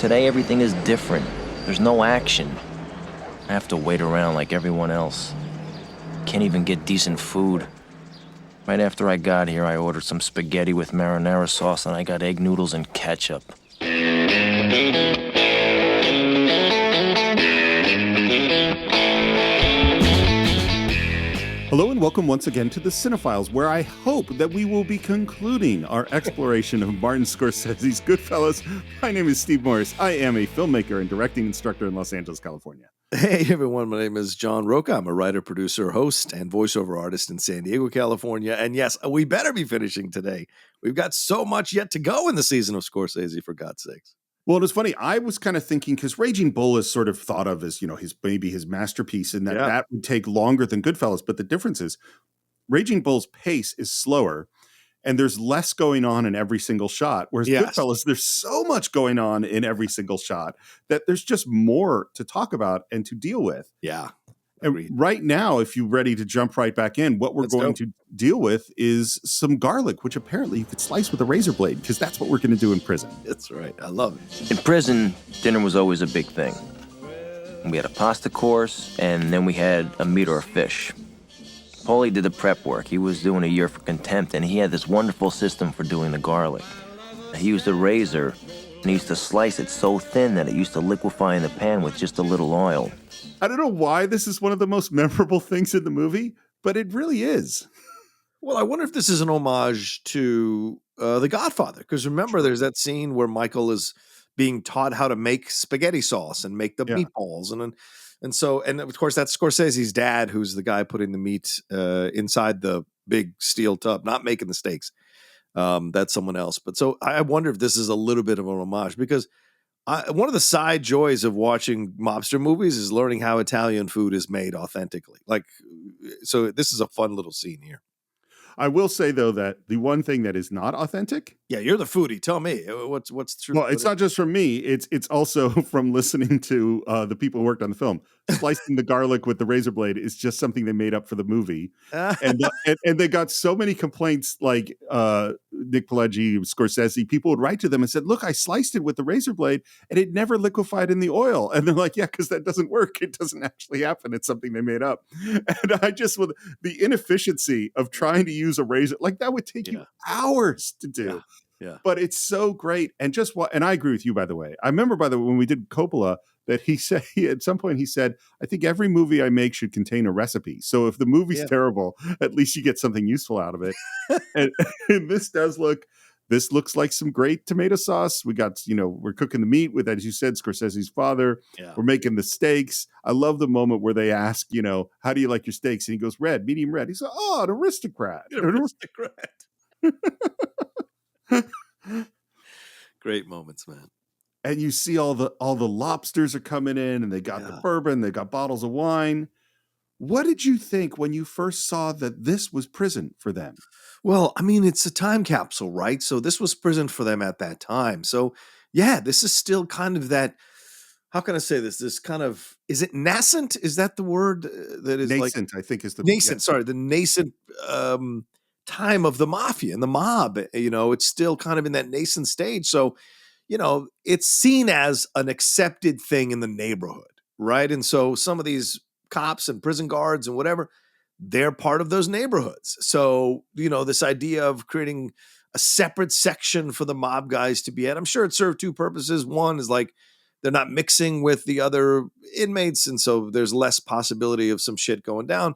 Today, everything is different. There's no action. I have to wait around like everyone else. Can't even get decent food. Right after I got here, I ordered some spaghetti with marinara sauce, and I got egg noodles and ketchup. Hello and welcome once again to the Cine-Files, where I hope that we will be concluding our exploration of Martin Scorsese's Goodfellas. My name is Steve Morris. I am a filmmaker and directing instructor in Los Angeles, California. Hey everyone, my name is John Rocha. I'm a writer, producer, host, and voiceover artist in San Diego, California. And yes, we better be finishing today. We've got so much yet to go in the season of Scorsese, for God's sakes. Well, it's funny. I was kind of thinking, because Raging Bull is sort of thought of as, his masterpiece, and that would take longer than Goodfellas. But the difference is Raging Bull's pace is slower, and there's less going on in every single shot. Whereas Goodfellas, there's so much going on in every single shot that there's just more to talk about and to deal with. Yeah. And right now, if you're ready to jump right back in, what we're going to deal with is some garlic, which apparently you could slice with a razor blade, because that's what we're going to do in prison. That's right. I love it. In prison, dinner was always a big thing. We had a pasta course, and then we had a meat or a fish. Paulie did the prep work. He was doing a year for contempt, and he had this wonderful system for doing the garlic. He used a razor, and he used to slice it so thin that it used to liquefy in the pan with just a little oil. I don't know why this is one of the most memorable things in the movie, but it really is. Well, I wonder if this is an homage to The Godfather, because remember, there's that scene where Michael is being taught how to make spaghetti sauce and make the meatballs, and of course that's Scorsese's dad, who's the guy putting the meat inside the big steel tub, not making the steaks. That's someone else. But so I wonder if this is a little bit of an homage, because one of the side joys of watching mobster movies is learning how Italian food is made authentically. So this is a fun little scene here. I will say, though, that the one thing that is not authentic. Yeah, you're the foodie. Tell me what's true. Well, it's not just from me. It's also from listening to the people who worked on the film. Slicing the garlic with the razor blade is just something they made up for the movie, and they got so many complaints. Like Nick Pileggi, Scorsese, people would write to them and said, "Look, I sliced it with the razor blade, and it never liquefied in the oil." And they're like, "Yeah, because that doesn't work. It doesn't actually happen. It's something they made up." And I just, with the inefficiency of trying to use a razor, like that would take you hours to do. Yeah. But it's so great. And and I agree with you, by the way. I remember, by the way, when we did Coppola, that he said, at some point he said, "I think every movie I make should contain a recipe. So if the movie's terrible, at least you get something useful out of it." and this looks like some great tomato sauce. We got, we're cooking the meat with, as you said, Scorsese's father. Yeah. We're making the steaks. I love the moment where they ask, "How do you like your steaks?" And he goes, "Red, medium red." He said, "Oh, an aristocrat." Great moments, man. And you see all the lobsters are coming in, and they got the bourbon, they got bottles of wine. What did you think when you first saw that this was prison for them? Well, I mean, it's a time capsule, right? So this was prison for them at that time. So yeah, this is still kind of that. How can I say this? This kind of, is it nascent? Is that the word that is nascent? I think is the nascent. Sorry, the nascent time of the mafia and the mob. It's still kind of in that nascent stage. So, it's seen as an accepted thing in the neighborhood, right? And so some of these cops and prison guards and whatever, they're part of those neighborhoods. So, this idea of creating a separate section for the mob guys to be at, I'm sure it served two purposes. One is like, they're not mixing with the other inmates, and so there's less possibility of some shit going down.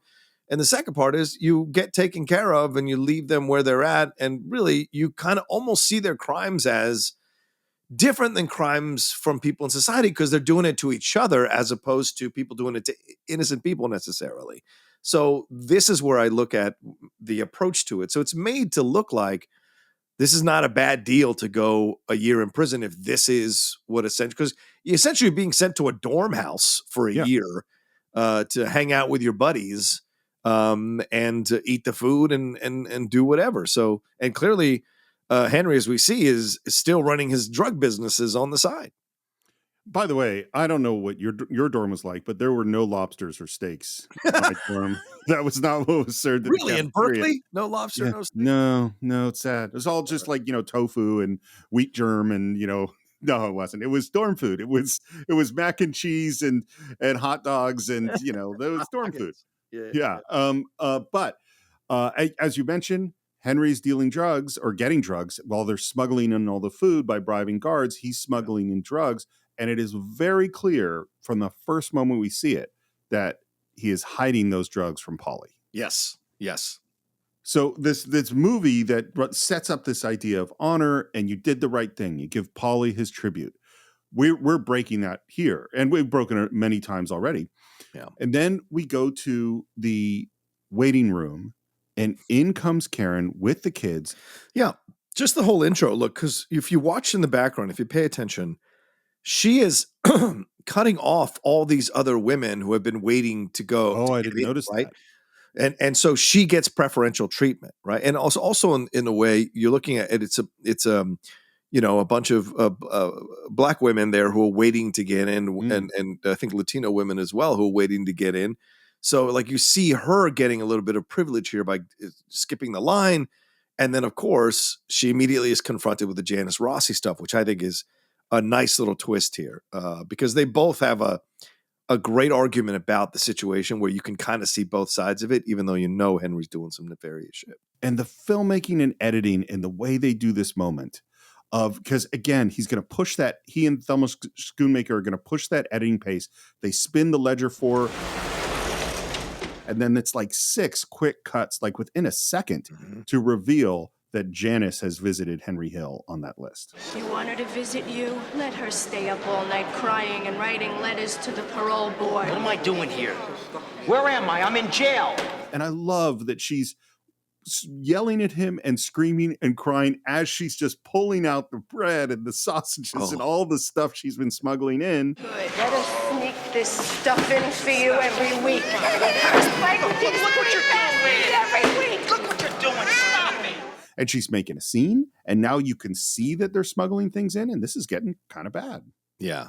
And the second part is you get taken care of and you leave them where they're at, and really you kind of almost see their crimes as different than crimes from people in society, because they're doing it to each other as opposed to people doing it to innocent people necessarily. So this is where I look at the approach to it. So it's made to look like this is not a bad deal to go a year in prison if this is what essentially, because you're essentially being sent to a dorm house for a year to hang out with your buddies and to eat the food and do whatever. So, and clearly Henry, as we see, is still running his drug businesses on the side. By the way, I don't know what your dorm was like, but there were no lobsters or steaks in my dorm. That was not what was served. Really, in Berkeley, no lobster, no steak. No, it's sad. It was all just like tofu and wheat germ and No, it wasn't. It was storm food. It was mac and cheese and hot dogs and there was storm food. Yeah. But as you mentioned, Henry's dealing drugs or getting drugs while they're smuggling in all the food by bribing guards. He's smuggling in drugs, and it is very clear from the first moment we see it that he is hiding those drugs from Polly. Yes. So this movie that sets up this idea of honor, and you did the right thing. You give Polly his tribute. We're breaking that here, and we've broken it many times already. Yeah. And then we go to the waiting room, and in comes Karen with the kids. Yeah, just the whole intro. Look, because if you watch in the background, if you pay attention, she is cutting off all these other women who have been waiting to go. Oh, I didn't notice right? that. And so she gets preferential treatment, right? And also in a way, you're looking at it. It's a bunch of black women there who are waiting to get in, and I think Latino women as well who are waiting to get in. So like you see her getting a little bit of privilege here by skipping the line. And then, of course, she immediately is confronted with the Janice Rossi stuff, which I think is a nice little twist here because they both have a great argument about the situation where you can kind of see both sides of it, even though Henry's doing some nefarious shit. And the filmmaking and editing and the way they do this moment because again, he's going to push that. He and Thelma Schoonmaker are going to push that editing pace. They spin the ledger for. And then it's like 6 quick cuts, like within a second, to reveal that Janice has visited Henry Hill on that list. You want her to visit you? Let her stay up all night crying and writing letters to the parole board. What am I doing here? Where am I? I'm in jail. And I love that she's yelling at him and screaming and crying as she's just pulling out the bread and the sausages and all the stuff she's been smuggling in. Good. Let us sneak this stuff in for you every week. Look what you're doing! Every week! Look what you're doing! Stop me! And she's making a scene, and now you can see that they're smuggling things in, and this is getting kind of bad. Yeah.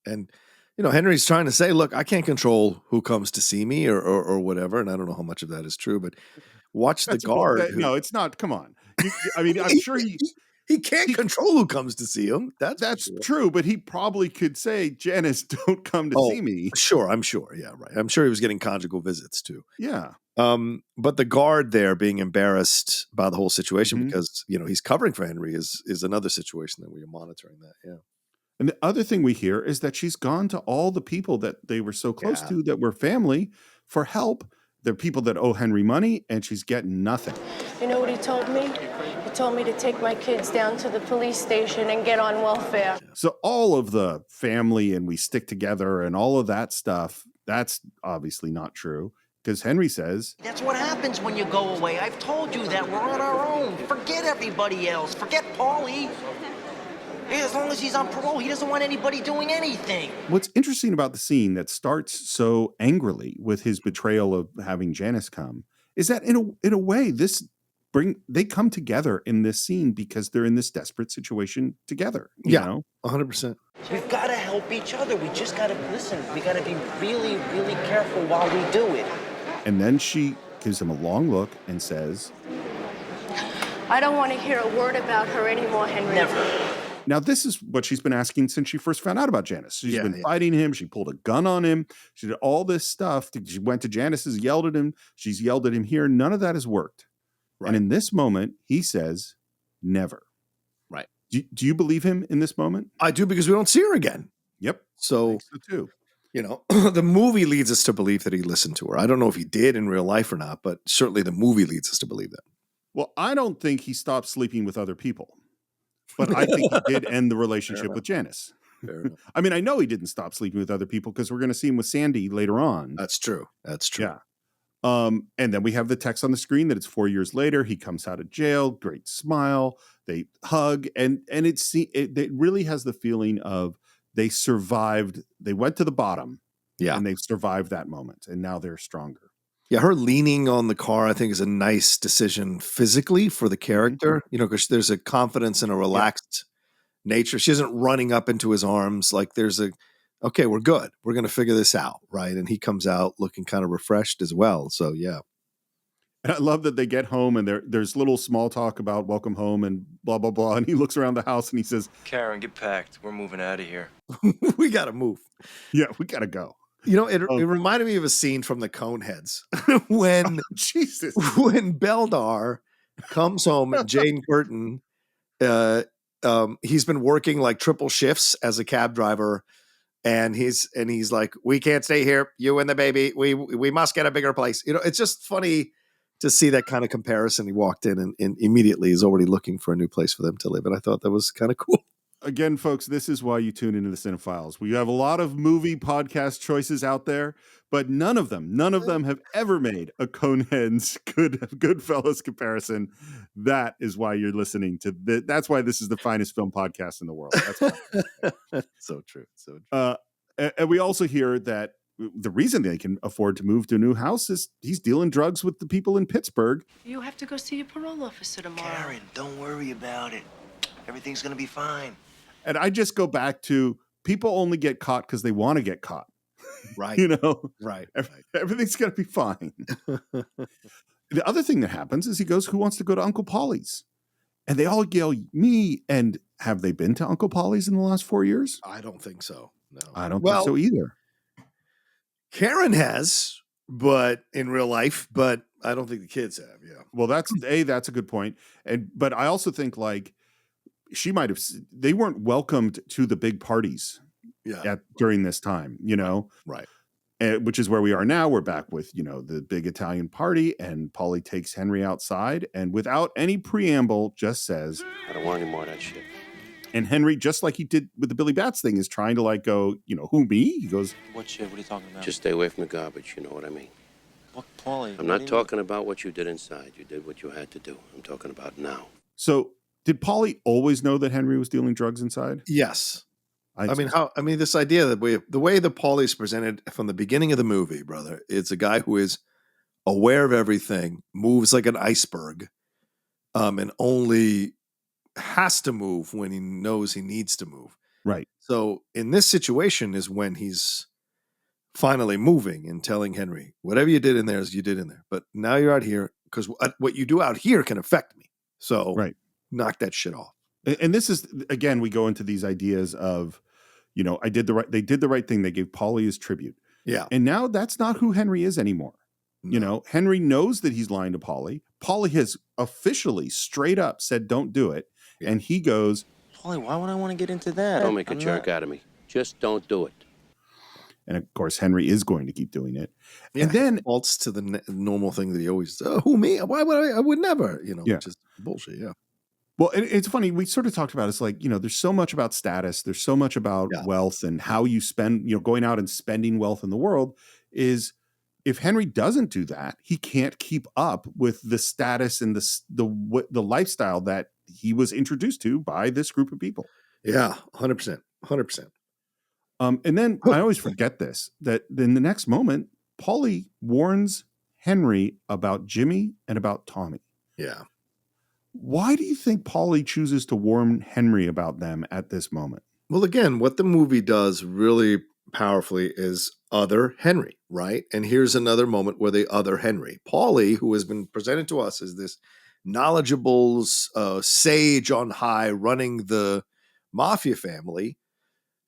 And Henry's trying to say, look, I can't control who comes to see me or whatever, and I don't know how much of that is true, but watch the guard. No, it's not. Come on. I'm sure he can't control who comes to see him. That's true, but he probably could say, Janice, don't come to see me. Sure, I'm sure. Yeah, right. I'm sure he was getting conjugal visits too. Yeah. But the guard there being embarrassed by the whole situation because, he's covering for Henry is another situation that we are monitoring that. Yeah. And the other thing we hear is that she's gone to all the people that they were so close to that were family for help. They're people that owe Henry money, and she's getting nothing. You know what he told me? He told me to take my kids down to the police station and get on welfare. So all of the family and we stick together and all of that stuff, that's obviously not true. Because Henry says, that's what happens when you go away. I've told you that we're on our own. Forget everybody else. Forget Paulie. As long as he's on parole, he doesn't want anybody doing anything. What's interesting about the scene that starts so angrily with his betrayal of having Janice come is that in a way, they come together in this scene because they're in this desperate situation together. You know? 100%. We've got to help each other. We just got to listen. We got to be really, really careful while we do it. And then she gives him a long look and says, I don't want to hear a word about her anymore, Henry. Never. Now, this is what she's been asking since she first found out about Janice. She's been fighting him. She pulled a gun on him. She did all this stuff. She went to Janice's, yelled at him. She's yelled at him here. None of that has worked. Right. And in this moment, he says, never. Right. Do you believe him in this moment? I do, because we don't see her again. Yep. So I think so too. The movie leads us to believe that he listened to her. I don't know if he did in real life or not, but certainly the movie leads us to believe that. Well, I don't think he stopped sleeping with other people. But I think he did end the relationship with Janice. I mean, I know he didn't stop sleeping with other people because we're going to see him with Sandy later on. That's true. Yeah. And then we have the text on the screen that it's 4 years later. He comes out of jail. Great smile. They hug. And it really has the feeling of they survived. They went to the bottom. Yeah. And they've survived that moment. And now they're stronger. Yeah, her leaning on the car, I think, is a nice decision physically for the character, because there's a confidence and a relaxed nature. She isn't running up into his arms. Like there's okay, we're good. We're going to figure this out, right? And he comes out looking kind of refreshed as well. So, yeah. And I love that they get home and there's little small talk about welcome home and blah, blah, blah. And he looks around the house and he says, Karen, get packed. We're moving out of here. We got to move. yeah, we got to go. You know, it reminded me of a scene from the Coneheads when Jesus. when Beldar comes home, Jane Curtin, he's been working like triple shifts as a cab driver, and he's like, we can't stay here, you and the baby. We must get a bigger place. You know, it's just funny to see that kind of comparison. He walked in and immediately is already looking for a new place for them to live, and I thought that was kind of cool. Again, folks, this is why you tune into the Cine-Files. We have a lot of movie podcast choices out there, but none of them have ever made a Coneheads Goodfellas comparison. That is why you're listening to that's why this is the finest film podcast in the world. That's why. So true. So true. And we also hear that the reason they can afford to move to a new house is he's dealing drugs with the people in Pittsburgh. You have to go see your parole officer tomorrow. Karen, don't worry about it. Everything's gonna be fine. And I just go back to people only get caught because they want to get caught. Right. You know? Right. Everything's going to be fine. The other thing that happens is he goes, who wants to go to Uncle Polly's? And they all yell, me. And have they been to Uncle Polly's in the last 4 years? I don't think so. No. I don't think so either. Karen has, but in real life, but I don't think the kids have. Yeah. Well, that's a good point. But I also think like she might have, they weren't welcomed to the big parties during this time, you know? Right. Which is where we are now. We're back with, you know, the big Italian party, and Paulie takes Henry outside and without any preamble just says, I don't want any more of that shit. And Henry, just like he did with the Billy Bats thing, is trying to like go, you know, who, me? He goes, What shit? What are you talking about? Just stay away from the garbage, you know what I mean? What, Paulie? I'm not talking about what you did inside. You did what you had to do. I'm talking about now. So did Paulie always know that Henry was dealing drugs inside? Yes. I mean, this idea that the way the Paulie's presented from the beginning of the movie, brother, it's a guy who is aware of everything, moves like an iceberg, and only has to move when he knows he needs to move. Right. So in this situation is when he's finally moving and telling Henry, whatever you did in there is you did in there. But now you're out here because what you do out here can affect me. So knock that shit off. And this is, again, we go into these ideas of, you know, they did the right thing. They gave Paulie his tribute. Yeah. And now that's not who Henry is anymore. No. You know, Henry knows that he's lying to Paulie. Paulie has officially straight up said, don't do it. Yeah. And he goes, Paulie, why would I want to get into that? Don't make a jerk out of me. Just don't do it. And of course, Henry is going to keep doing it. Yeah, and then faults to the normal thing that he always, who, me? Why would I would never, you know, which is bullshit. Yeah. Well, it's funny. We sort of talked about it's like, you know, there's so much about status. There's so much about wealth and how you spend, you know, going out and spending wealth in the world is if Henry doesn't do that, he can't keep up with the status and the lifestyle that he was introduced to by this group of people. Yeah, 100%. 100%. And then I always forget this, that in the next moment, Paulie warns Henry about Jimmy and about Tommy. Yeah. Why do you think Paulie chooses to warn Henry about them at this moment? Well, again, what the movie does really powerfully is other Henry, right? And here's another moment where they other Henry. Paulie, who has been presented to us as this knowledgeable sage on high running the Mafia family,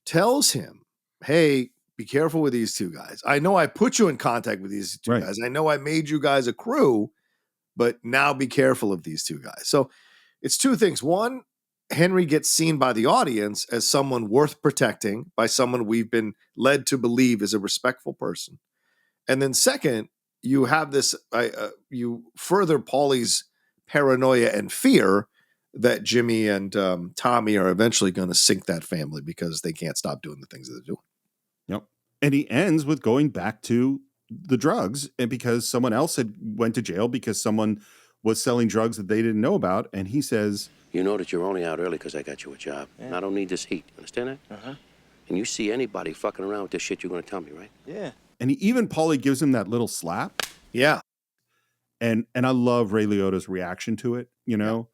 tells him, hey, be careful with these two guys. I know I put you in contact with these two guys. I know I made you guys a crew, but now be careful of these two guys. So it's two things. One, Henry gets seen by the audience as someone worth protecting, by someone we've been led to believe is a respectful person. And then second, you have this, you further Paulie's paranoia and fear that Jimmy and Tommy are eventually going to sink that family because they can't stop doing the things that they're doing. Yep. And he ends with going back to the drugs, and because someone else had went to jail because someone was selling drugs that they didn't know about. And he says, you know that you're only out early because I got you a job. Yeah. And I don't need this heat. Understand that? Uh-huh. And you see anybody fucking around with this shit, you're going to tell me, right? Yeah. And Paulie gives him that little slap. Yeah. And I love Ray Liotta's reaction to it, you know,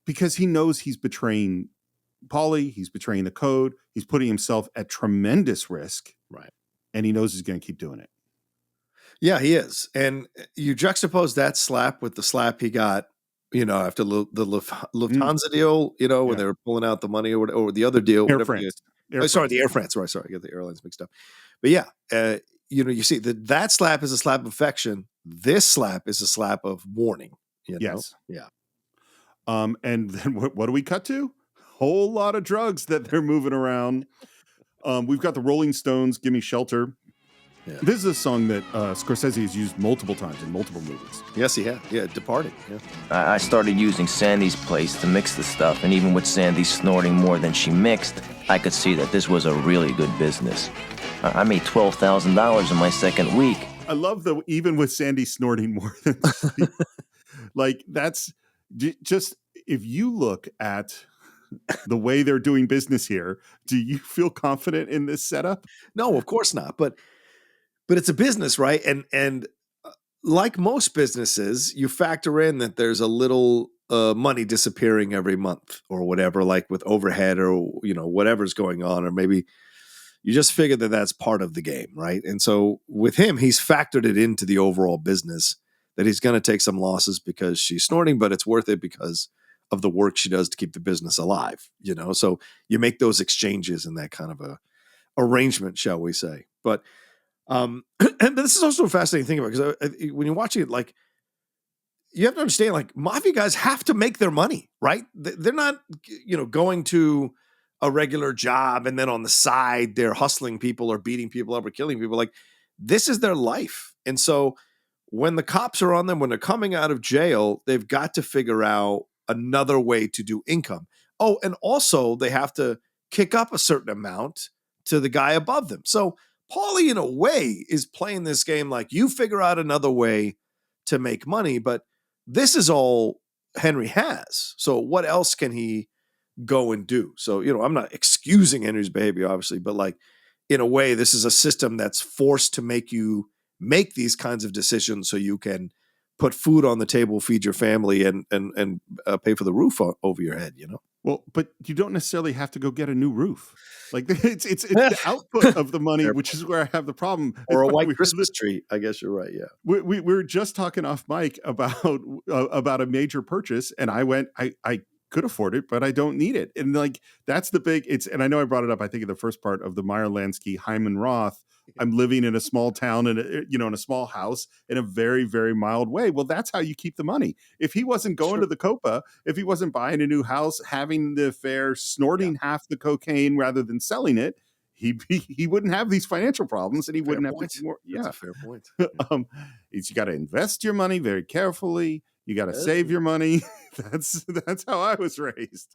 because he knows he's betraying Paulie. He's betraying the code. He's putting himself at tremendous risk. Right. And he knows he's going to keep doing it. Yeah, he is. And you juxtapose that slap with the slap he got, after the Lufthansa deal, when Yeah. they were pulling out the money or the other deal, Air whatever. France. Sorry, the Air France. Right. Sorry, I get the airlines mixed up. But yeah, you see that slap is a slap of affection. This slap is a slap of warning. Yes. Yeah. And then what do we cut to? Whole lot of drugs that they're moving around. We've got the Rolling Stones, "Gimme Shelter." Yeah. This is a song that Scorsese has used multiple times in multiple movies. Yes, he had. Yeah, Departed. Yeah. I started using Sandy's place to mix the stuff, and even with Sandy snorting more than she mixed, I could see that this was a really good business. I made $12,000 in my second week. I love even with Sandy snorting more than she, like, that's just, if you look at the way they're doing business here, do you feel confident in this setup? No, of course not. But it's a business, right? And like most businesses, you factor in that there's a little money disappearing every month or whatever, like with overhead or whatever's going on, or maybe you just figure that that's part of the game, right? And so with him, he's factored it into the overall business that he's going to take some losses because she's snorting, but it's worth it because of the work she does to keep the business alive. So you make those exchanges in that kind of a arrangement, shall we say? But and this is also a fascinating thing about, because when you're watching it, like, you have to understand, like, mafia guys have to make their money, right? They're not, going to a regular job and then on the side they're hustling people or beating people up or killing people. Like, this is their life. And so when the cops are on them, when they're coming out of jail, they've got to figure out another way to do income. Oh, and also they have to kick up a certain amount to the guy above them. So Paulie, in a way, is playing this game like, you figure out another way to make money, but this is all Henry has. So what else can he go and do? So, I'm not excusing Henry's behavior, obviously, but, like, in a way, this is a system that's forced to make you make these kinds of decisions so you can put food on the table, feed your family, and pay for the roof over your head, Well, but you don't necessarily have to go get a new roof. Like, it's the output of the money, which is where I have the problem. Or a white Christmas tree. I guess you're right. Yeah. We were just talking off mic about a major purchase, and I could afford it, but I don't need it. And, like, that's the big, and I know I brought it up, I think, in the first part of the Meyer Lansky, Hyman Roth. I'm living in a small town and, in a small house in a very, very mild way. Well, that's how you keep the money. If he wasn't going to the Copa, if he wasn't buying a new house, having the affair, snorting half the cocaine rather than selling it, he wouldn't have these financial problems, and he wouldn't have to more. Yeah, that's a fair point. You got to invest your money very carefully. You got to save your money. That's how I was raised.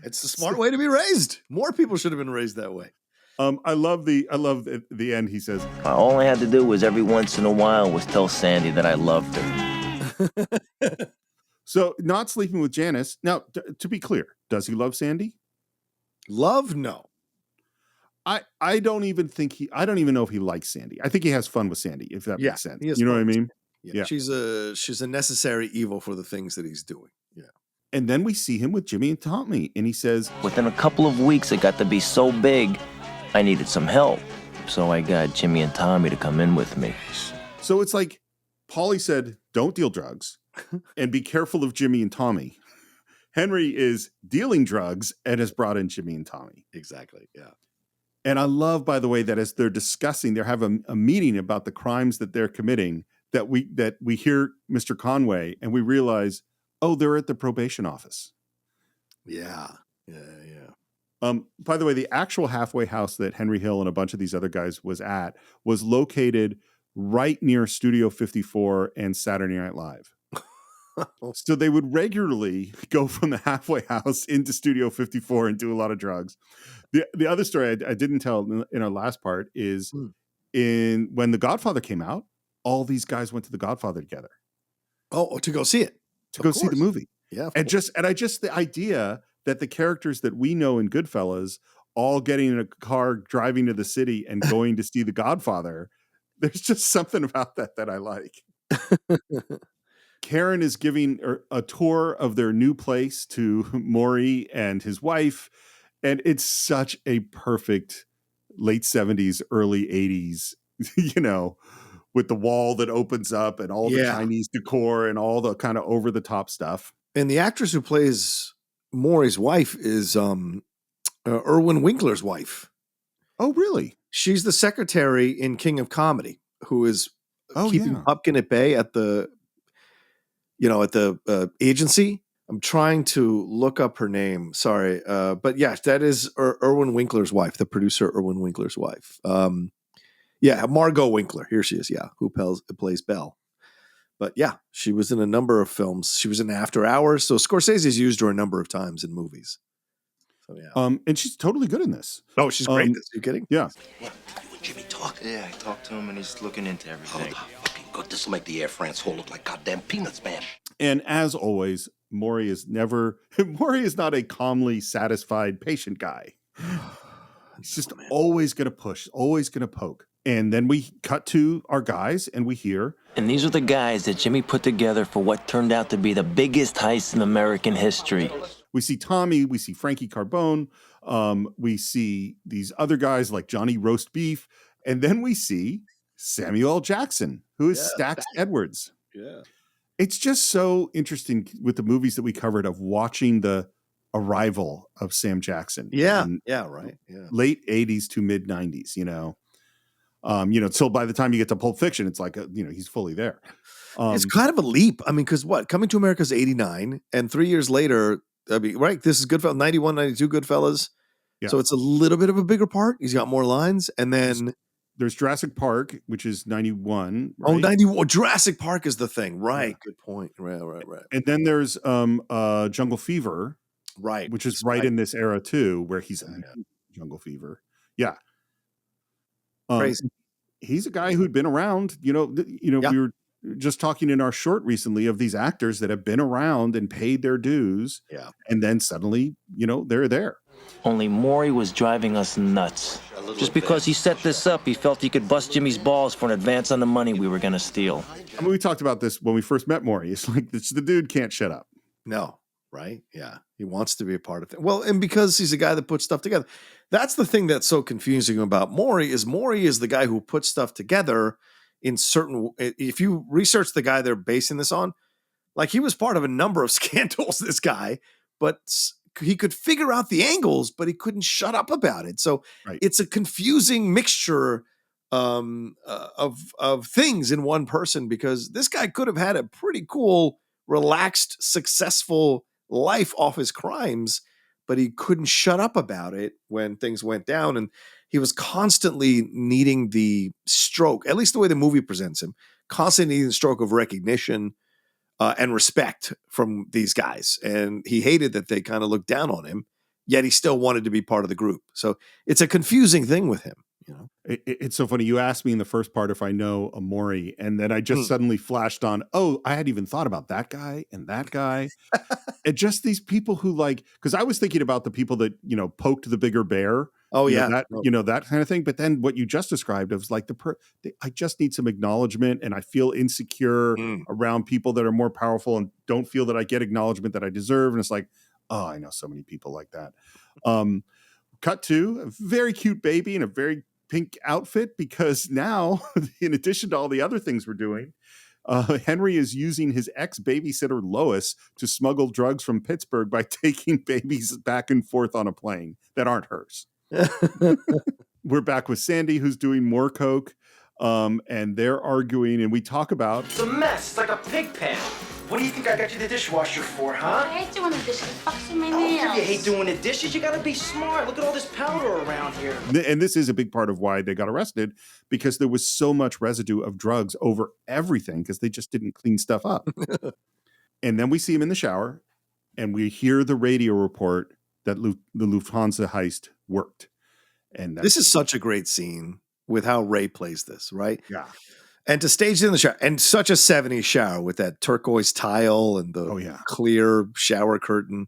It's a smart way to be raised. More people should have been raised that way. I love the end. He says, All I had to do was every once in a while was tell Sandy that I loved her. So, not sleeping with Janice. Now, to be clear, does he love Sandy? Love? No. I don't even know if he likes Sandy. I think he has fun with Sandy, if that makes sense. You know what I mean? Yeah. She's a necessary evil for the things that he's doing. Yeah. And then we see him with Jimmy and Tommy, and he says, within a couple of weeks, it got to be so big, I needed some help. So I got Jimmy and Tommy to come in with me. So it's like Paulie said, don't deal drugs and be careful of Jimmy and Tommy. Henry is dealing drugs and has brought in Jimmy and Tommy. Exactly. Yeah. And I love, by the way, that as they're discussing, they're having a meeting about the crimes that they're committing, that we hear Mr. Conway and we realize, oh, they're at the probation office. Yeah. Yeah. By the way, the actual halfway house that Henry Hill and a bunch of these other guys was at was located right near Studio 54 and Saturday Night Live. So they would regularly go from the halfway house into Studio 54 and do a lot of drugs. The other story I didn't tell in our last part is when The Godfather came out, all these guys went to The Godfather together. Oh, to go see it. To go see the movie. Yeah. The idea that the characters that we know in Goodfellas all getting in a car, driving to the city and going to see The Godfather, there's just something about that I like. Karen is giving a tour of their new place to Maury and his wife, and it's such a perfect late 70s, early 80s you know, with the wall that opens up and all the Yeah. Chinese decor and all the kind of over the top stuff. And the actress who plays Maury's wife is Erwin Winkler's wife. Oh, really? She's the secretary in King of Comedy, who is keeping Pupkin at bay at the agency. I'm trying to look up her name. Sorry. But yeah, that is Erwin Winkler's wife, the producer Erwin Winkler's wife. Margot Winkler. Here she is. Yeah. Who plays Belle. But yeah, she was in a number of films. She was in After Hours. So Scorsese's used her a number of times in movies. So yeah. And she's totally good in this. Oh, she's great. Are you kidding? Yeah. What? You and Jimmy talk? Yeah, I talked to him and he's looking into everything. Oh, fucking good. This will make the Air France hole look like goddamn peanuts, man. And as always, Maury is not a calmly satisfied patient guy. He's just always going to push, always going to poke. And then we cut to our guys and we hear. And these are the guys that Jimmy put together for what turned out to be the biggest heist in American history. We see Tommy, we see Frankie Carbone, we see these other guys like Johnny Roast Beef, and then we see Samuel L. Jackson, who is Stax Edwards. Yeah. It's just so interesting with the movies that we covered of watching the arrival of Sam Jackson. Yeah. Right. Yeah. Late 80s to mid 90s, so by the time you get to Pulp Fiction, it's like, he's fully there. It's kind of a leap. I mean, because Coming to America's 89, and 3 years later, right, this is Goodfellas, 91, 92 Goodfellas. Yeah. So it's a little bit of a bigger part. He's got more lines. And then there's Jurassic Park, which is 91. Right? Oh, 91. Jurassic Park is the thing. Right. Yeah. Good point. Right. And then there's Jungle Fever. Right. Which is right in this era too, where he's in Jungle Fever. Yeah. Crazy. He's a guy who'd been around, we were just talking in our short recently of these actors that have been around and paid their dues. Yeah. And then suddenly, they're there. Only Maury was driving us nuts. Just because he set this up, he felt he could bust Jimmy's balls for an advance on the money we were going to steal. I mean, we talked about this when we first met Maury. It's like the dude can't shut up. No. Right? Yeah. He wants to be a part of it. Well, and because he's a guy that puts stuff together. That's the thing that's so confusing about Maury is the guy who puts stuff together in certain, if you research the guy they're basing this on, like he was part of a number of scandals, this guy, but he could figure out the angles, but he couldn't shut up about it. So It's a confusing mixture of things in one person, because this guy could have had a pretty cool, relaxed, successful life off his crimes, but he couldn't shut up about it when things went down. And he was constantly needing the stroke, at least the way the movie presents him, constantly needing the stroke of recognition and respect from these guys. And he hated that they kind of looked down on him, yet he still wanted to be part of the group. So it's a confusing thing with him. It's so funny. You asked me in the first part if I know a Maury, and then I just suddenly flashed on, I hadn't even thought about that guy and that guy. And just these people who because I was thinking about the people that, poked the bigger bear. Oh, yeah. That kind of thing. But then what you just described, it was like I just need some acknowledgement, and I feel insecure around people that are more powerful and don't feel that I get acknowledgement that I deserve. And it's like, oh, I know so many people like that. Cut to a very cute baby in a very pink outfit, because now, in addition to all the other things we're doing, Henry is using his ex-babysitter Lois to smuggle drugs from Pittsburgh by taking babies back and forth on a plane that aren't hers. We're back with Sandy, who's doing more coke, and they're arguing, and we talk about... It's a mess. It's like a pig pen. What do you think I got you the dishwasher for, huh? I hate doing the dishes. It fucks with my I don't nails. think you hate doing the dishes. You gotta be smart. Look at all this powder around here. And this is a big part of why they got arrested, because there was so much residue of drugs over everything, because they just didn't clean stuff up. And then we see him in the shower, and we hear the radio report that the Lufthansa heist worked. And this is such a great scene with how Ray plays this, right? Yeah. And to stage it in the shower, and such a 70s shower with that turquoise tile and the clear shower curtain.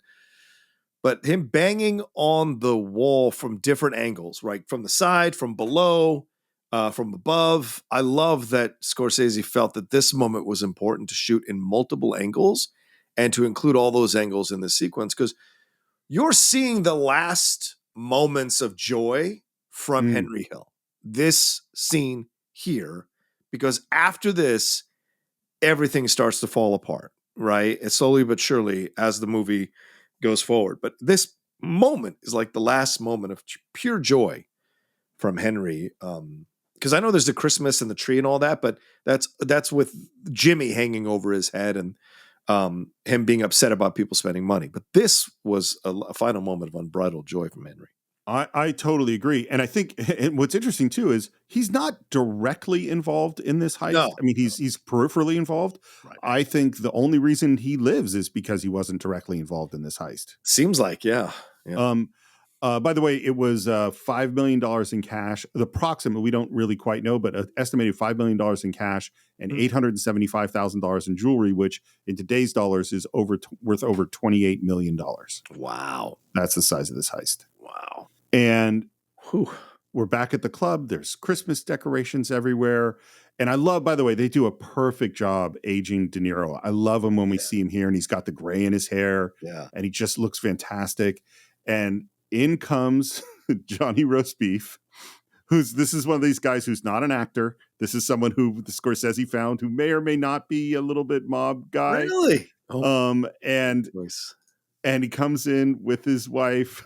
But him banging on the wall from different angles, right? From the side, from below, from above. I love that Scorsese felt that this moment was important to shoot in multiple angles and to include all those angles in the sequence, because you're seeing the last moments of joy from Henry Hill. This scene here because after this, everything starts to fall apart, right? And slowly but surely as the movie goes forward. But this moment is like the last moment of pure joy from Henry. Because I know there's the Christmas and the tree and all that, but that's with Jimmy hanging over his head and him being upset about people spending money. But this was a final moment of unbridled joy from Henry. I totally agree. And I think and what's interesting too is he's not directly involved in this heist. No. I mean, he's peripherally involved. Right. I think the only reason he lives is because he wasn't directly involved in this heist. Seems like, yeah. By the way, it was $5 million in cash. The approximate, we don't really quite know, but estimated $5 million in cash and $875,000 in jewelry, which in today's dollars is worth over $28 million. Wow. That's the size of this heist. Wow. And we're back at the club. There's Christmas decorations everywhere. And I love, by the way, they do a perfect job aging De Niro. I love him when we see him here and he's got the gray in his hair. Yeah. And he just looks fantastic. And in comes Johnny Roast Beef, this is one of these guys who's not an actor. This is someone who the Scorsese found who may or may not be a little bit mob guy. Really? And he comes in with his wife.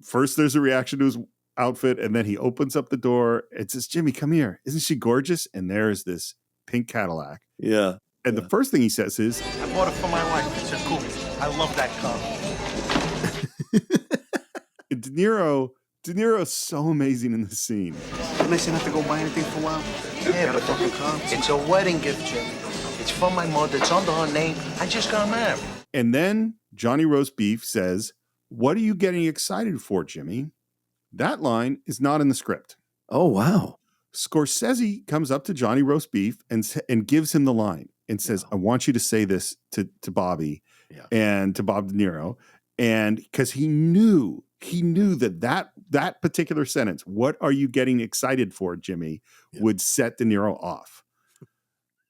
First, there's a reaction to his outfit, and then he opens up the door and says, "Jimmy, come here. Isn't she gorgeous?" And there's this pink Cadillac. Yeah. And the first thing he says is, "I bought it for my wife. It's a coupe. I love that car." De Niro's so amazing in this scene. Didn't I say not to go buy anything for a while? Yeah, but it's a wedding gift, Jimmy. It's from my mother. It's under her name. I just got married. And then Johnny Roast Beef says, "What are you getting excited for, Jimmy?" That line is not in the script. Oh, wow. Scorsese comes up to Johnny Roast Beef and gives him the line and says, "I want you to say this to Bobby and to Bob De Niro." And because he knew that particular sentence, "What are you getting excited for, Jimmy?" would set De Niro off.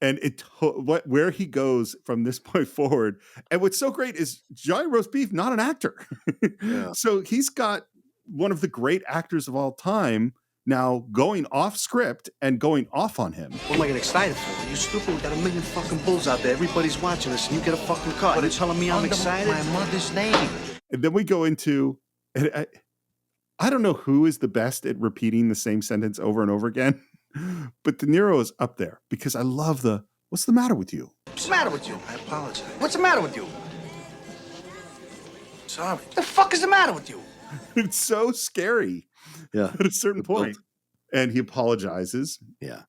And where he goes from this point forward. And what's so great is Johnny Roast Beef, not an actor. So he's got one of the great actors of all time now going off script and going off on him. What am I getting excited for? You stupid. We got a million fucking bulls out there. Everybody's watching us, and you get a fucking car. But You're telling me I'm excited? My mother's name. And then we go into, I don't know who is the best at repeating the same sentence over and over again, but De Niro is up there because I love "What's the matter with you?" What's the matter with you? I apologize. What's the matter with you? Sorry. What the fuck is the matter with you? It's so scary at a certain point. And he apologizes. Yeah.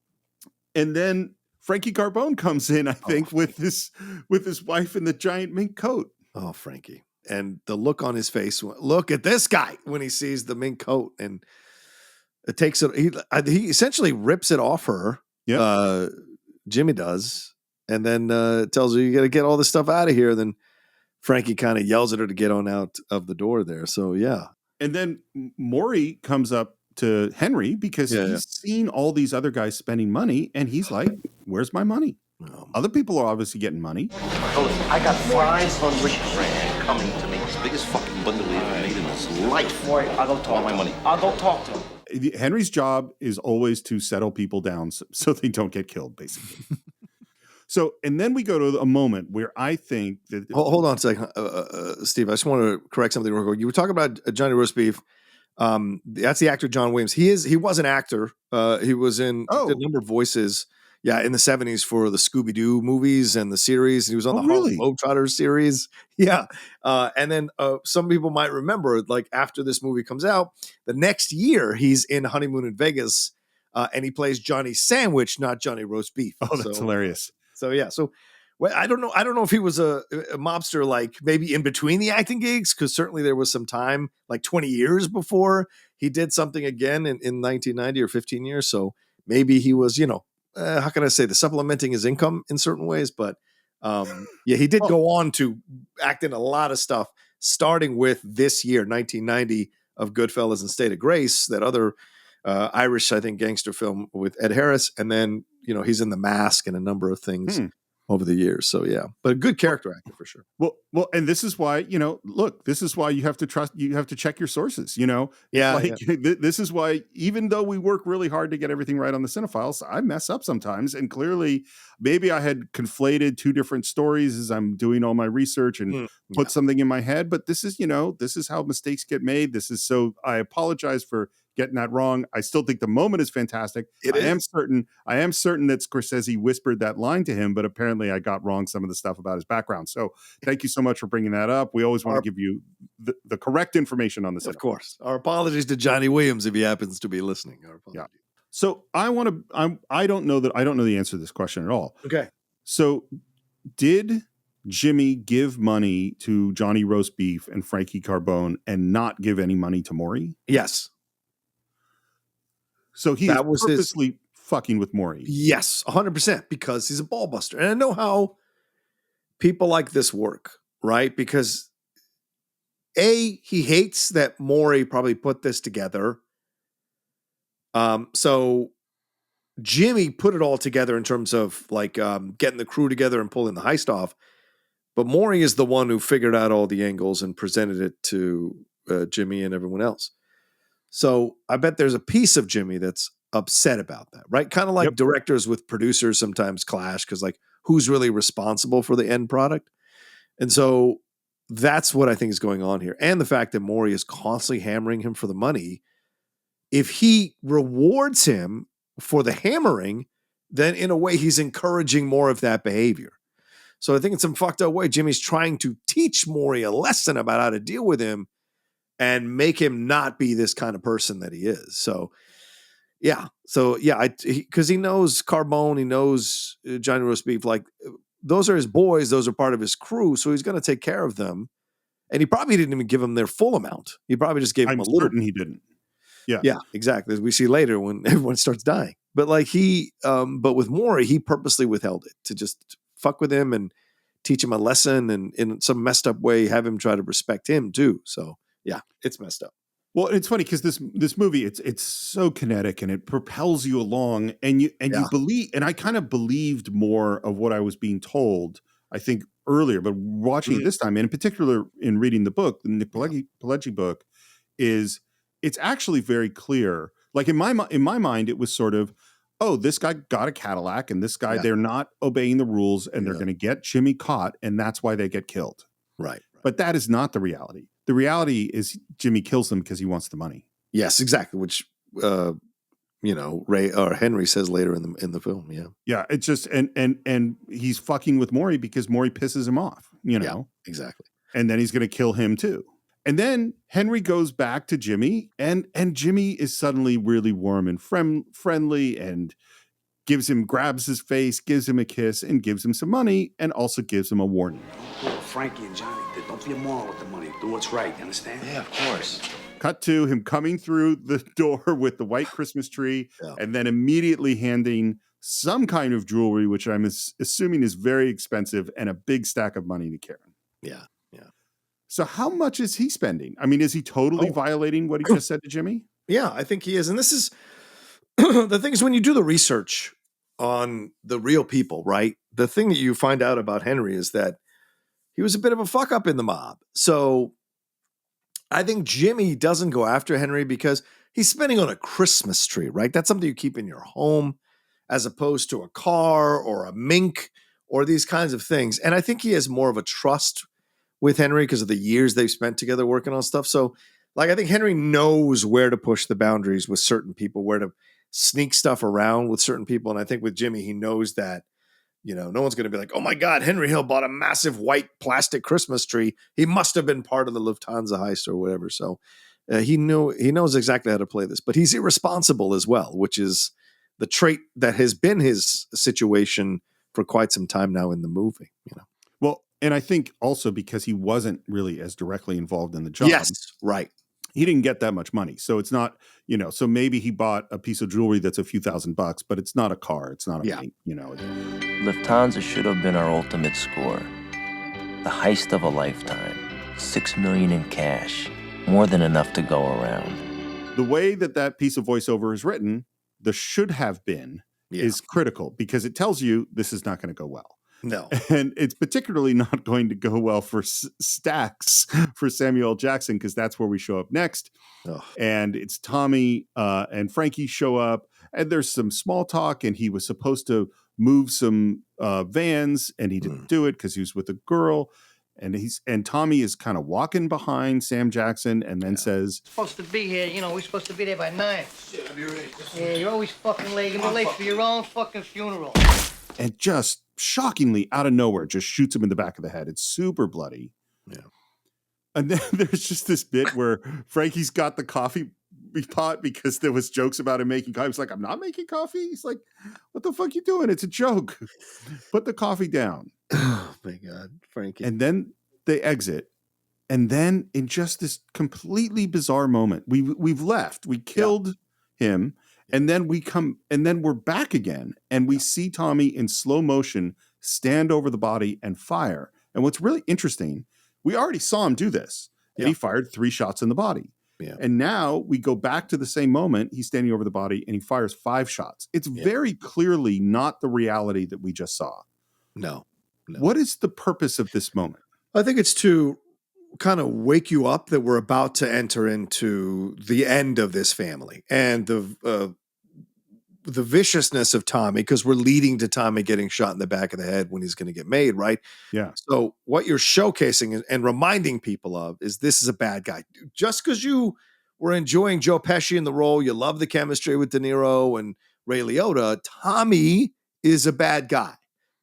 And then Frankie Carbone comes in, I think, with his wife in the giant mink coat. Oh, Frankie. And the look on his face, look at this guy when he sees the mink coat, and it takes it. He essentially rips it off her. Yeah. Jimmy does. And then tells her, "You got to get all this stuff out of here." Then Frankie kind of yells at her to get on out of the door there. So, yeah. And then Maury comes up to Henry because he's seen all these other guys spending money, and he's like, "Where's my money?" Other people are obviously getting money. I got 500 grand coming to make the biggest fucking bundle he ever made in his life. Boy, I'll go talk my money. I'll go talk to him. Henry's job is always to settle people down so they don't get killed, basically. So, and then we go to a moment where I think that... Hold on a second, Steve. I just want to correct something real quick. You were talking about Johnny Roast Beef. That's the actor John Williams. He was an actor. He was in a number of voices. Yeah, in the 70s for the Scooby-Doo movies and the series. He was on the Harlem Globetrotters series. Yeah. And then some people might remember, like after this movie comes out, the next year he's in Honeymoon in Vegas and he plays Johnny Sandwich, not Johnny Roast Beef. Oh, that's hilarious. So, yeah. So, well, I don't know if he was a mobster, like maybe in between the acting gigs, because certainly there was some time, like 20 years before he did something again in 1990 or 15 years. So maybe he was, how can I say, the supplementing his income in certain ways. But he did go on to act in a lot of stuff, starting with this year, 1990, of Goodfellas and State of Grace, that other Irish, I think, gangster film with Ed Harris. And then, he's in The Mask and a number of things over the years. So yeah, but a good character actor for sure. Well, and this is why, look, this is why you have to check your sources, Yeah, This is why, even though we work really hard to get everything right on the Cine-Files, I mess up sometimes. And clearly maybe I had conflated two different stories as I'm doing all my research and put something in my head, but this is how mistakes get made. So I apologize for getting that wrong. I still think the moment is fantastic. I am certain that Scorsese whispered that line to him, but apparently I got wrong some of the stuff about his background. So thank you so much for bringing that up. We always want to give you the correct information on this. Of course. Our apologies to Johnny Williams if he happens to be listening. Yeah. So I don't know the answer to this question at all. Okay. So did Jimmy give money to Johnny Roast Beef and Frankie Carbone and not give any money to Maury? Yes. So he was purposely fucking with Maury. Yes, 100%, because he's a ball buster. And I know how people like this work, right? Because he hates that Maury probably put this together. So Jimmy put it all together in terms of getting the crew together and pulling the heist off. But Maury is the one who figured out all the angles and presented it to Jimmy and everyone else. So I bet there's a piece of Jimmy that's upset about that, right? Kind of like directors with producers sometimes clash because who's really responsible for the end product? And so that's what I think is going on here. And the fact that Maury is constantly hammering him for the money. If he rewards him for the hammering, then in a way he's encouraging more of that behavior. So I think in some fucked up way, Jimmy's trying to teach Maury a lesson about how to deal with him and make him not be this kind of person that he is. So, because he knows Carbone, he knows Johnny Roast Beef, those are his boys, those are part of his crew, so he's going to take care of them. And he probably didn't even give them their full amount. He probably just gave them a little. I'm certain he didn't. Yeah, exactly. As we see later when everyone starts dying. But but with Maury, he purposely withheld it to just fuck with him and teach him a lesson, and in some messed up way, have him try to respect him too. So yeah, it's messed up. Well, it's funny because this movie, it's so kinetic and it propels you along, and you believe, and I kind of believed more of what I was being told, I think, earlier, but watching it this time, and in particular in reading the book, the Nick Pileggi book, it's actually very clear. Like in my mind, it was sort of, oh, this guy got a Cadillac, and this guy, they're not obeying the rules, and they're going to get Jimmy caught, and that's why they get killed. Right. But that is not the reality. The reality is Jimmy kills them because he wants the money. Yes, exactly. Which Ray or Henry says later in the film. Yeah. Yeah. It's just and he's fucking with Maury because Maury pisses him off. Yeah, exactly. And then he's going to kill him too. And then Henry goes back to Jimmy, and Jimmy is suddenly really warm and friendly, and grabs his face, gives him a kiss, and gives him some money, and also gives him a warning. Frankie and Johnny did. Don't be a moron with the money. Do what's right. You understand? Yeah, of course. Cut to him coming through the door with the white Christmas tree, and then immediately handing some kind of jewelry, which I'm assuming is very expensive, and a big stack of money to Karen. Yeah. So how much is he spending? I mean, is he totally violating what he just said to Jimmy? Yeah, I think he is. And this is the thing is, when you do the research on the real people, right? The thing that you find out about Henry is that he was a bit of a fuck up in the mob. So I think Jimmy doesn't go after Henry because he's spending on a Christmas tree, right? That's something you keep in your home as opposed to a car or a mink or these kinds of things. And I think he has more of a trust with Henry because of the years they've spent together working on stuff. So I think Henry knows where to push the boundaries with certain people, where to sneak stuff around with certain people. And I think with Jimmy, he knows that, no one's going to be like, oh my God, Henry Hill bought a massive white plastic Christmas tree. He must have been part of the Lufthansa heist or whatever. So he knows exactly how to play this, but he's irresponsible as well, which is the trait that has been his situation for quite some time now in the movie, Well, and I think also because he wasn't really as directly involved in the job. Yes, right. He didn't get that much money. So it's not, so maybe he bought a piece of jewelry that's a few $1,000s, but it's not a car. It's not a bank, Lufthansa should have been our ultimate score. The heist of a lifetime. $6 million in cash. More than enough to go around. The way that piece of voiceover is written, the should have been is critical because it tells you this is not going to go well. No. And it's particularly not going to go well for Stacks, for Samuel L. Jackson, because that's where we show up next. Ugh. And it's Tommy and Frankie show up, and there's some small talk, and he was supposed to move some vans, and he didn't do it because he was with a girl. And Tommy is kind of walking behind Sam Jackson and then says, Supposed to be here, we're supposed to be there by 9. Yeah, you're always fucking late. You're late for your own fucking funeral. And just shockingly out of nowhere, just shoots him in the back of the head. It's super bloody. Yeah. And then there's just this bit where Frankie's got the coffee pot because there was jokes about him making coffee. He's like, I'm not making coffee. He's like, what the fuck you doing? It's a joke. Put the coffee down. Oh my God, Frankie. And then they exit. And then in just this completely bizarre moment, we've left. We killed him. And then we're back again. And we see Tommy in slow motion stand over the body and fire. And what's really interesting, we already saw him do this. And he fired 3 shots in the body. Yeah. And now we go back to the same moment. He's standing over the body and he fires 5 shots. It's very clearly not the reality that we just saw. No. What is the purpose of this moment? I think it's to kind of wake you up that we're about to enter into the end of this family and the viciousness of Tommy, because we're leading to Tommy getting shot in the back of the head when he's going to get made, right? Yeah. So what you're showcasing and reminding people of is this is a bad guy. Just because you were enjoying Joe Pesci in the role, you love the chemistry with De Niro and Ray Liotta, Tommy is a bad guy.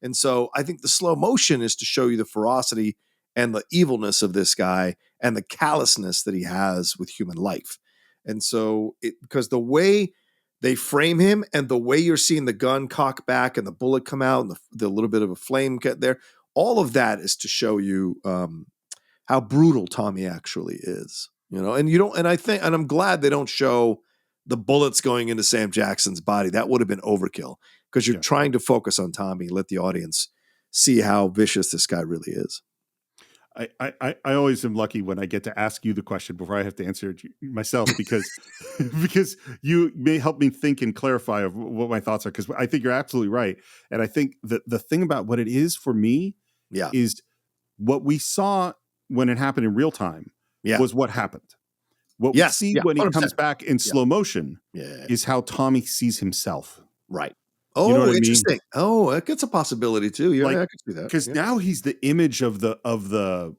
And so I think the slow motion is to show you the ferocity and the evilness of this guy and the callousness that he has with human life. And so because the way they frame him and the way you're seeing the gun cock back and the bullet come out and the little bit of a flame get there, all of that is to show you how brutal Tommy actually is, and I'm glad they don't show the bullets going into Sam Jackson's body. That would have been overkill because you're trying to focus on Tommy, let the audience see how vicious this guy really is. I always am lucky when I get to ask you the question before I have to answer it myself because because you may help me think and clarify of what my thoughts are, because I think you're absolutely right. And I think that the thing about what it is for me is what we saw when it happened in real time was what happened. What we see when he 100%. comes back in slow motion is how Tommy sees himself. Right. Oh, you know what interesting. I mean? Oh, that's a possibility too. Yeah, I can see that. Because now he's the image of the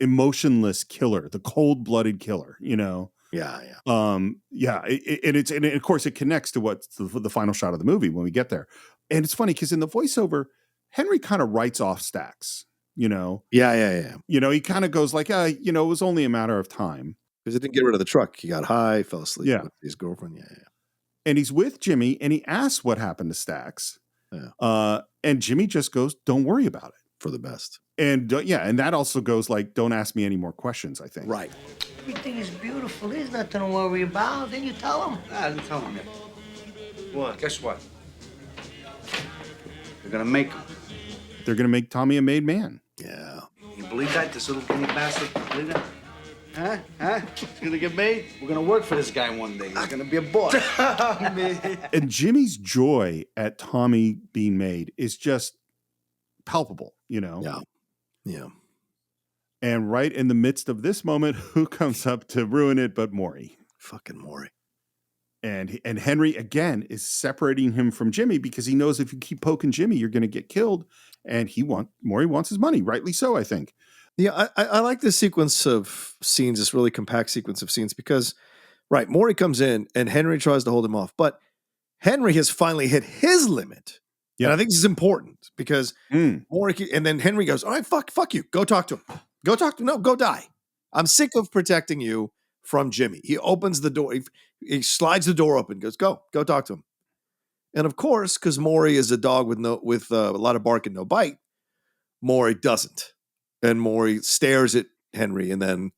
emotionless killer, the cold-blooded killer, Yeah. And of course it connects to what's the final shot of the movie when we get there. And it's funny because in the voiceover, Henry kind of writes off Stacks, Yeah. He kind of goes like, it was only a matter of time. Because he didn't get rid of the truck. He got high, fell asleep with his girlfriend. Yeah. And he's with Jimmy and he asks what happened to Stacks. Yeah. And Jimmy just goes, don't worry about it. For the best. And and that also goes like, don't ask me any more questions, I think. Right. Everything is beautiful. There's nothing to worry about. Then you tell him. I didn't tell him yet. What? Guess what? They're gonna make him. They're going to make Tommy a made man. Yeah. You believe that? This little guinea bastard? Believe that? Huh? He's gonna get made? We're gonna work for this guy one day. He's gonna be a boss. And Jimmy's joy at Tommy being made is just palpable, Yeah. And right in the midst of this moment, who comes up to ruin it but Maury? Fucking Maury. And Henry, again, is separating him from Jimmy because he knows if you keep poking Jimmy, you're going to get killed. And Maury wants his money, rightly so, I think. Yeah, I like this sequence of scenes, this really compact sequence of scenes, because, Maury comes in and Henry tries to hold him off, but Henry has finally hit his limit. Yeah. And I think this is important because Maury, and then Henry goes, all right, fuck you. Go talk to him. Go talk to him. No, go die. I'm sick of protecting you from Jimmy. He opens the door. He slides the door open, goes, go talk to him. And of course, because Maury is a dog with a lot of bark and no bite, Maury doesn't. And Maury stares at Henry and then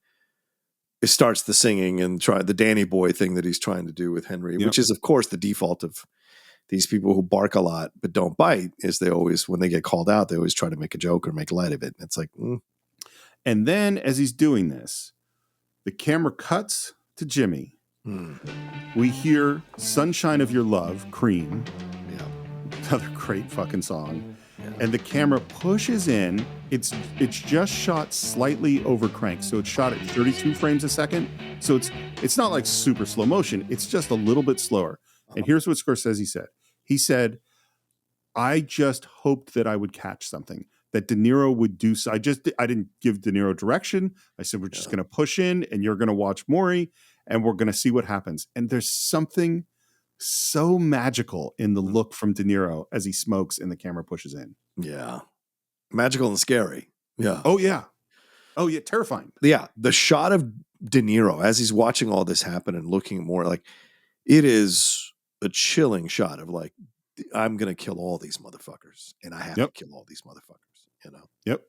it starts the singing and the Danny boy thing that he's trying to do with Henry, which is, of course, the default of these people who bark a lot but don't bite, is they always, when they get called out, they always try to make a joke or make light of it. And it's like, And then as he's doing this, the camera cuts to Jimmy. We hear Sunshine of Your Love, Cream. Yeah. Another great fucking song. and the camera pushes in. It's just shot slightly over crank, so it's shot at 32 frames a second. So it's not like super slow motion. It's just a little bit slower. And here's what Scorsese said. He said, "I just hoped that I would catch something, that De Niro would do so. I didn't give De Niro direction. I said, we're just going to push in and you're going to watch Maury and we're going to see what happens." And there's something so magical in the look from De Niro as he smokes and the camera pushes in. Yeah. Magical and scary. Yeah. Oh, yeah. Oh, yeah. Terrifying. Yeah. The shot of De Niro as he's watching all this happen and looking more like, it is a chilling shot of like, I'm going to kill all these motherfuckers and I have to kill all these motherfuckers, you know? Yep.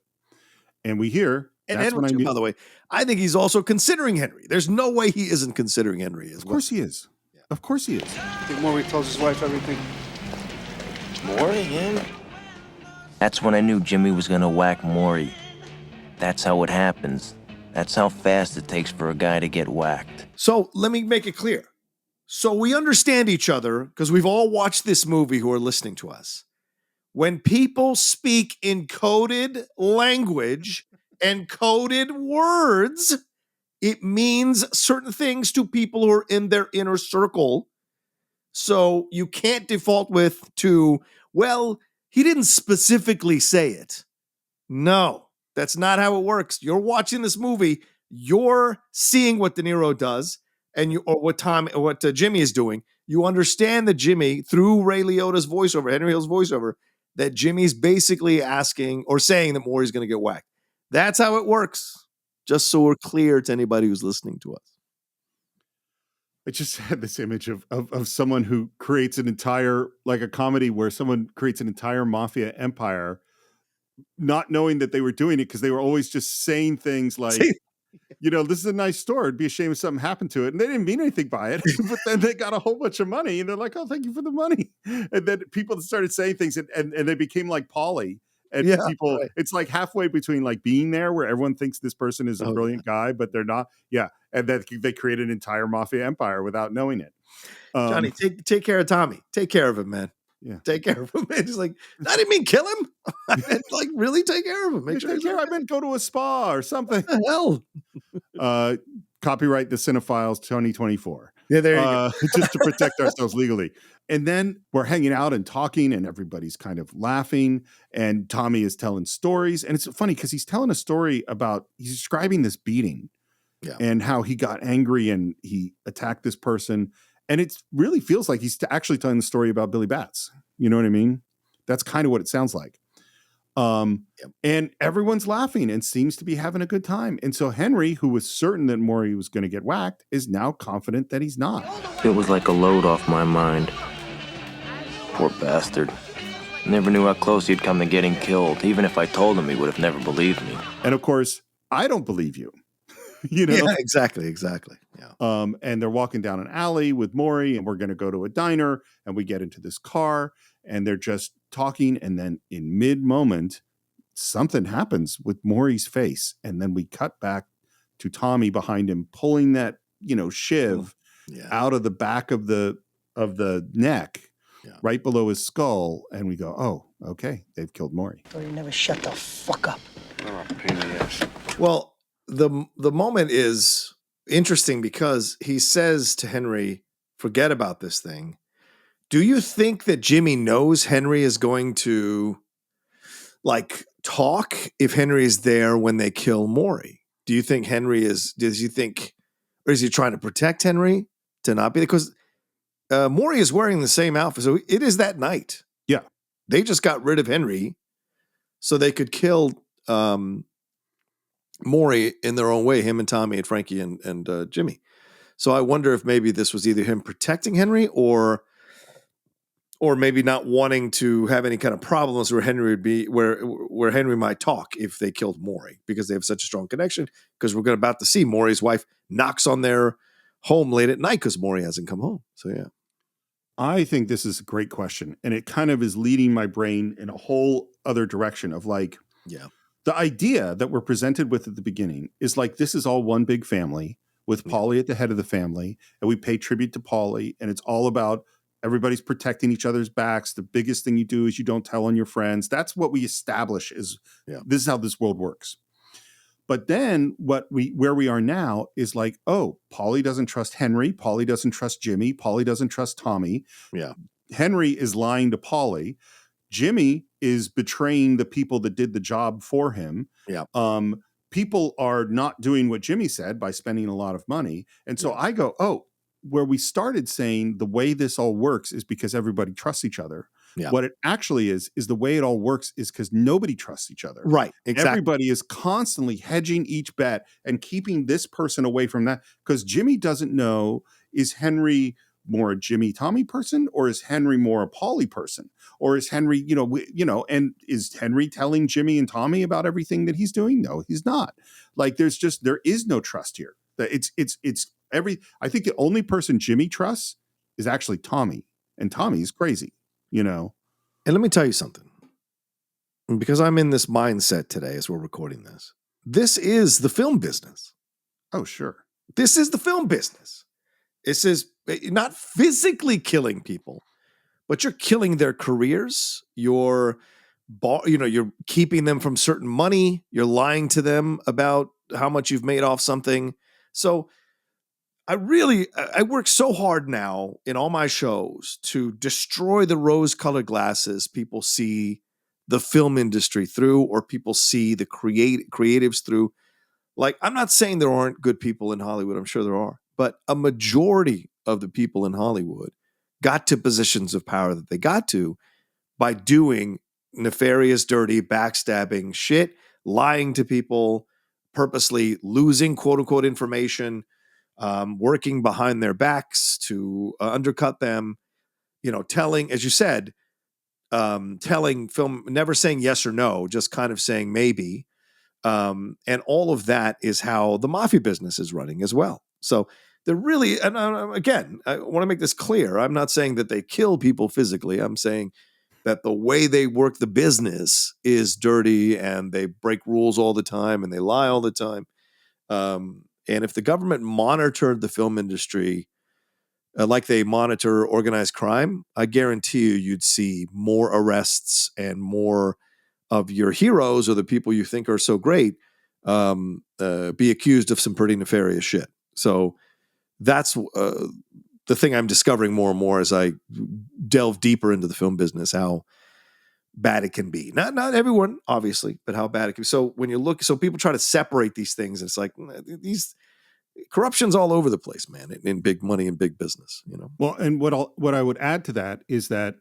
And we hear, and Henry too, by the way, I think he's also considering Henry. There's no way he isn't considering Henry as well. Of course he is. Yeah. Of course he is. I think Maury tells his wife everything. Maury, him? That's when I knew Jimmy was gonna whack Maury. That's how it happens. That's how fast it takes for a guy to get whacked. So let me make it clear. So we understand each other because we've all watched this movie who are listening to us. When people speak in coded language and coded words, it means certain things to people who are in their inner circle. So you can't default well, he didn't specifically say it. No, that's not how it works. You're watching this movie, you're seeing what De Niro does, or what Jimmy is doing. You understand that Jimmy, through Ray Liotta's voiceover, Henry Hill's voiceover, that Jimmy's basically asking or saying that Maury's going to get whacked. That's how it works. Just so we're clear to anybody who's listening to us. I just had this image of someone who creates an entire, like a comedy where someone creates an entire mafia empire, not knowing that they were doing it because they were always just saying things like, you know, this is a nice store. It'd be a shame if something happened to it. And they didn't mean anything by it. But then they got a whole bunch of money and they're like, oh, thank you for the money. And then people started saying things and they became like Pauly. And people, it's like halfway between like being there where everyone thinks this person is a brilliant guy, but they're not. Yeah. And then they create an entire mafia empire without knowing it. Johnny, take care of Tommy. Take care of him, man. Yeah. Take care of him. It's like, I didn't mean kill him. I meant like really take care of him. Make sure take care. I meant go to a spa or something. What the hell? Copyright the Cine-Files 2024. Yeah, there you go. Just to protect ourselves legally. And then we're hanging out and talking and everybody's kind of laughing and Tommy is telling stories. And it's funny because he's telling a story he's describing this beating and how he got angry and he attacked this person. And it really feels like he's actually telling the story about Billy Batts. You know what I mean? That's kind of what it sounds like. And everyone's laughing and seems to be having a good time. And so Henry, who was certain that Maury was going to get whacked, is now confident that he's not. It was like a load off my mind. Poor bastard. Never knew how close he'd come to getting killed. Even if I told him, he would have never believed me. And of course, I don't believe you. You know? Yeah, exactly. Yeah. And they're walking down an alley with Maury and we're going to go to a diner and we get into this car and they're just talking. And then in mid moment, something happens with Maury's face. And then we cut back to Tommy behind him, pulling that, shiv out of the back of the neck, right below his skull. And we go, oh, okay. They've killed Maury. So you never shut the fuck up. Oh, pain in the ass. Well, the moment is interesting because he says to Henry, forget about this thing. Do you think that Jimmy knows Henry is going to talk if Henry is there when they kill Maury? Do you think or is he trying to protect Henry to not be, because Maury is wearing the same outfit. So it is that night. Yeah. They just got rid of Henry so they could kill, Maury in their own way, him and Tommy and Frankie and Jimmy. So I wonder if maybe this was either him protecting Henry or maybe not wanting to have any kind of problems where Henry would be, where Henry might talk if they killed Maury because they have such a strong connection. Because we're about to see Maury's wife knocks on their home late at night because Maury hasn't come home. So yeah. I think this is a great question. And it kind of is leading my brain in a whole other direction of the idea that we're presented with at the beginning is like, this is all one big family with Pauly at the head of the family. And we pay tribute to Pauly. And it's all about Everybody's protecting each other's backs. The biggest thing you do is you don't tell on your friends. That's what we establish is this is how this world works. But then where we are now is like, oh, Paulie doesn't trust Henry. Paulie doesn't trust Jimmy. Paulie doesn't trust Tommy. Yeah. Henry is lying to Paulie. Jimmy is betraying the people that did the job for him. Yeah. People are not doing what Jimmy said by spending a lot of money. And so I go, oh, where we started saying the way this all works is because everybody trusts each other. Yeah. What it actually is the way it all works is because nobody trusts each other. Right. Exactly. Everybody is constantly hedging each bet and keeping this person away from that because Jimmy doesn't know, is Henry more a Jimmy Tommy person or is Henry more a Paulie person? Or is Henry, and is Henry telling Jimmy and Tommy about everything that he's doing? No, he's not. Like there is no trust here. I think the only person Jimmy trusts is actually Tommy, and Tommy is crazy, And let me tell you something, because I'm in this mindset today as we're recording this. This is the film business. Oh, sure. This is the film business. This is not physically killing people, but you're killing their careers. You're keeping them from certain money. You're lying to them about how much you've made off something. So I work so hard now in all my shows to destroy the rose-colored glasses people see the film industry through, or people see the creatives through. Like, I'm not saying there aren't good people in Hollywood. I'm sure there are. But a majority of the people in Hollywood got to positions of power that they got to by doing nefarious, dirty, backstabbing shit, lying to people, purposely losing quote-unquote information, working behind their backs to undercut them, telling, as you said, telling film, never saying yes or no, just kind of saying maybe. And all of that is how the mafia business is running as well. So they're really, and again, I want to make this clear. I'm not saying that they kill people physically. I'm saying that the way they work the business is dirty, and they break rules all the time, and they lie all the time. And if the government monitored the film industry like they monitor organized crime, I guarantee you'd see more arrests and more of your heroes or the people you think are so great be accused of some pretty nefarious shit. So that's the thing I'm discovering more and more as I delve deeper into the film business, how bad it can be. Not everyone, obviously, but how bad it can be. So when you look, so people try to separate these things, and it's like these corruption's all over the place, man, in big money and big business, Well, and what I would add to that is that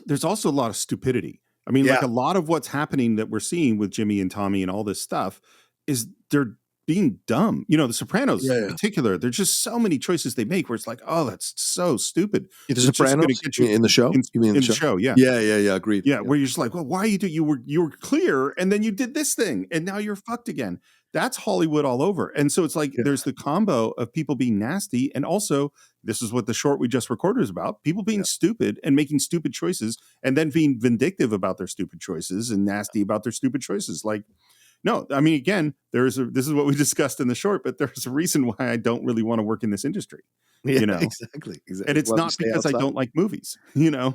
there's also a lot of stupidity. I mean, like a lot of what's happening that we're seeing with Jimmy and Tommy and all this stuff is they're being dumb. The Sopranos in particular, there's just so many choices they make where it's like, oh, that's so stupid. The Sopranos in the show? You mean in the show? Yeah. Yeah. Agreed. Yeah. Where you're just like, well, why you were clear and then you did this thing and now you're fucked again. That's Hollywood all over. And so it's like there's the combo of people being nasty, and also this is what the short we just recorded is about, people being stupid and making stupid choices and then being vindictive about their stupid choices and nasty about their stupid choices. Like, no, I mean, again, this is what we discussed in the short, but there's a reason why I don't really want to work in this industry. Exactly. And it's not because I don't like movies, Yeah.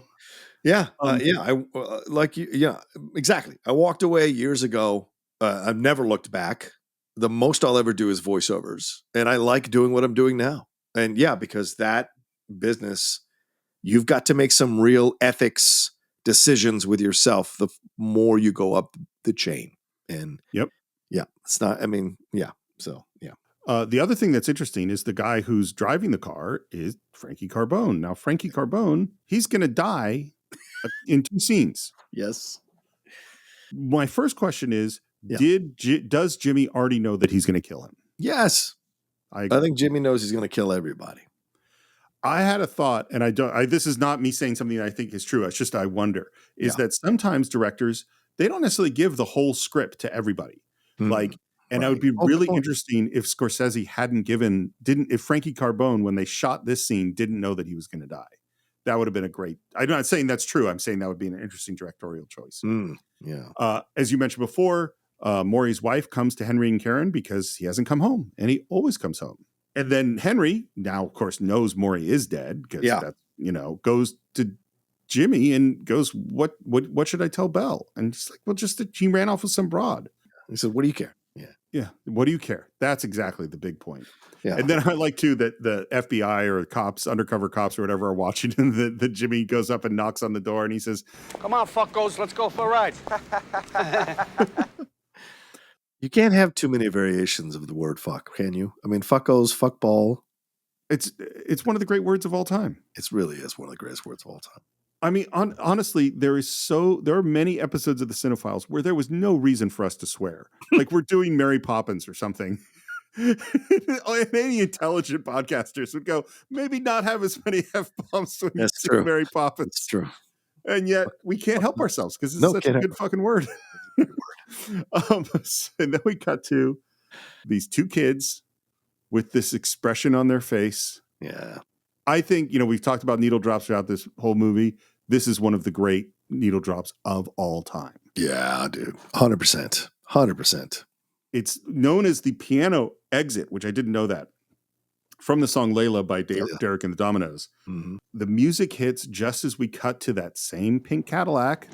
I like you. Yeah, exactly. I walked away years ago. I've never looked back. The most I'll ever do is voiceovers. And I like doing what I'm doing now. And because that business, you've got to make some real ethics decisions with yourself the more you go up the chain. And it's not, So, the other thing that's interesting is the guy who's driving the car is Frankie Carbone. Now, Frankie Carbone, he's going to die in 2 scenes. Yes. My first question is, does Jimmy already know that he's going to kill him? Yes. I think Jimmy knows he's going to kill everybody. I had a thought, and this is not me saying something that I think is true. It's just, I wonder, is that sometimes directors, they don't necessarily give the whole script to everybody. And it would be really interesting if Scorsese if Frankie Carbone, when they shot this scene, didn't know that he was going to die. That would have been I'm not saying that's true. I'm saying that would be an interesting directorial choice. As you mentioned before, Maury's wife comes to Henry and Karen because he hasn't come home, and he always comes home. And then Henry, now of course knows Maury is dead because that's, goes to Jimmy and goes, what should I tell Belle? And he's like, well, just that she ran off with some broad. He said, what do you care? Yeah. What do you care? That's exactly the big point. Yeah. And then I like too that the FBI or cops, undercover cops or whatever are watching, and the Jimmy goes up and knocks on the door and he says, Come on, fuckos, let's go for a ride. You can't have too many variations of the word fuck, can you? I mean, fuckos, fuckball. It's one of the great words of all time. It really is one of the greatest words of all time. I mean, honestly, there are many episodes of the Cine-Files where there was no reason for us to swear. Like we're doing Mary Poppins or something. Any intelligent podcasters would go, maybe not have as many F-bombs when you see Mary Poppins. That's true. And yet we can't help ourselves because it's such a good fucking word. And then we cut to these two kids with this expression on their face. Yeah. I think, we've talked about needle drops throughout this whole movie. This is one of the great needle drops of all time. Yeah, dude. 100%. 100%. It's known as the piano exit, which I didn't know that, from the song Layla by Derek and the Dominoes. Mm-hmm. The music hits just as we cut to that same pink Cadillac.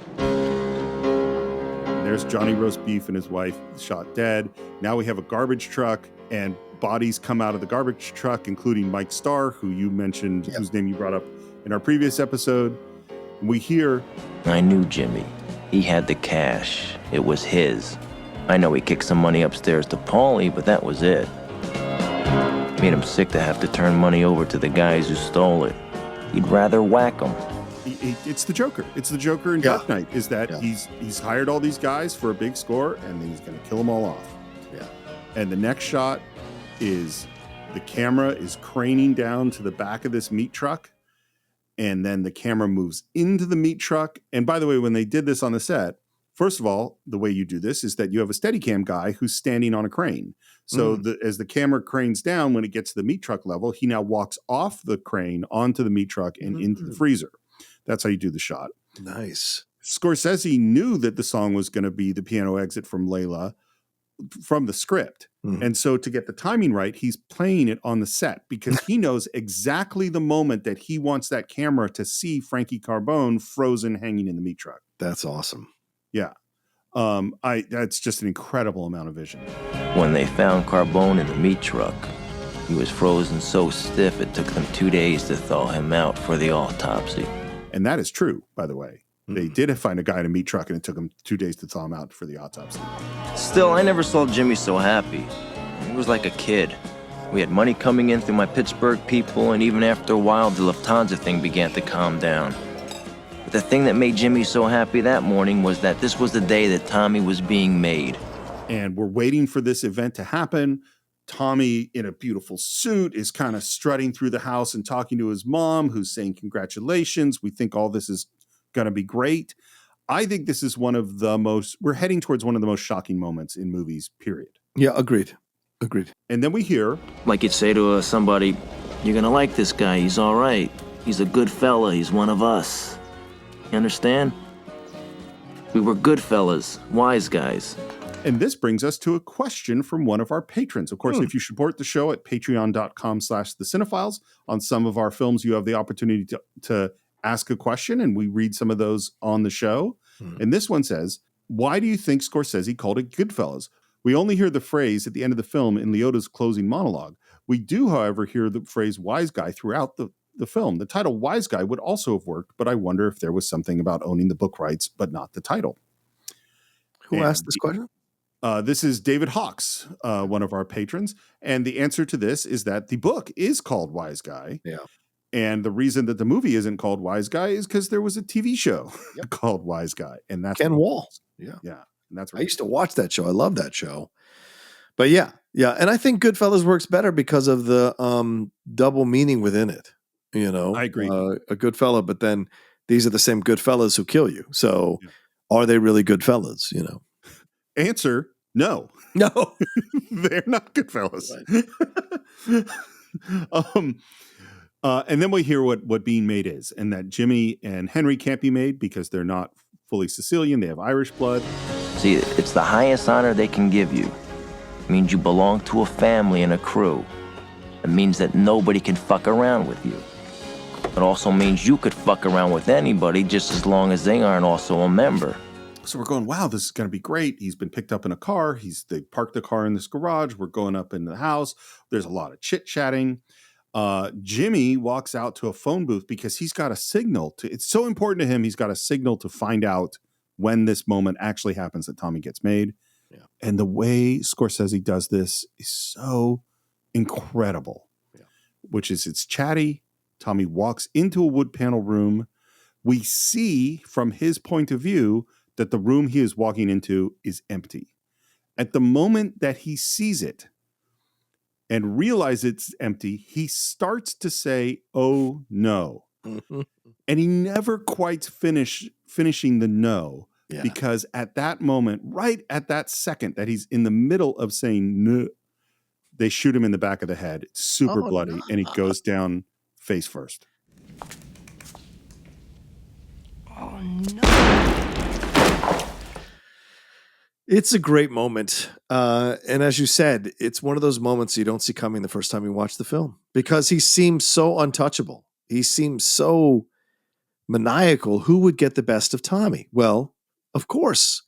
There's Johnny Roast Beef and his wife shot dead. Now we have a garbage truck and bodies come out of the garbage truck, including Mike Starr, who you mentioned, whose name you brought up in our previous episode. We hear, I knew Jimmy. He had the cash. It was his. I know he kicked some money upstairs to Paulie, but that was it. Made him sick to have to turn money over to the guys who stole it. He'd rather whack them. It's the Joker. It's the Joker in Dark Knight, is that he's hired all these guys for a big score, and then he's going to kill them all off. Yeah. And the next shot is the camera is craning down to the back of this meat truck, and then the camera moves into the meat truck. And by the way, when they did this on the set, first of all, the way you do this is that you have a Steadicam guy who's standing on a crane. So as the camera cranes down, when it gets to the meat truck level, he now walks off the crane onto the meat truck and into the freezer. That's how you do the shot. Nice. Scorsese knew that the song was going to be the piano exit from Layla from the script. And so to get the timing right, he's playing it on the set because he knows exactly the moment that he wants that camera to see Frankie Carbone frozen hanging in the meat truck. That's awesome. Yeah. That's just an incredible amount of vision. When they found Carbone in the meat truck, he was frozen so stiff it took them 2 days to thaw him out for the autopsy. And that is true, by the way. They did find a guy in a meat truck and it took him 2 days to thaw him out for the autopsy. Still, I never saw Jimmy so happy. He was like a kid. We had money coming in through my Pittsburgh people, and even after a while, the Lufthansa thing began to calm down. But the thing that made Jimmy so happy that morning was that this was the day that Tommy was being made. And we're waiting for this event to happen. Tommy, in a beautiful suit, is kind of strutting through the house and talking to his mom, who's saying, congratulations. We think all this is going to be great. I think this is we're heading towards one of the most shocking moments in movies, period. Yeah, agreed. And then we hear, like you'd say to somebody, you're going to like this guy. He's all right. He's a good fella. He's one of us. You understand? We were good fellas, wise guys. and this brings us to a question from one of our patrons. Of course, if you support the show at patreon.com/the Cine-Files, on some of our films, you have the opportunity to ask a question, and we read some of those on the show. And this one says, why do you think Scorsese called it Goodfellas? We only hear the phrase at the end of the film in Liotta's closing monologue. We do, however, hear the phrase wise guy throughout the film. The title wise guy would also have worked, but I wonder if there was something about owning the book rights, but not the title. Who asked this question? This is David Hawks, one of our patrons. And the answer to this is that the book is called Wise Guy. Yeah. And the reason that the movie isn't called Wise Guy is because there was a TV show called Wise Guy. And that's Ken Wall. Yeah. And that's I used to watch that show. I love that show. But yeah. And I think Goodfellas works better because of the double meaning within it. You know, I agree. A good fella, but then these are the same good fellas who kill you. So are they really good fellas? You know, answer no, they're not good fellas. Right. And then we hear what being made is, and that Jimmy and Henry can't be made because they're not fully Sicilian. They have Irish blood. See, it's the highest honor they can give you. It means you belong to a family and a crew. It means that nobody can fuck around with you. It also means you could fuck around with anybody just as long as they aren't also a member. So we're going, wow, this is going to be great. He's been picked up in a car. They parked the car in this garage. We're going up into the house. There's a lot of chit-chatting. Jimmy walks out to a phone booth because he's got a signal. It's so important to him. He's got a signal to find out when this moment actually happens that Tommy gets made. Yeah. And the way Scorsese does this is so incredible, which is it's chatty. Tommy walks into a wood panel room. We see from his point of view that the room he is walking into is empty. At the moment that he sees it and realizes it's empty, he starts to say, oh no. And he never quite finishing the no, because at that moment, right at that second that he's in the middle of saying no, they shoot him in the back of the head. It's super bloody, and he goes down face first. Oh, no. It's a great moment. And as you said, it's one of those moments you don't see coming the first time you watch the film, because he seems so untouchable. He seems so maniacal. Who would get the best of Tommy? Well, of course,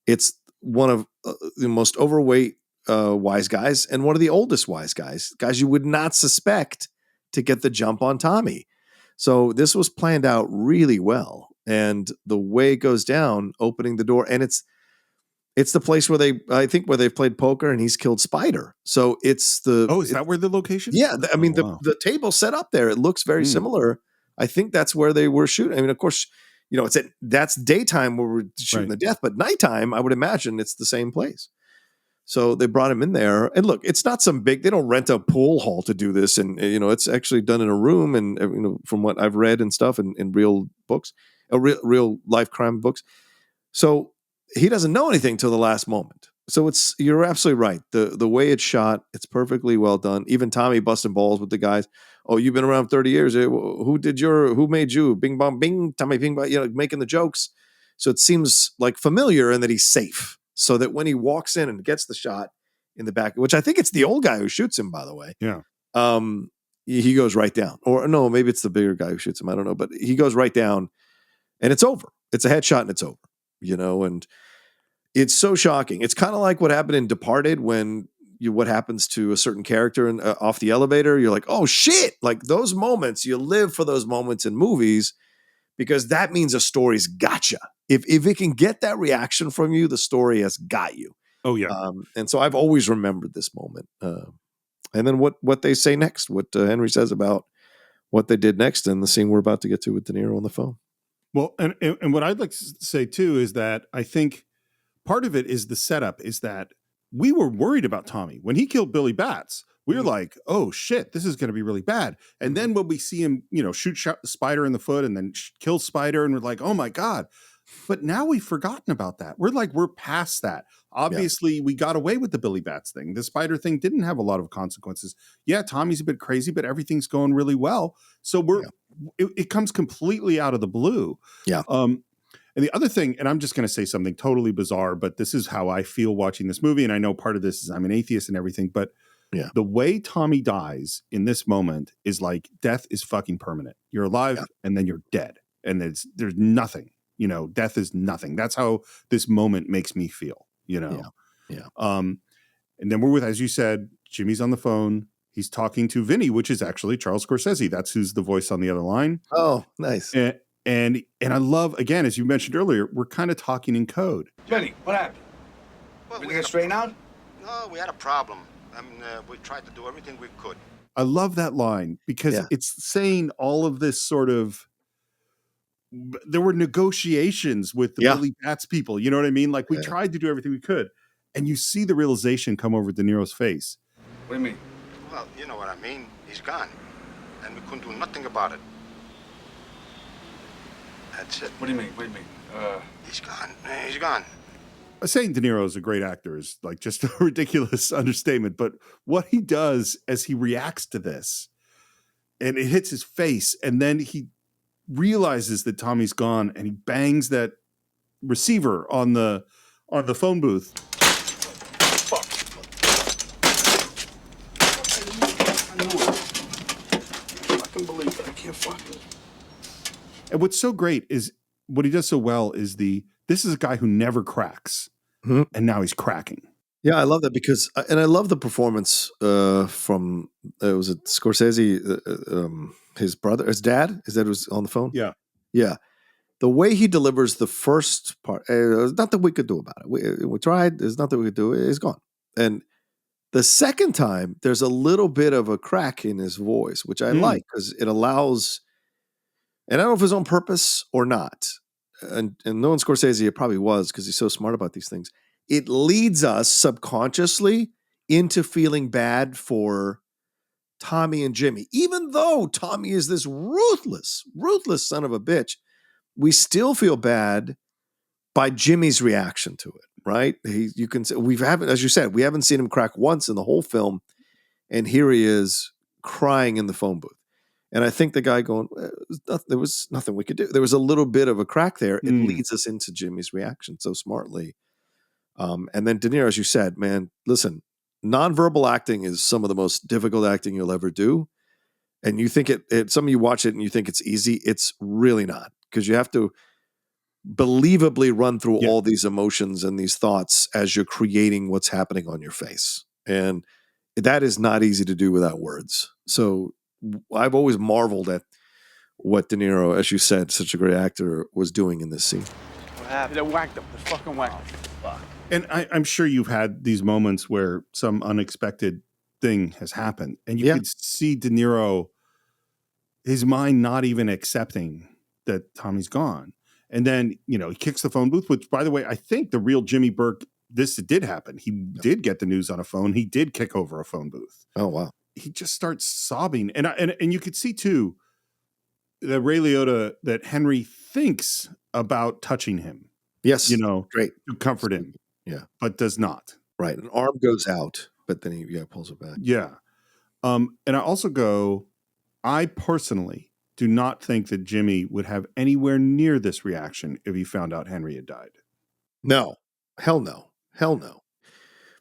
it's one of the most overweight wise guys and one of the oldest wise guys you would not suspect to get the jump on Tommy. So this was planned out really well. And the way it goes down, opening the door, and it's the place where they've played poker and he's killed Spider. So it's is that where the location? Yeah. I mean, the table set up there, it looks very similar. I think that's where they were shooting. I mean, of course, that's daytime where we're shooting the death, but nighttime, I would imagine it's the same place. So they brought him in there, and look, it's not some big, they don't rent a pool hall to do this. And, it's actually done in a room, and, from what I've read and stuff in real books, real life crime books. So he doesn't know anything till the last moment. So you're absolutely right. The way it's shot, it's perfectly well done. Even Tommy busting balls with the guys. Oh, you've been around 30 years. Who made you? Bing bong bing, Tommy bing bong, making the jokes. So it seems like familiar and that he's safe. So that when he walks in and gets the shot in the back, which I think it's the old guy who shoots him, by the way. Yeah. He goes right down. Or no, maybe it's the bigger guy who shoots him. I don't know. But he goes right down and it's over. It's a headshot and it's over. And it's so shocking. It's kind of like what happened in Departed when what happens to a certain character off the elevator. You're like, oh shit. Like those moments, you live for those moments in movies because that means a story's gotcha. If it can get that reaction from you, the story has got you. Oh yeah. And so I've always remembered this moment. And then what they say next, what Henry says about what they did next and the scene we're about to get to with De Niro on the phone. Well, and what I'd like to say too is that I think part of it is the setup is that we were worried about Tommy when he killed Billy Batts. We were like, oh shit, this is going to be really bad. And then when we see him, shoot Spider in the foot and then kill Spider, and we're like, oh my God. But now we've forgotten about that. We're past that. Obviously, we got away with the Billy Batts thing. The Spider thing didn't have a lot of consequences. Yeah, Tommy's a bit crazy, but everything's going really well. So it comes completely out of the blue. Yeah. And the other thing, and I'm just going to say something totally bizarre, but this is how I feel watching this movie. And I know part of this is I'm an atheist and everything, but the way Tommy dies in this moment is like death is fucking permanent. You're alive and then you're dead. And there's nothing. Death is nothing. That's how this moment makes me feel, Yeah. And then we're with, as you said, Jimmy's on the phone. He's talking to Vinny, which is actually Charles Scorsese. That's who's the voice on the other line. Oh, nice. And I love, again, as you mentioned earlier, we're kind of talking in code. Jenny, what happened? Well, Everything get straightened out? No, we had a problem. I mean, we tried to do everything we could. I love that line because it's saying all of this sort of, there were negotiations with the Billy Batts people. You know what I mean? Like we tried to do everything we could. And you see the realization come over De Niro's face. What do you mean? Well, you know what I mean. He's gone. And we couldn't do nothing about it. That's it. What do you mean? He's gone. He's gone. Saying De Niro is a great actor is like just a ridiculous understatement. But what he does as he reacts to this, and it hits his face, and then he realizes that Tommy's gone, and he bangs that receiver on the phone booth. Fuck. I knew it. fucking believe it. I can't fucking. And what's so great is what he does so well is this is a guy who never cracks, and now he's cracking. Yeah, I love that because, and I love the performance from was it Scorsese, his brother, his dad was on the phone. Yeah. The way he delivers the first part, there's nothing we could do about it. We tried. There's nothing we could do. It's gone. And the second time, there's a little bit of a crack in his voice, which I like because it allows. And I don't know if it was on purpose or not. And knowing Scorsese, it probably was because he's so smart about these things. It leads us subconsciously into feeling bad for Tommy and Jimmy. Even though Tommy is this ruthless son of a bitch, we still feel bad by Jimmy's reaction to it, right? You can say as you said, we haven't seen him crack once in the whole film, and here he is crying in the phone booth. And I think the guy going, there was nothing we could do. There was a little bit of a crack there. It leads us into Jimmy's reaction so smartly. And then De Niro, as you said, man, listen, nonverbal acting is some of the most difficult acting you'll ever do. And you think some of you watch it and you think it's easy. It's really not, because you have to believably run through all these emotions and these thoughts as you're creating what's happening on your face. And that is not easy to do without words. So I've always marveled at what De Niro, as you said, such a great actor, was doing in this scene. What happened? They whacked him. They fucking whacked him. Fuck. And I'm sure you've had these moments where some unexpected thing has happened, and you could see De Niro, his mind not even accepting that Tommy's gone. And then, he kicks the phone booth, which, by the way, I think the real Jimmy Burke, this did happen. He did get the news on a phone. He did kick over a phone booth. Oh, wow. He just starts sobbing. And you could see, too, the Ray Liotta that Henry thinks about touching him. Yes. Great. To comfort him. Yeah. But does not. Right. An arm goes out, but then he pulls it back. Yeah. And I also I personally do not think that Jimmy would have anywhere near this reaction if he found out Henry had died. No. Hell no. Hell no.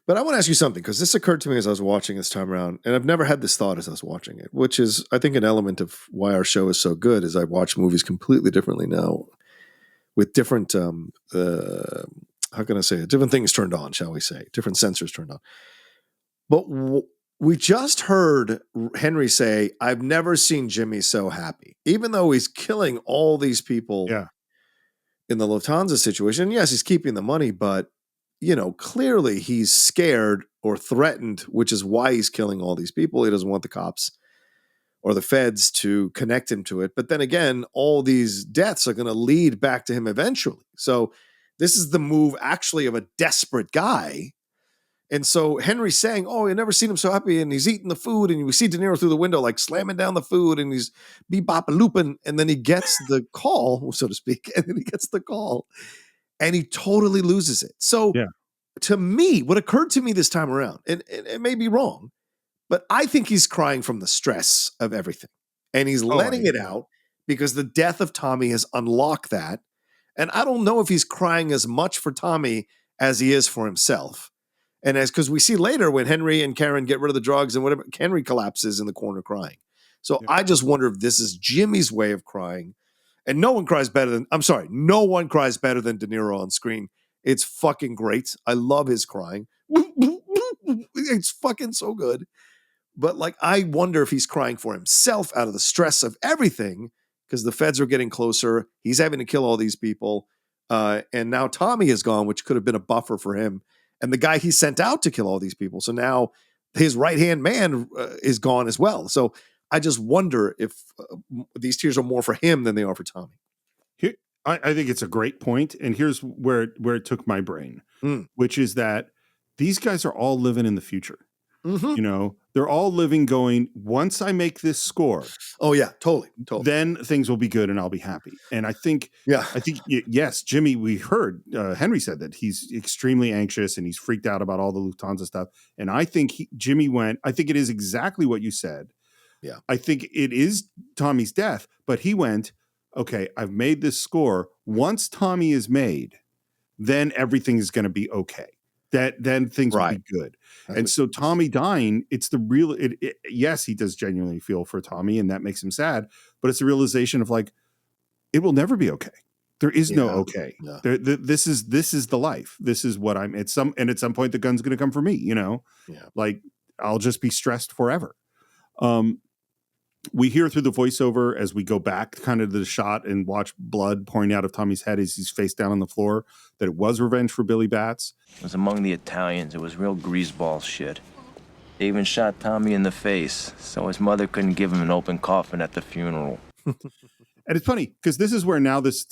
But I want to ask you something, because this occurred to me as I was watching this time around, and I've never had this thought as I was watching it, which is, I think, an element of why our show is so good, is I watch movies completely differently now, with different, how can I say it? Different things turned on, shall we say, different sensors turned on. But we just heard Henry say, I've never seen Jimmy so happy, even though he's killing all these people in the Lufthansa situation. Yes, he's keeping the money, but clearly he's scared or threatened, which is why he's killing all these people. He doesn't want the cops or the feds to connect him to it. But then again, all these deaths are going to lead back to him eventually. So this is the move actually of a desperate guy. And so Henry's saying, oh, I've never seen him so happy. And he's eating the food. And we see De Niro through the window, like slamming down the food. And he's bebop-a-looping. And then he gets the call, so to speak. And then he gets the call. And he totally loses it. So to me, what occurred to me this time around, and it may be wrong, but I think he's crying from the stress of everything. And he's letting it out because the death of Tommy has unlocked that. And I don't know if he's crying as much for Tommy as he is for himself. And because we see later when Henry and Karen get rid of the drugs and whatever, Henry collapses in the corner crying. So I just wonder if this is Jimmy's way of crying. And no one cries better than De Niro on screen. It's fucking great. I love his crying. It's fucking so good. But I wonder if he's crying for himself out of the stress of everything, because the feds are getting closer. He's having to kill all these people. And now Tommy is gone, which could have been a buffer for him. And the guy he sent out to kill all these people. So now his right-hand man is gone as well. So I just wonder if these tears are more for him than they are for Tommy. Here, I think it's a great point. And here's where it took my brain, which is that these guys are all living in the future. Mm-hmm. They're all living going, once I make this score. Oh, yeah, totally. Then things will be good and I'll be happy. And I think, yes, Jimmy, we heard Henry said that he's extremely anxious and he's freaked out about all the Lufthansa stuff. And I think I think it is exactly what you said. Yeah. I think it is Tommy's death, but he went, okay, I've made this score. Once Tommy is made, then everything is going to be okay. then things will Right. be good. And so Tommy dying, it's the real, yes, he does genuinely feel for Tommy and that makes him sad, but it's a realization of like, it will never be okay. There is no okay. Yeah. This is the life. This is what I'm at some point the gun's going to come for me, you know? Yeah. Like I'll just be stressed forever. We hear through the voiceover as we go back kind of to the shot and watch blood pouring out of Tommy's head as he's face down on the floor, that it was revenge for Billy Batts. It was among the Italians. It was real greaseball shit. They even shot Tommy in the face, so his mother couldn't give him an open coffin at the funeral. And it's funny because this is where now this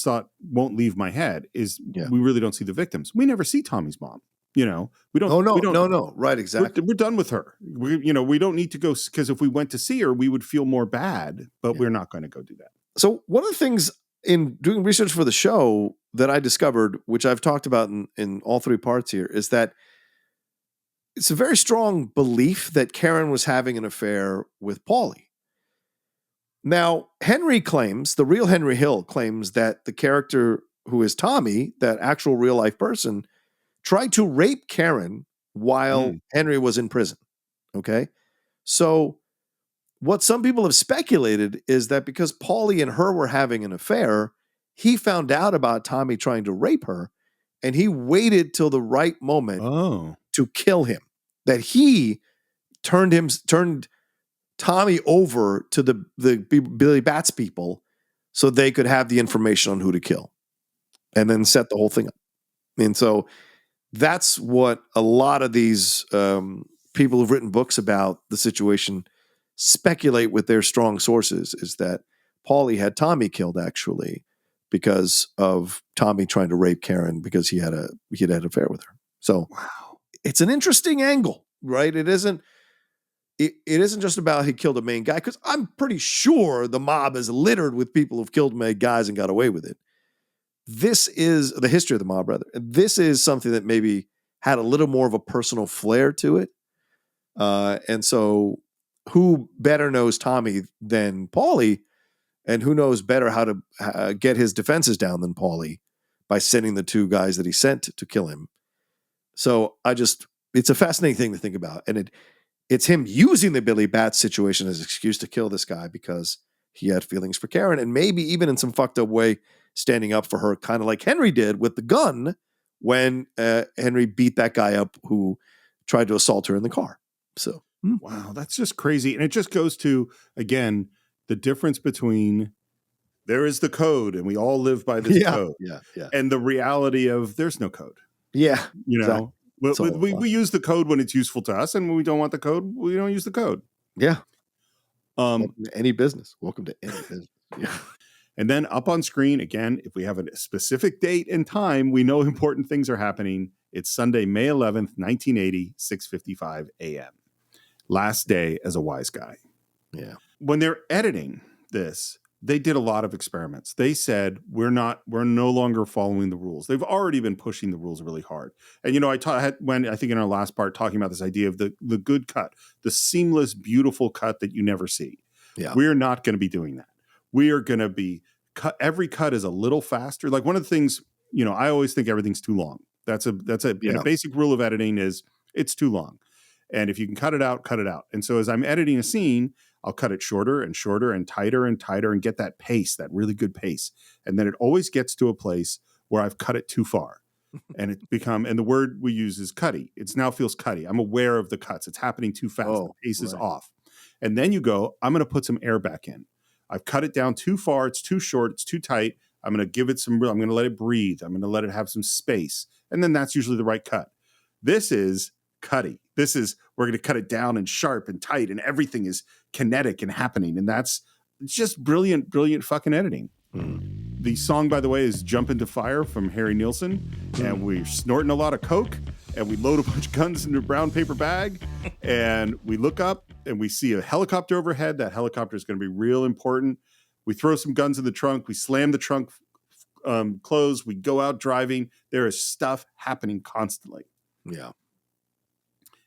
thought won't leave my head is we really don't see the victims. We never see Tommy's mom. You know, we don't. No. Right, exactly. We're done with her. We don't need to go because if we went to see her, we would feel more bad. But we're not going to go do that. So one of the things in doing research for the show that I discovered, which I've talked about in all three parts here, is that it's a very strong belief that Karen was having an affair with Paulie. Now, Henry claims, the real Henry Hill claims that the character who is Tommy, that actual real life person, tried to rape Karen while Henry was in prison. Okay. So what some people have speculated is that because Paulie and her were having an affair, he found out about Tommy trying to rape her and he waited till the right moment to kill him. That he turned Tommy over to the Billy Batts people so they could have the information on who to kill and then set the whole thing up. And so that's what a lot of these people who've written books about the situation speculate with their strong sources, is that Paulie had Tommy killed actually because of Tommy trying to rape Karen because he had an affair with her. So it's an interesting angle, right? It isn't just about he killed a main guy, because I'm pretty sure the mob is littered with people who've killed main guys and got away with it. This is the history of the mob, rather. This is something that maybe had a little more of a personal flair to it. And so who better knows Tommy than Paulie, and who knows better how to get his defenses down than Paulie by sending the two guys that he sent to kill him. So it's a fascinating thing to think about. And it's him using the Billy Batts situation as an excuse to kill this guy because he had feelings for Karen, and maybe even in some fucked up way standing up for her, kind of like Henry did with the gun when Henry beat that guy up who tried to assault her in the car. So, wow, that's just crazy. And it just goes to, again, the difference between there is the code and we all live by this code. Yeah. And the reality of there's no code. Yeah. You know, exactly. we use the code when it's useful to us, and when we don't want the code, we don't use the code. Yeah. Welcome to any business. Welcome to any business. Yeah. And then up on screen, again, if we have a specific date and time, we know important things are happening. It's Sunday, May 11th, 1980, 6:55 a.m. Last day as a wise guy. Yeah. When they're editing this, they did a lot of experiments. They said, we're no longer following the rules. They've already been pushing the rules really hard. And, you know, I think in our last part, talking about this idea of the good cut, the seamless, beautiful cut that you never see. Yeah. We're not going to be doing that. We are going to be every cut is a little faster. Like one of the things, you know, I always think everything's too long. That's a basic rule of editing is it's too long. And if you can cut it out, cut it out. And so as I'm editing a scene, I'll cut it shorter and shorter and tighter and get that pace, that really good pace. And then it always gets to a place where I've cut it too far. And and the word we use is cutty. It now feels cutty. I'm aware of the cuts. It's happening too fast. The pace is off. And then you go, I'm going to put some air back in. I've cut it down too far. It's too short. It's too tight. I'm going to give it I'm going to let it breathe. I'm going to let it have some space. And then that's usually the right cut. This is cutty. We're going to cut it down and sharp and tight, and everything is kinetic and happening. And it's just brilliant, brilliant fucking editing. The song, by the way, is Jump Into Fire from Harry Nilsson. And we're snorting a lot of coke, and we load a bunch of guns into a brown paper bag, and we look up and we see a helicopter overhead. That helicopter is going to be real important. We throw some guns in the trunk. We slam the trunk closed. We go out driving. There is stuff happening constantly. Yeah.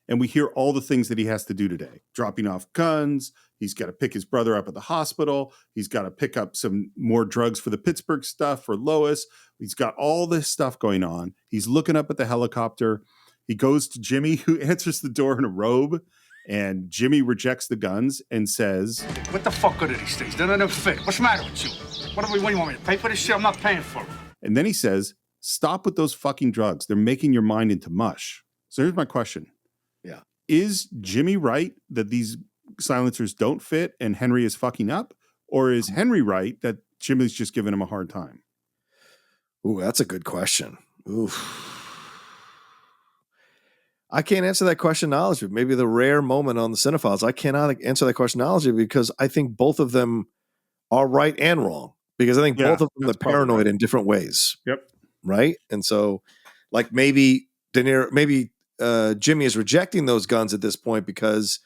And we hear all the things that he has to do today. Dropping off guns. He's got to pick his brother up at the hospital. He's got to pick up some more drugs for the Pittsburgh stuff for Lois. He's got all this stuff going on. He's looking up at the helicopter. He goes to Jimmy, who answers the door in a robe, and Jimmy rejects the guns and says, What the fuck good are these things? They don't even fit. What's the matter with you? What do you want me to pay for this shit? I'm not paying for it. and then he says, stop with those fucking drugs. They're making your mind into mush. So here's my question. Yeah. Is Jimmy right that these silencers don't fit and Henry is fucking up? Or is Henry right that Jimmy's just giving him a hard time? Ooh, that's a good question. Oof. I can't answer that question knowledgeably. Maybe the rare moment on the Cine-Files, I cannot answer that question knowledgeably because I think both of them are right and wrong. Because I think both of them are paranoid in different ways. Yep. Right? And so, like maybe Jimmy is rejecting those guns at this point because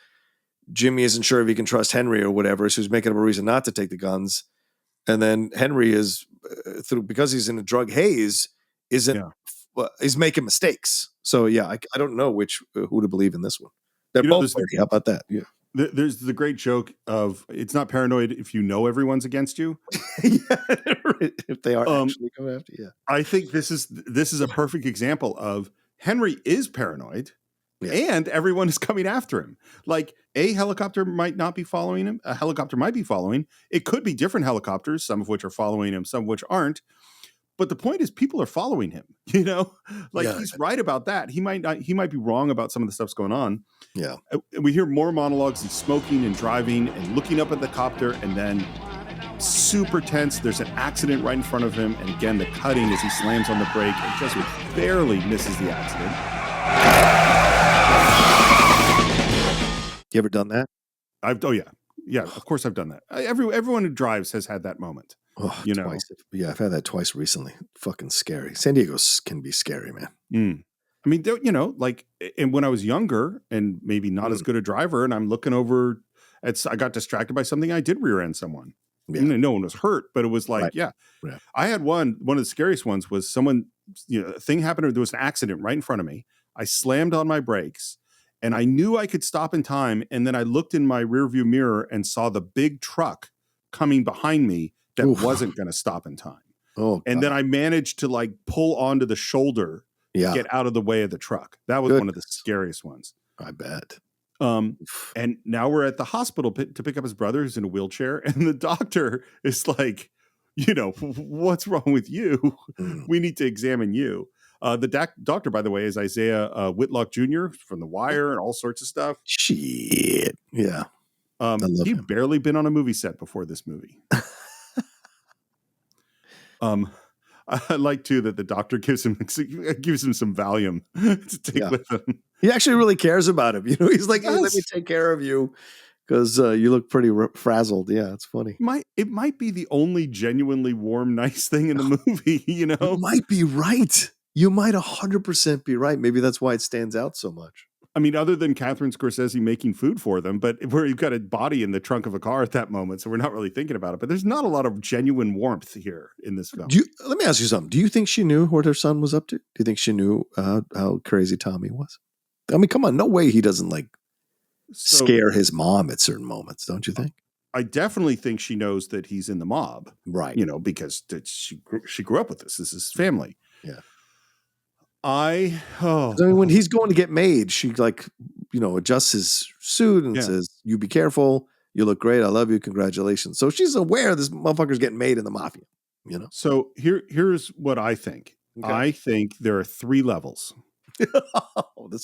Jimmy isn't sure if he can trust Henry or whatever, so he's making up a reason not to take the guns. And then Henry is because he's in a drug haze, he's making mistakes. So yeah, I don't know who to believe in this one. They're both dirty. How about that? Yeah. There's the great joke of it's not paranoid if you know everyone's against you. If they are actually coming after you. Yeah. I think this is a perfect example of Henry is paranoid and everyone is coming after him. Like a helicopter might not be following him. A helicopter might be following. It could be different helicopters, some of which are following him, some of which aren't. But the point is people are following him, you know, like he's right about that. He might be wrong about some of the stuff's going on. Yeah. We hear more monologues. He's smoking and driving and looking up at the copter and then super tense. There's an accident right in front of him. And again, the cutting as he slams on the brake and just barely misses the accident. You ever done that? Yeah, of course I've done that. Everyone who drives has had that moment. Oh, twice. Yeah, I've had that twice recently. Fucking scary. San Diego can be scary, man. I mean, you know, like, and when I was younger and maybe not as good a driver, and I'm looking over, I got distracted by something. I did rear end someone. Yeah. No one was hurt, but it was like, I had one of the scariest ones was someone, a thing happened, or there was an accident right in front of me. I slammed on my brakes and I knew I could stop in time. And then I looked in my rearview mirror and saw the big truck coming behind me that wasn't going to stop in time. And then I managed to like pull onto the shoulder to get out of the way of the truck. That was one of the scariest ones. I bet. And now we're at the hospital to pick up his brother who's in a wheelchair. And the doctor is like, what's wrong with you? We need to examine you. The doctor, by the way, is Isaiah Whitlock Jr. from The Wire and all sorts of stuff. Shit. Yeah. He'd barely been on a movie set before this movie. I like too that the doctor gives him some Valium to take with him. He actually really cares about him. He's like, hey, let me take care of you because you look pretty frazzled. Yeah, it's funny. It might be the only genuinely warm, nice thing in the movie. You might be right. You might 100% be right. Maybe that's why it stands out so much. I mean, other than Catherine Scorsese making food for them, but where you've got a body in the trunk of a car at that moment, so we're not really thinking about it. But there's not a lot of genuine warmth here in this film. Let me ask you something. Do you think she knew what her son was up to? Do you think she knew how crazy Tommy was? I mean, come on. No way he doesn't scare his mom at certain moments, don't you think? I definitely think she knows that he's in the mob. Right. Because she grew up with this. This is family. Yeah. When he's going to get made, she adjusts his suit and says, "You be careful. You look great. I love you. Congratulations." So she's aware this motherfucker's getting made in the mafia. So here's what I think. Okay. I think there are 3 levels.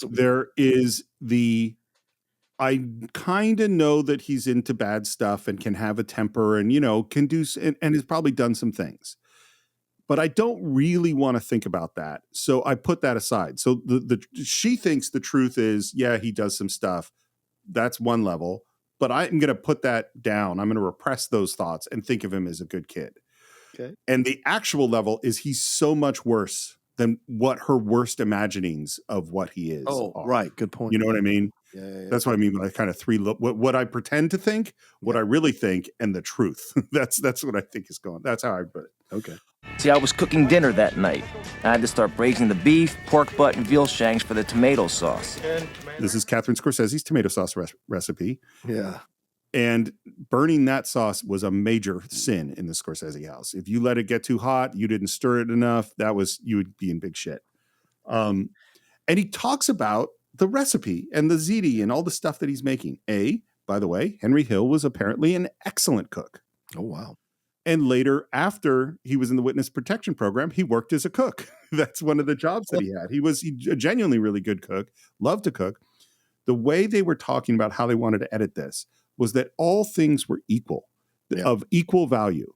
There is I kind of know that he's into bad stuff and can have a temper and can do and has probably done some things. But I don't really want to think about that. So I put that aside. So she thinks the truth is, he does some stuff. That's one level. But I'm going to put that down. I'm going to repress those thoughts and think of him as a good kid. Okay. And the actual level is he's so much worse than what her worst imaginings of what he is. Oh, right. Good point. You know what I mean? Yeah. That's what I mean by kind of 3. What I pretend to think, what I really think, and the truth. That's what I think is going. That's how I put it. Okay. See, I was cooking dinner that night. I had to start braising the beef, pork butt, and veal shanks for the tomato sauce. This is Catherine Scorsese's tomato sauce recipe. Yeah. And burning that sauce was a major sin in the Scorsese house. If you let it get too hot, you didn't stir it enough, you would be in big shit. And he talks about the recipe and the ziti and all the stuff that he's making. By the way, Henry Hill was apparently an excellent cook. Oh, wow. And later, after he was in the witness protection program, he worked as a cook. That's one of the jobs that he had. He was a genuinely really good cook, loved to cook. The way they were talking about how they wanted to edit this was that all things were equal, of equal value.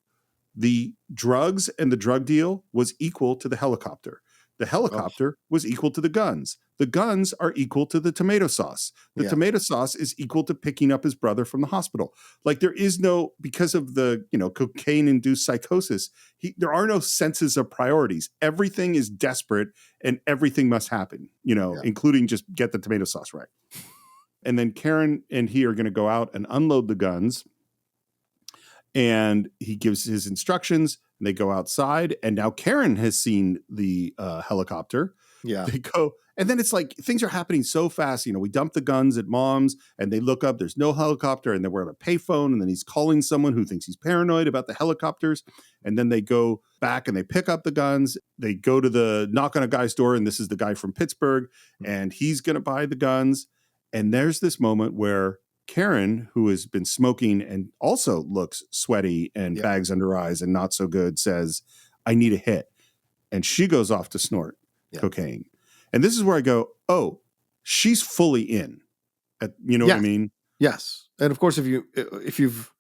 The drugs and the drug deal was equal to the helicopter. The helicopter was equal to the guns. The guns are equal to the tomato sauce. The tomato sauce is equal to picking up his brother from the hospital. Like there is no, because of the, cocaine-induced psychosis, there are no senses of priorities. Everything is desperate and everything must happen, including just get the tomato sauce right. And then Karen and he are going to go out and unload the guns. And he gives his instructions. And they go outside, and now Karen has seen the helicopter. Yeah. They go, and then it's like things are happening so fast. We dump the guns at mom's, and they look up. There's no helicopter, and then we're on a payphone, and then he's calling someone who thinks he's paranoid about the helicopters. And then they go back and they pick up the guns. They go to the knock on a guy's door, and this is the guy from Pittsburgh, and he's going to buy the guns. And there's this moment where Karen, who has been smoking and also looks sweaty and bags under her eyes and not so good, says, I need a hit. And she goes off to snort cocaine. And this is where I go, oh, she's fully in. What I mean? Yes. And of course, if you've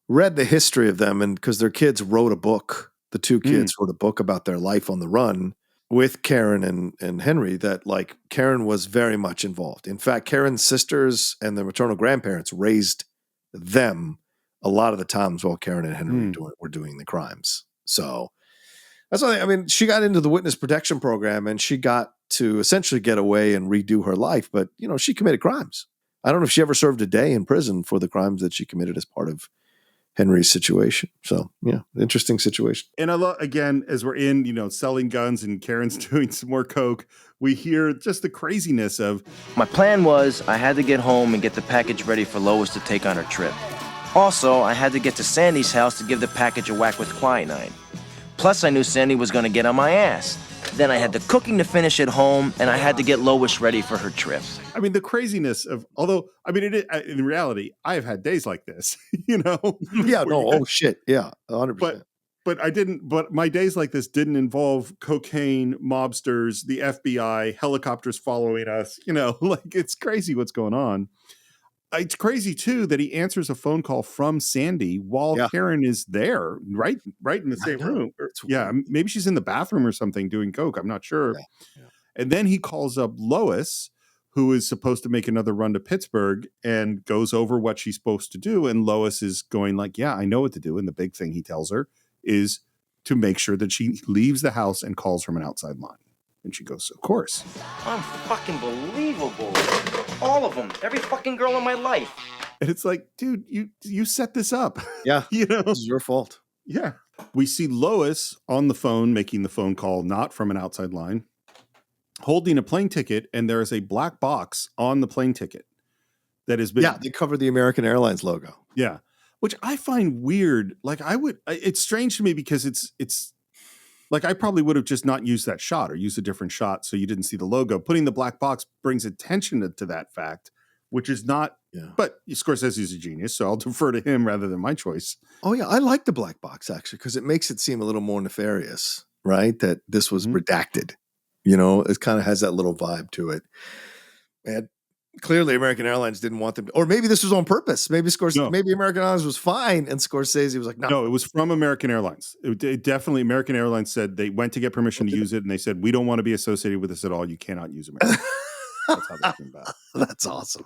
read the history of them, and because their kids wrote a book, the two kids wrote a book about their life on the run with Karen and Henry, that like Karen was very much involved. In fact, Karen's sisters and their maternal grandparents raised them a lot of the times while Karen and Henry were doing the crimes. So that's why, I mean, she got into the witness protection program and she got to essentially get away and redo her life. But, she committed crimes. I don't know if she ever served a day in prison for the crimes that she committed as part of Henry's situation. So interesting situation. And I love, again, as we're in, selling guns and Karen's doing some more coke, we hear just the craziness of. My plan was I had to get home and get the package ready for Lois to take on her trip. Also, I had to get to Sandy's house to give the package a whack with quinine. Plus, I knew Sandy was going to get on my ass. Then I had the cooking to finish at home, and I had to get Lois ready for her trip. I mean, the craziness of, although, I mean, in reality, I have had days like this, Yeah, no, oh shit. Yeah, 100%. But my days like this didn't involve cocaine, mobsters, the FBI, helicopters following us, like it's crazy what's going on. It's crazy too that he answers a phone call from Sandy while Karen is there, right in the same room. Maybe she's in the bathroom or something doing coke. I'm not sure. Yeah. And then he calls up Lois, who is supposed to make another run to Pittsburgh, and goes over what she's supposed to do. And Lois is going like, yeah, I know what to do. And the big thing he tells her is to make sure that she leaves the house and calls from an outside line. And she goes, of course. Unfucking believable. All of them. Every fucking girl in my life. And it's like, dude, you set this up. Yeah. It's your fault. Yeah. We see Lois on the phone making the phone call, not from an outside line, holding a plane ticket, and there is a black box on the plane ticket that has been. Yeah, they cover the American Airlines logo. Yeah. Which I find weird. Like it's strange to me because it's like I probably would have just not used that shot or used a different shot so you didn't see the logo. Putting the black box brings attention to that fact, which is not. Yeah. But Scorsese is a genius, so I'll defer to him rather than my choice. Oh yeah, I like the black box actually because it makes it seem a little more nefarious, right? That this was redacted. It kind of has that little vibe to it. And clearly, American Airlines didn't want them to, or maybe this was on purpose. Maybe maybe American Airlines was fine, and Scorsese was like, no. No, it was from American Airlines. It definitely, American Airlines said they went to get permission to use it, and they said, we don't want to be associated with this at all. You cannot use American. That's how that came about. That's awesome.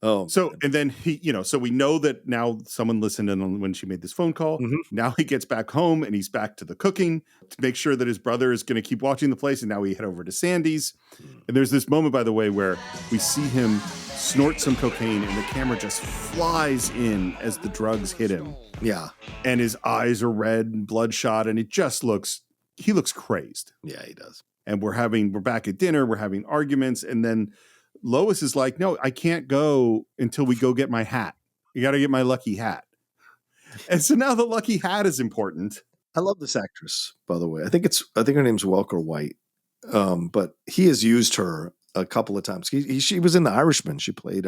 And then he, so we know that now someone listened in when she made this phone call. Mm-hmm. Now he gets back home and he's back to the cooking to make sure that his brother is going to keep watching the place. And now we head over to Sandy's. And there's this moment, by the way, where we see him snort some cocaine and the camera just flies in as the drugs hit him. Yeah. And his eyes are red and bloodshot. And he looks crazed. Yeah, he does. And we're back at dinner. We're having arguments. And then Lois is like, no, I can't go until we go get my hat. You got to get my lucky hat. And so now the lucky hat is important. I love this actress, by the way. I think her name's Welker White. But he has used her a couple of times. She was in The Irishman. She played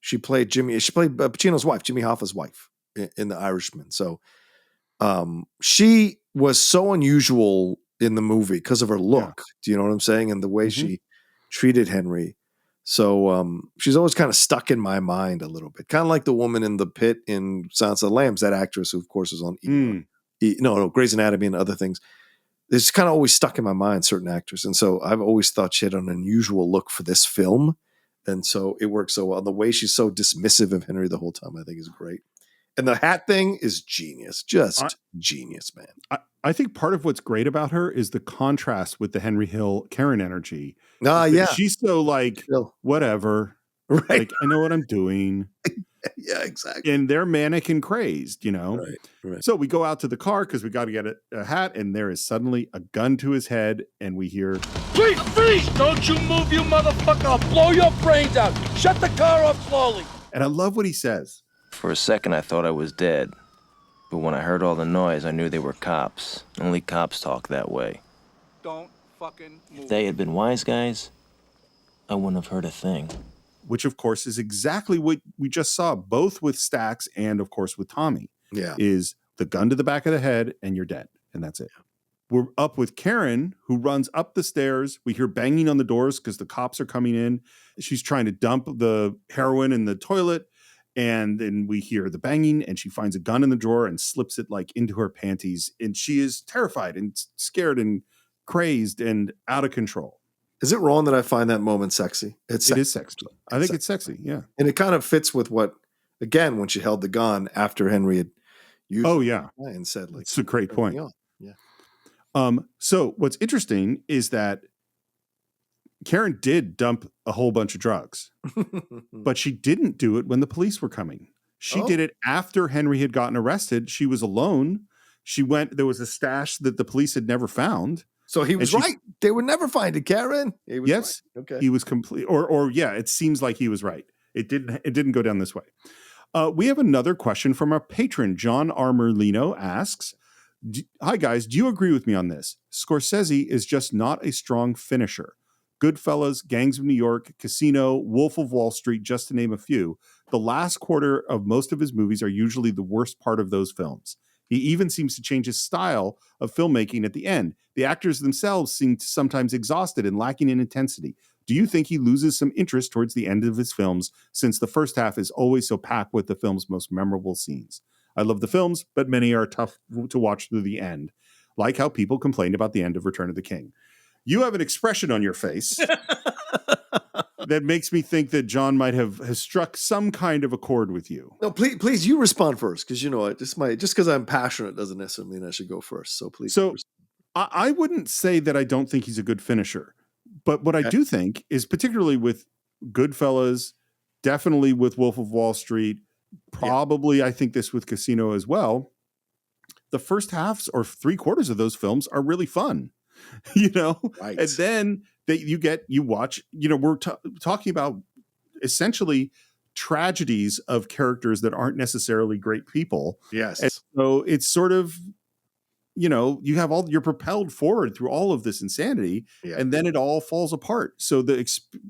she played Pacino's wife, Jimmy Hoffa's wife in The Irishman. So she was so unusual in the movie because of her look. Do you know what I'm saying? And the way she treated Henry. So she's always kind of stuck in my mind a little bit. Kind of like the woman in the pit in Silence of the Lambs, that actress who, of course, is on Grey's Anatomy and other things. It's kind of always stuck in my mind, certain actors. And so I've always thought she had an unusual look for this film. And so it works so well. The way she's so dismissive of Henry the whole time, I think is great. And the hat thing is genius. Just genius, man. I think part of what's great about her is the contrast with the Henry Hill Karen energy. Yeah. She's so like, whatever. Right. Like, I know what I'm doing. Yeah, exactly. And they're manic and crazed, you know? Right. So we go out to the car because we got to get a hat, and there is suddenly a gun to his head, and we hear, Freeze! Don't you move, you motherfucker! I'll blow your brains out! Shut the car off slowly! And I love what he says. For a second, I thought I was dead. But when I heard all the noise, I knew they were cops. Only cops talk that way. Don't fucking move. If they had been wise guys, I wouldn't have heard a thing. Which, of course, is exactly what we just saw, both with Stax and, of course, with Tommy. Yeah. Is the gun to the back of the head, and you're dead. And that's it. We're up with Karen, who runs up the stairs. We hear banging on the doors because the cops are coming in. She's trying to dump the heroin in the toilet. And then we hear the banging, and she finds a gun in the drawer and slips it like into her panties. And she is terrified and scared and crazed and out of control. Is it wrong that I find that moment sexy? It is sexy. I think it's sexy. Yeah. And it kind of fits with what, again, when she held the gun after Henry had used it and said, like, it's a great point. Yeah. So what's interesting is that Karen did dump a whole bunch of drugs, but she didn't do it when the police were coming. She did it after Henry had gotten arrested. She was alone. There was a stash that the police had never found. So he was right. They would never find it, Karen. He was yes. Right. Okay. He was complete it seems like he was right. It didn't go down this way. We have another question from our patron. John R. Merlino asks, hi guys, do you agree with me on this? Scorsese is just not a strong finisher. Goodfellas, Gangs of New York, Casino, Wolf of Wall Street, just to name a few. The last quarter of most of his movies are usually the worst part of those films. He even seems to change his style of filmmaking at the end. The actors themselves seem sometimes exhausted and lacking in intensity. Do you think he loses some interest towards the end of his films, since the first half is always so packed with the film's most memorable scenes? I love the films, but many are tough to watch through the end, like how people complained about the end of Return of the King. You have an expression on your face that makes me think that John might have struck some kind of a chord with you. No, please, you respond first, because you know just because I'm passionate doesn't necessarily mean I should go first. So please. So I wouldn't say that I don't think he's a good finisher, but what I do think is, particularly with Goodfellas, definitely with Wolf of Wall Street, probably I think this with Casino as well. The first halves or 3/4 of those films are really fun. You know, right. And then you watch, you know, we're talking about essentially tragedies of characters that aren't necessarily great people. Yes. And so it's sort of, you know, you're propelled forward through all of this insanity, and then it all falls apart. So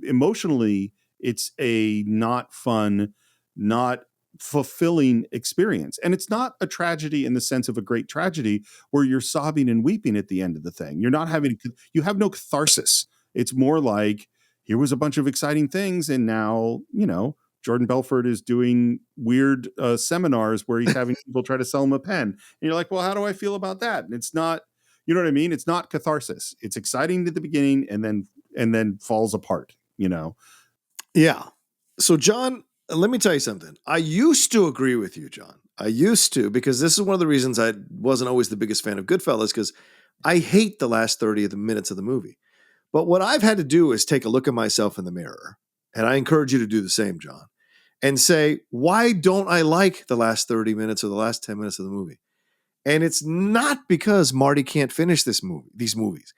emotionally, it's a not fun, not fulfilling experience. And it's not a tragedy in the sense of a great tragedy where you're sobbing and weeping at the end of the thing. You're not you have no catharsis. It's more like, here was a bunch of exciting things, and now, you know, Jordan Belfort is doing weird seminars where he's having people try to sell him a pen. And you're like, well, how do I feel about that? And it's not, you know what I mean? It's not catharsis. It's exciting at the beginning and then falls apart, you know? Yeah. So John, let me tell you something. I used to agree with you, John. I used to, because this is one of the reasons I wasn't always the biggest fan of Goodfellas, because I hate the last 30 of the minutes of the movie. But what I've had to do is take a look at myself in the mirror, and I encourage you to do the same, John, and say, why don't I like the last 30 minutes or the last 10 minutes of the movie? And it's not because Marty can't finish these movies.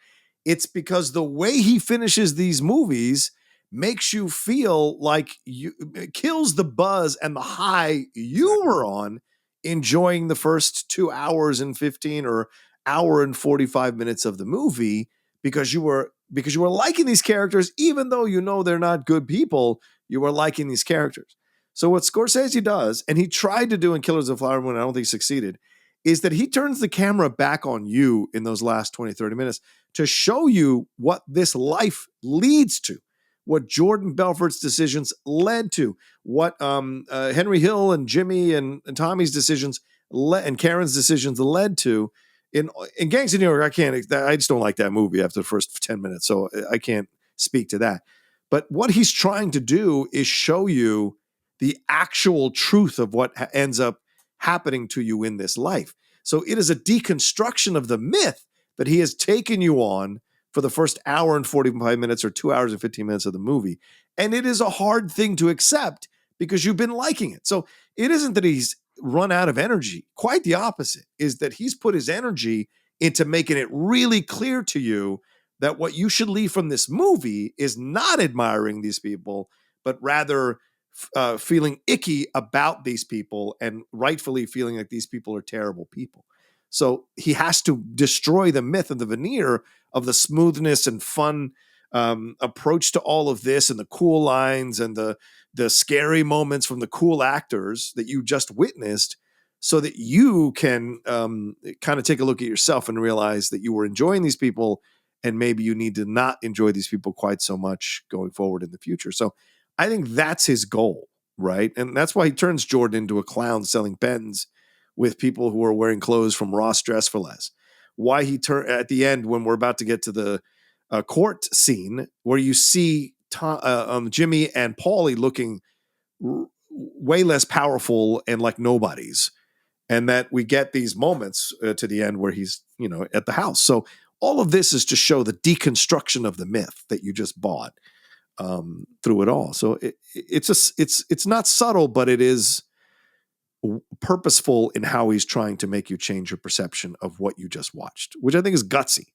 It's because the way he finishes these movies makes you feel like it kills the buzz and the high you were on enjoying the first 2 hours and 15 or hour and 45 minutes of the movie, because you were liking these characters, even though you know they're not good people, you were liking these characters. So what Scorsese does, and he tried to do in Killers of the Flower Moon, I don't think he succeeded, is that he turns the camera back on you in those last 20, 30 minutes to show you what this life leads to, what Jordan Belfort's decisions led to, what Henry Hill and Jimmy and Tommy's decisions and Karen's decisions led to. In Gangs of New York, I just don't like that movie after the first 10 minutes, so I can't speak to that. But what he's trying to do is show you the actual truth of what ends up happening to you in this life. So it is a deconstruction of the myth that he has taken you on for the first hour and 45 minutes or 2 hours and 15 minutes of the movie. And it is a hard thing to accept because you've been liking it. So it isn't that he's run out of energy. Quite the opposite is that he's put his energy into making it really clear to you that what you should leave from this movie is not admiring these people, but rather feeling icky about these people and rightfully feeling like these people are terrible people. So he has to destroy the myth and the veneer of the smoothness and fun approach to all of this and the cool lines and the scary moments from the cool actors that you just witnessed, so that you can kind of take a look at yourself and realize that you were enjoying these people and maybe you need to not enjoy these people quite so much going forward in the future. So I think that's his goal, right? And that's why he turns Jordan into a clown selling pens with people who are wearing clothes from Ross Dress for Less. Why he at the end, when we're about to get to the court scene, where you see Jimmy and Paulie looking way less powerful and like nobodies, and that we get these moments to the end where he's, at the house. So all of this is to show the deconstruction of the myth that you just bought through it all. So it's not subtle, but it is purposeful in how he's trying to make you change your perception of what you just watched, which I think is gutsy,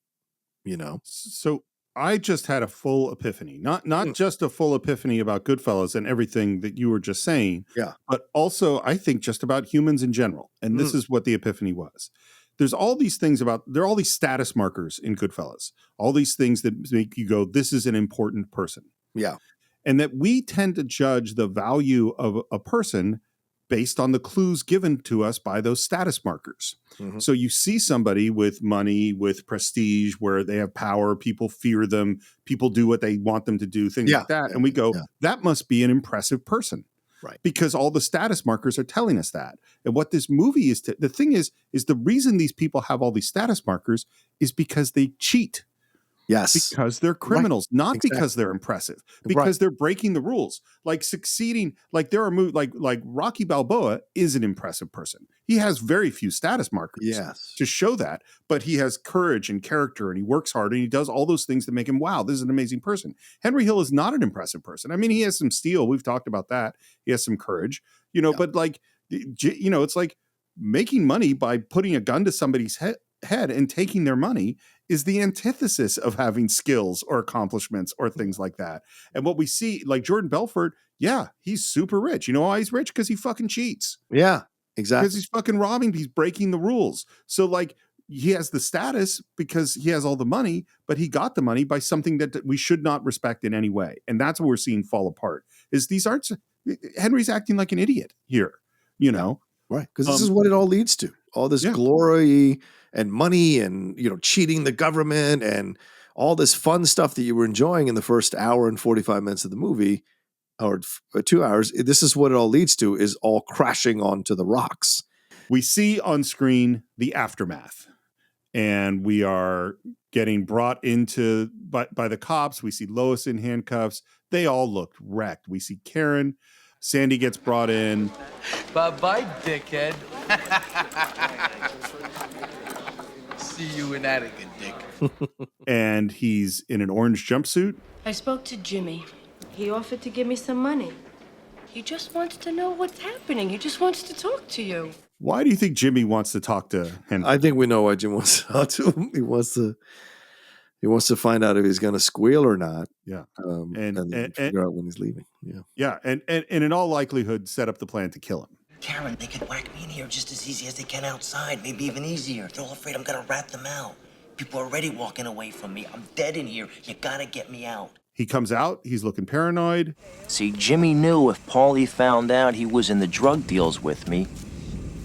So I just had a full epiphany, not just a full epiphany about Goodfellas and everything that you were just saying, but also I think just about humans in general. And this is what the epiphany was. There's all these things there are all these status markers in Goodfellas, all these things that make you go, this is an important person. Yeah. And that we tend to judge the value of a person based on the clues given to us by those status markers. Mm-hmm. So you see somebody with money, with prestige, where they have power, people fear them, people do what they want them to do, things like that. And we go, that must be an impressive person. Right. Because all the status markers are telling us that. And what this movie is, the thing is the reason these people have all these status markers is because they cheat. Yes. Because they're criminals, not because they're impressive, because they're breaking the rules. Like succeeding, like there are like Rocky Balboa is an impressive person. He has very few status markers to show that, but he has courage and character and he works hard and he does all those things that make him, wow, this is an amazing person. Henry Hill is not an impressive person. I mean, he has some steel. We've talked about that. He has some courage, but like, it's like making money by putting a gun to somebody's head and taking their money is the antithesis of having skills or accomplishments or things like that. And what we see, like Jordan Belfort, he's super rich. You know why he's rich? Because he fucking cheats. Yeah, exactly. Because he's fucking robbing, he's breaking the rules. So like he has the status because he has all the money, but he got the money by something that we should not respect in any way. And that's what we're seeing fall apart. Is these aren't, Henry's acting like an idiot here, Right. Because this is what it all leads to. All this glory and money and, cheating the government and all this fun stuff that you were enjoying in the first hour and 45 minutes of the movie or 2 hours. This is what it all leads to, is all crashing onto the rocks. We see on screen the aftermath and we are getting brought into by the cops. We see Lois in handcuffs. They all looked wrecked. We see Karen. Sandy gets brought in. Bye-bye, dickhead. See you in that again, dick. And he's in an orange jumpsuit. I spoke to Jimmy. He offered to give me some money. He just wants to know what's happening. He just wants to talk to you. Why do you think Jimmy wants to talk to Henry? I think we know why Jim wants to talk to him. He wants to find out if he's going to squeal or not. Yeah. And figure out when he's leaving. Yeah. Yeah. And in all likelihood, set up the plan to kill him. Karen, they could whack me in here just as easy as they can outside, maybe even easier. They're all afraid I'm gonna rat them out. People are already walking away from me. I'm dead in here. You gotta get me out. He comes out. He's looking paranoid. See, Jimmy knew if Paulie found out he was in the drug deals with me,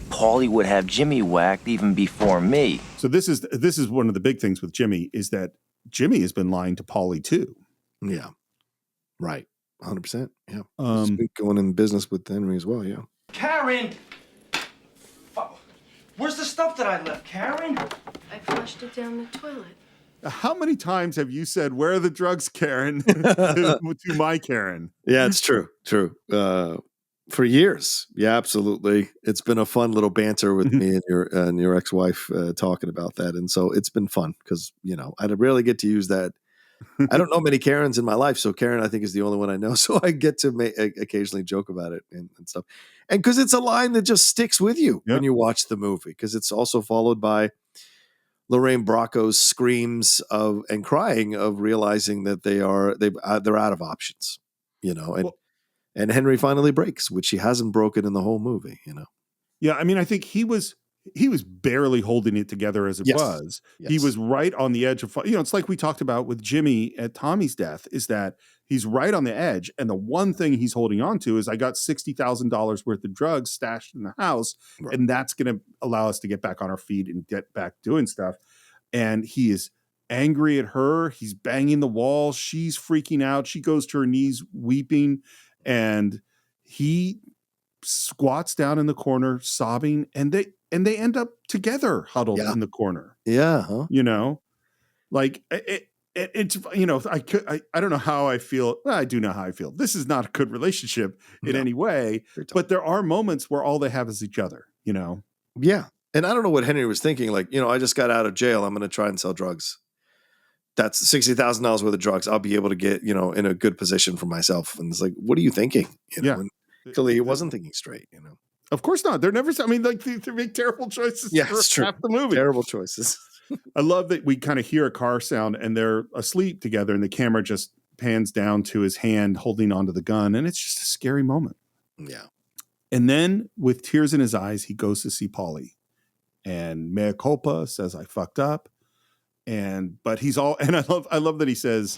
Paulie would have Jimmy whacked even before me. So this is one of the big things with Jimmy is that Jimmy has been lying to Paulie too. Yeah. Right. 100%. Yeah. Um, He's been going in business with Henry as well. Yeah. Karen! Where's the stuff that I left, Karen? I flushed it down the toilet. How many times have you said, "Where are the drugs, Karen?" to my Karen? Yeah, it's true. True. For years. Yeah, absolutely. It's been a fun little banter with me and your ex-wife talking about that. And so it's been fun because, I rarely get to use that. I don't know many Karens in my life. So Karen, I think, is the only one I know. So I get to occasionally joke about it and stuff. And because it's a line that just sticks with you when you watch the movie, because it's also followed by Lorraine Bracco's screams of and crying of realizing that they're out of options, and Henry finally breaks, which he hasn't broken in the whole movie, Yeah, I mean, I think he was barely holding it together as it was. Yes. He was right on the edge of, it's like we talked about with Jimmy at Tommy's death, is that he's right on the edge. And the one thing he's holding on to is, I got $60,000 worth of drugs stashed in the house. Right. And that's going to allow us to get back on our feet and get back doing stuff. And he is angry at her. He's banging the wall. She's freaking out. She goes to her knees weeping, and he squats down in the corner sobbing, and they end up together huddled in the corner. Yeah. Huh? Like it's, I don't know how I feel. Well, I do know how I feel. This is not a good relationship in any way, but there are moments where all they have is each other, Yeah. And I don't know what Henry was thinking. Like, I just got out of jail. I'm going to try and sell drugs. That's $60,000 worth of drugs. I'll be able to get, in a good position for myself. And it's like, what are you thinking? And clearly he wasn't thinking straight, Of course not. They're never, they make terrible choices for half the movie. Terrible choices. I love that we kind of hear a car sound and they're asleep together, and the camera just pans down to his hand holding onto the gun. And it's just a scary moment. Yeah. And then with tears in his eyes, he goes to see Paulie, and mea culpa, says, I fucked up. But he's all, and I love that he says,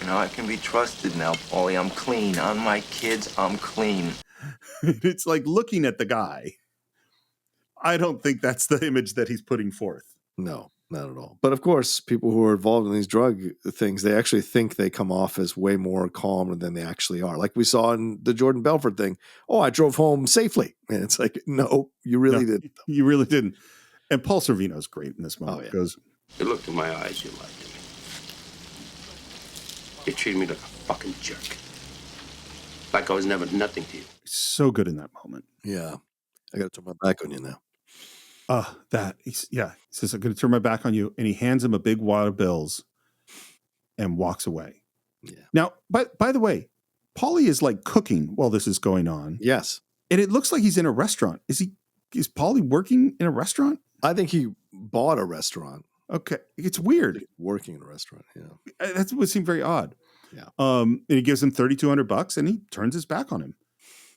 I can be trusted now, Paulie. I'm clean. On my kids, I'm clean. It's like looking at the guy. I don't think that's the image that he's putting forth. No, not at all. But of course, people who are involved in these drug things, they actually think they come off as way more calm than they actually are. Like we saw in the Jordan Belfort thing. Oh, I drove home safely. And it's like, no, you really didn't. You really didn't. And Paul Sorvino's great in this moment. Oh, yeah. Goes, You looked in my eyes, you lied to me. You treated me like a fucking jerk. Like I was never nothing to you. so good in that moment. Yeah. I got to turn my back on you now. He says, I'm going to turn my back on you. And he hands him a big wad of bills and walks away. Yeah. Now, by the way, Paulie is like cooking while this is going on. Yes. And it looks like he's in a restaurant. Is Paulie working in a restaurant? I think he bought a restaurant. Okay. It's weird. Working in a restaurant. Yeah. That would seem very odd. Yeah. And he gives him $3,200 and he turns his back on him.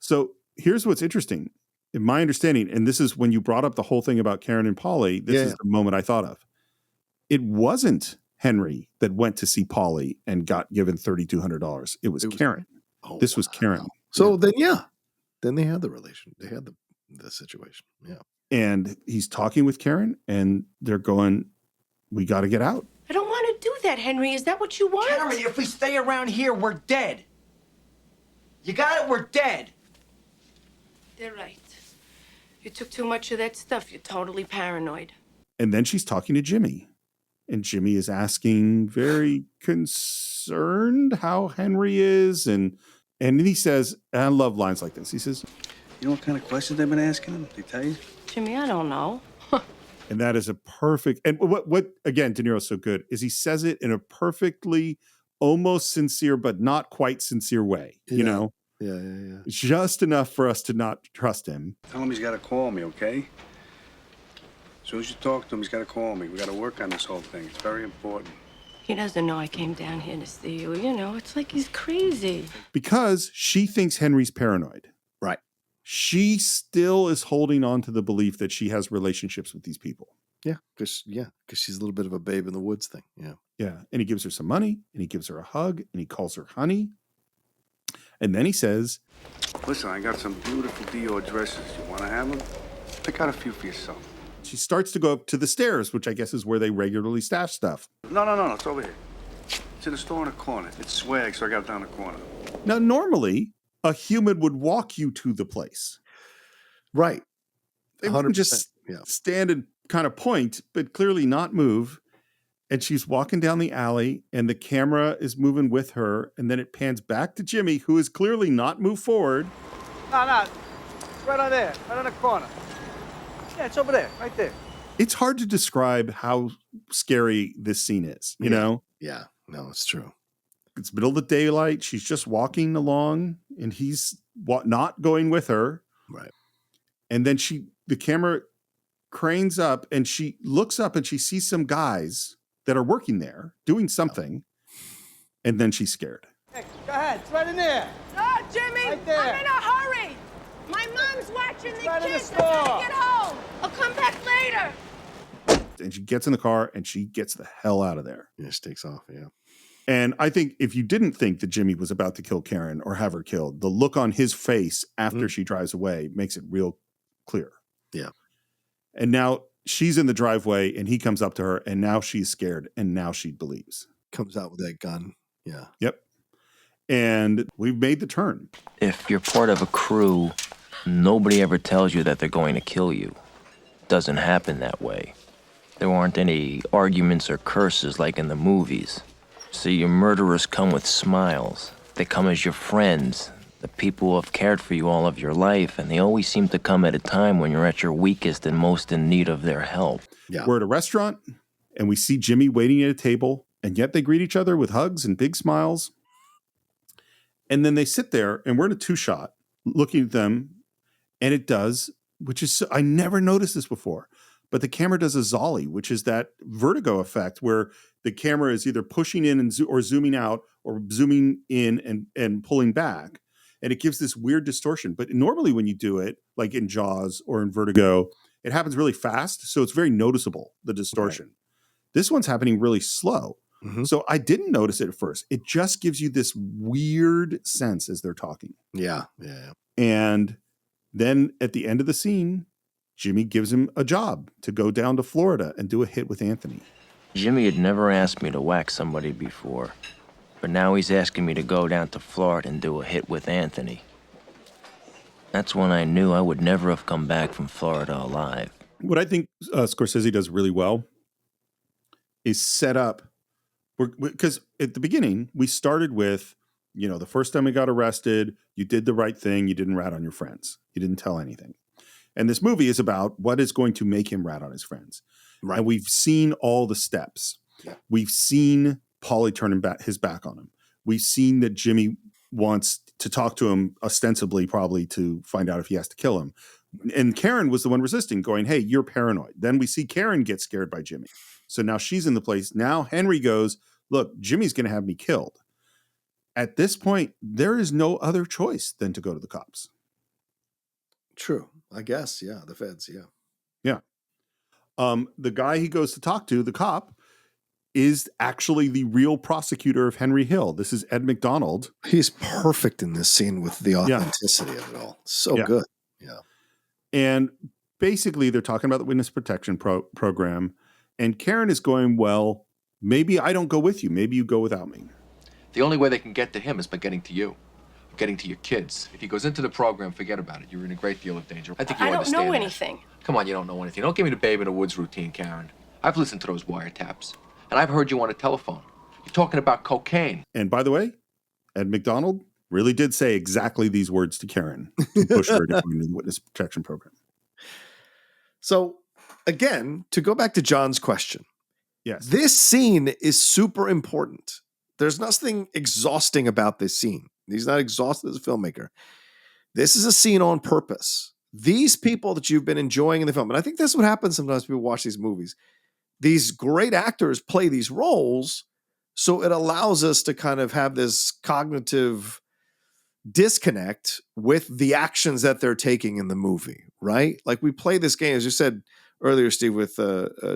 So here's what's interesting. In my understanding, and this is when you brought up the whole thing about Karen and Paulie, this is the moment I thought of. It wasn't Henry that went to see Paulie and got given $3,200. It was Karen. This was Karen. So then they had the relation. They had the situation. Yeah. And he's talking with Karen and they're going, we got to get out. I don't want to do that, Henry. Is that what you want? Karen, if we stay around here, we're dead. You got it? We're dead. They're right. You took too much of that stuff. You're totally paranoid. And then she's talking to Jimmy. And Jimmy is asking, very concerned, how Henry is. And then he says, and I love lines like this. He says, you know what kind of questions they've been asking him? They tell you? Jimmy, I don't know. And that is a perfect, and what again, De Niro's so good, is he says it in a perfectly almost sincere, but not quite sincere way, you know? Yeah. Just enough for us to not trust him. Tell him he's got to call me, okay? As soon as you talk to him, he's got to call me. We got to work on this whole thing. It's very important. He doesn't know I came down here to see you. You know, it's like he's crazy. Because she thinks Henry's paranoid. Right. She still is holding on to the belief that she has relationships with these people. Yeah, because she's a little bit of a babe in the woods thing. Yeah. Yeah. And he gives her some money and he gives her a hug and he calls her honey. And then he says, Listen, I got some beautiful Dior dresses. You want to have them? Pick out a few for yourself. she starts to go up to the stairs, which I guess is where they regularly stash stuff. No. It's over here. It's in a store in the corner. It's swag, so I got it down the corner. Now, normally, a human would walk you to the place. Right. They wouldn't just stand and kind of point, but clearly not move. And she's walking down the alley, and the camera is moving with her. And then it pans back to Jimmy, who is clearly not moved forward. No. It's right on there. Right on the corner. Yeah, it's over there. Right there. It's hard to describe how scary this scene is, you know? Yeah. No, it's true. It's middle of the daylight. She's just walking along, and he's not going with her. Right. And then the camera cranes up, and she looks up, and she sees some guys that are working there doing something. And then she's scared. Hey, go ahead. It's right in there. No, Jimmy, Right there. I'm in a hurry. My mom's watching the right in the kids. I gotta store. get home. I'll come back later. And she gets in the car, and she gets the hell out of there. Yeah, she takes off. Yeah. And I think if you didn't think that Jimmy was about to kill Karen or have her killed, the look on his face after she drives away makes it real clear. Yeah. And now she's in the driveway, and he comes up to her, and now she's scared, and now she believes. Comes out with that gun. Yeah. Yep. And we've made the turn. If you're part of a crew, nobody ever tells you that they're going to kill you. Doesn't happen that way. There aren't any arguments or curses like in the movies. So your murderers come with smiles. They come as your friends, the people who have cared for you all of your life, and they always seem to come at a time when you're at your weakest and most in need of their help. Yeah. We're at a restaurant, and we see Jimmy waiting at a table, and yet they greet each other with hugs and big smiles. And then they sit there, and we're in a two-shot looking at them, and it does, which is, I never noticed this before, but the camera does a Zolly, which is that vertigo effect where the camera is either pushing in and or zooming out or zooming in and pulling back. And it gives this weird distortion. But normally when you do it, like in Jaws or in Vertigo, it happens really fast. So it's very noticeable, the distortion. Right. This one's happening really slow. Mm-hmm. So I didn't notice it at first. It just gives you this weird sense as they're talking. Yeah. And then at the end of the scene, Jimmy gives him a job to go down to Florida and do a hit with Anthony. Jimmy had never asked me to whack somebody before, but now he's asking me to go down to Florida and do a hit with Anthony. That's when I knew I would never have come back from Florida alive. What I think Scorsese does really well is set up, because at the beginning, we started with, the first time he got arrested, you did the right thing, you didn't rat on your friends. You didn't tell anything. And this movie is about what is going to make him rat on his friends. Right. And we've seen all the steps. Yeah. We've seen Paulie turn his back on him. We've seen that Jimmy wants to talk to him, ostensibly probably to find out if he has to kill him. And Karen was the one resisting, going, hey, you're paranoid. Then we see Karen get scared by Jimmy. So now she's in the place. Now Henry goes, look, Jimmy's going to have me killed. At this point, there is no other choice than to go to the cops. True. I guess. Yeah. The feds. Yeah. Yeah. The guy he goes to talk to, the cop, is actually the real prosecutor of Henry Hill. This is Ed McDonald. He's perfect in this scene with the authenticity of it all. So good. Yeah. And basically they're talking about the witness protection program. And Karen is going, well, maybe I don't go with you. Maybe you go without me. The only way they can get to him is by getting to you. Getting to your kids. If he goes into the program, forget about it. You're in a great deal of danger. I think you understand. I don't know that. anything. Come on, you don't know anything. Don't give me the babe in the woods routine, Karen. I've listened to those wiretaps, and I've heard you on a telephone. You're talking about cocaine. And by the way, Ed McDonald really did say exactly these words to Karen to push her to go into the witness protection program. So, again, to go back to John's question. Yes. This scene is super important. There's nothing exhausting about this scene. He's not exhausted as a filmmaker. This is a scene on purpose. These people that you've been enjoying in the film, and I think that's what happens sometimes when people watch these movies. These great actors play these roles, so it allows us to kind of have this cognitive disconnect with the actions that they're taking in the movie, right? Like we play this game, as you said, earlier, Steve, with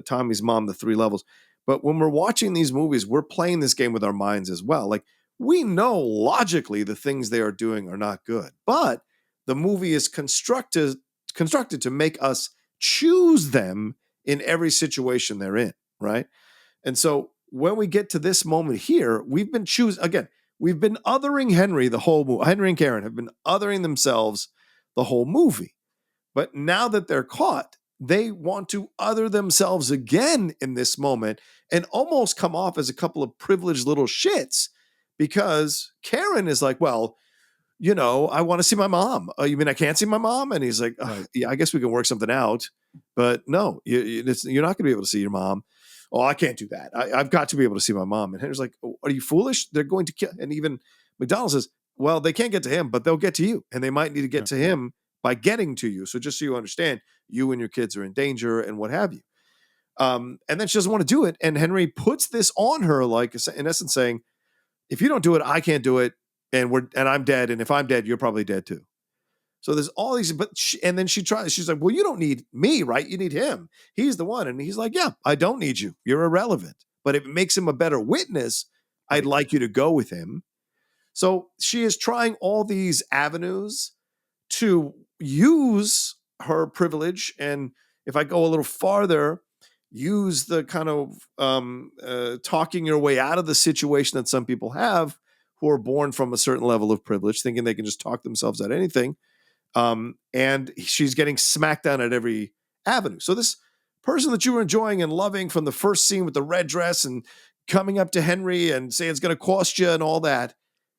Tommy's mom, The Three Levels. But when we're watching these movies, we're playing this game with our minds as well. Like, we know logically the things they are doing are not good, but the movie is constructed to make us choose them in every situation they're in, right? And so when we get to this moment here, we've been othering Henry the whole movie. Henry and Karen have been othering themselves the whole movie. But now that they're caught, they want to other themselves again in this moment and almost come off as a couple of privileged little shits, because Karen is like, well, I want to see my mom. You mean I can't see my mom? And he's like, yeah, I guess we can work something out. But no, you're not going to be able to see your mom. Oh, I can't do that. I've got to be able to see my mom. And Henry's like, oh, are you foolish? They're going to kill. And even McDonald says, well, they can't get to him, but they'll get to you. And they might need to get to him by getting to you. So just so you understand, you and your kids are in danger and what have you. And then she doesn't want to do it. And Henry puts this on her, like in essence saying, if you don't do it, I can't do it. And I'm dead. And if I'm dead, you're probably dead too. So there's all these, and then she's like, well, you don't need me, right? You need him. He's the one. And he's like, yeah, I don't need you. You're irrelevant. But if it makes him a better witness, I'd like you to go with him. So she is trying all these avenues to use her privilege. And if I go a little farther, use the kind of talking your way out of the situation that some people have who are born from a certain level of privilege, thinking they can just talk themselves out of anything. And she's getting smacked down at every avenue. So this person that you were enjoying and loving from the first scene with the red dress and coming up to Henry and saying it's going to cost you and all that,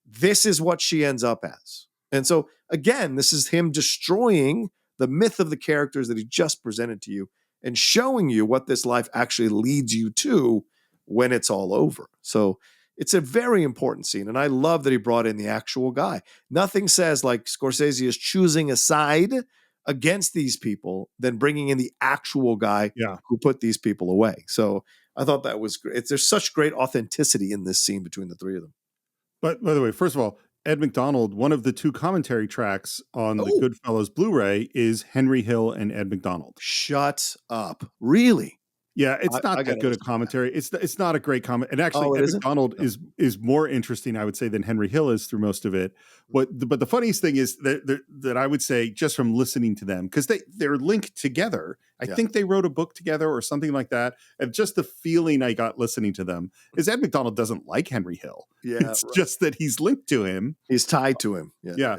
this is what she ends up as. And so again, this is him destroying the myth of the characters that he just presented to you and showing you what this life actually leads you to when it's all over. So it's a very important scene. And I love that he brought in the actual guy. Nothing says like Scorsese is choosing a side against these people than bringing in the actual guy who put these people away. So I thought that was great. There's such great authenticity in this scene between the three of them. But by the way, first of all, Ed McDonald, one of the two commentary tracks on the Goodfellas Blu-ray is Henry Hill and Ed McDonald. Shut up. Really? Yeah, it's not that good a commentary. It's not a great comment. And actually, Ed McDonald is more interesting, I would say, than Henry Hill is through most of it. But the funniest thing is that I would say, just from listening to them, because they're linked together. I think they wrote a book together or something like that. And just the feeling I got listening to them is Ed McDonald doesn't like Henry Hill. Yeah, it's just that he's linked to him. He's tied to him. Yeah.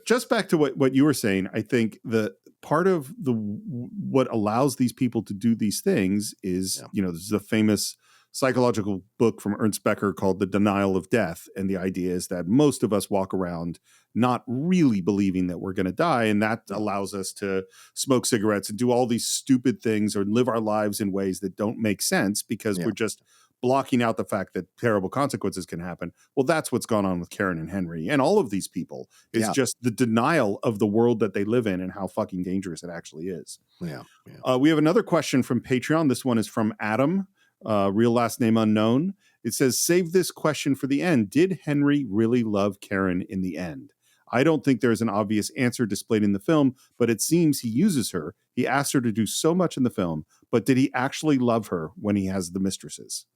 Just back to what you were saying, I think the part of what allows these people to do these things is, this is a famous psychological book from Ernst Becker called The Denial of Death. And the idea is that most of us walk around not really believing that we're going to die. And that allows us to smoke cigarettes and do all these stupid things or live our lives in ways that don't make sense because we're just blocking out the fact that terrible consequences can happen. Well, that's what's gone on with Karen and Henry and all of these people. It's just the denial of the world that they live in and how fucking dangerous it actually is. We have another question from Patreon. This one is from Adam, real last name unknown. It says, save this question for the end. Did Henry really love Karen in the end? I don't think there's an obvious answer displayed in the film, but it seems he uses her. He asked her to do so much in the film, but did he actually love her when he has the mistresses?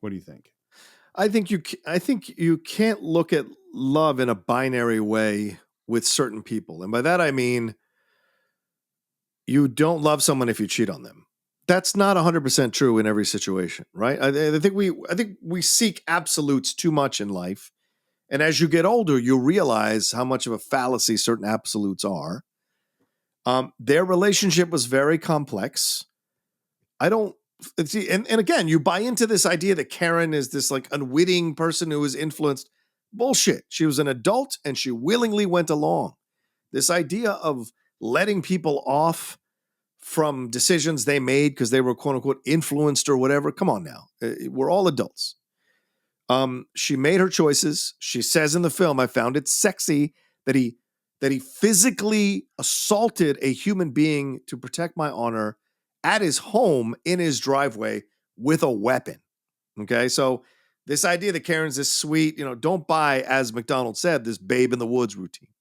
What do you think? I think you can't look at love in a binary way with certain people. And by that, I mean, you don't love someone if you cheat on them. That's not 100% true in every situation, right? I think we seek absolutes too much in life. And as you get older, you realize how much of a fallacy certain absolutes are. Their relationship was very complex. And again, you buy into this idea that Karen is this like unwitting person who is influenced. Bullshit. She was an adult and she willingly went along. This idea of letting people off from decisions they made because they were quote unquote influenced or whatever. Come on now. We're all adults. She made her choices. She says in the film, I found it sexy that he physically assaulted a human being to protect my honor at his home in his driveway with a weapon. Okay. So this idea that Karen's this sweet, don't buy, as McDonald said, this babe in the woods routine.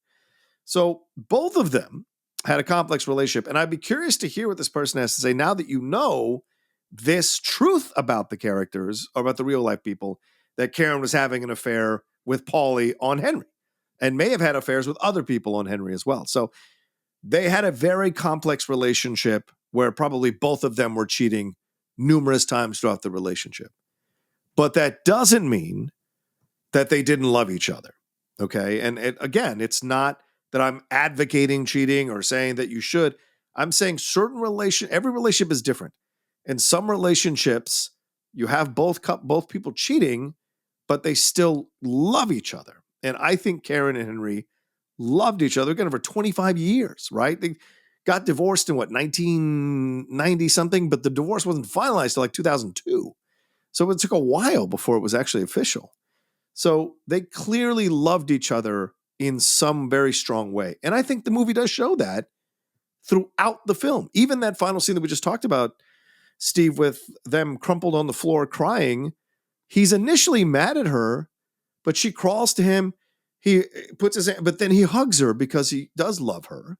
So both of them had a complex relationship. And I'd be curious to hear what this person has to say now that you know this truth about the characters, or about the real life people, that Karen was having an affair with Paulie on Henry and may have had affairs with other people on Henry as well. So they had a very complex relationship where probably both of them were cheating numerous times throughout the relationship. But that doesn't mean that they didn't love each other. Okay. And again, it's not that I'm advocating cheating or saying that you should. I'm saying every relationship is different. In some relationships, you have both people cheating, but they still love each other. And I think Karen and Henry loved each other again for 25 years, right? They got divorced in 1990 something, but the divorce wasn't finalized till like 2002. So it took a while before it was actually official. So they clearly loved each other in some very strong way. And I think the movie does show that throughout the film. Even that final scene that we just talked about, Steve, with them crumpled on the floor crying, he's initially mad at her, but she crawls to him. He puts his hand, but then he hugs her because he does love her.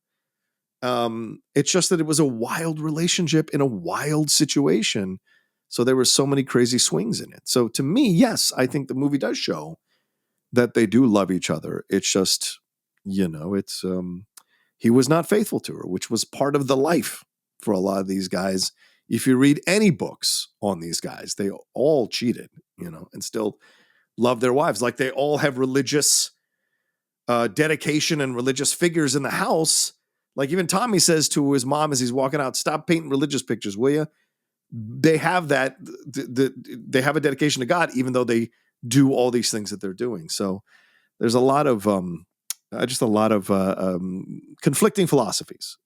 It's just that it was a wild relationship in a wild situation. So there were so many crazy swings in it. So to me, yes, I think the movie does show that they do love each other. It's just, it's he was not faithful to her, which was part of the life for a lot of these guys. If you read any books on these guys, they all cheated, and still love their wives. Like they all have religious dedication and religious figures in the house. Like even Tommy says to his mom as he's walking out, "Stop painting religious pictures, will you?" They have that. They have a dedication to God, even though they do all these things that they're doing. So there's a lot of conflicting philosophies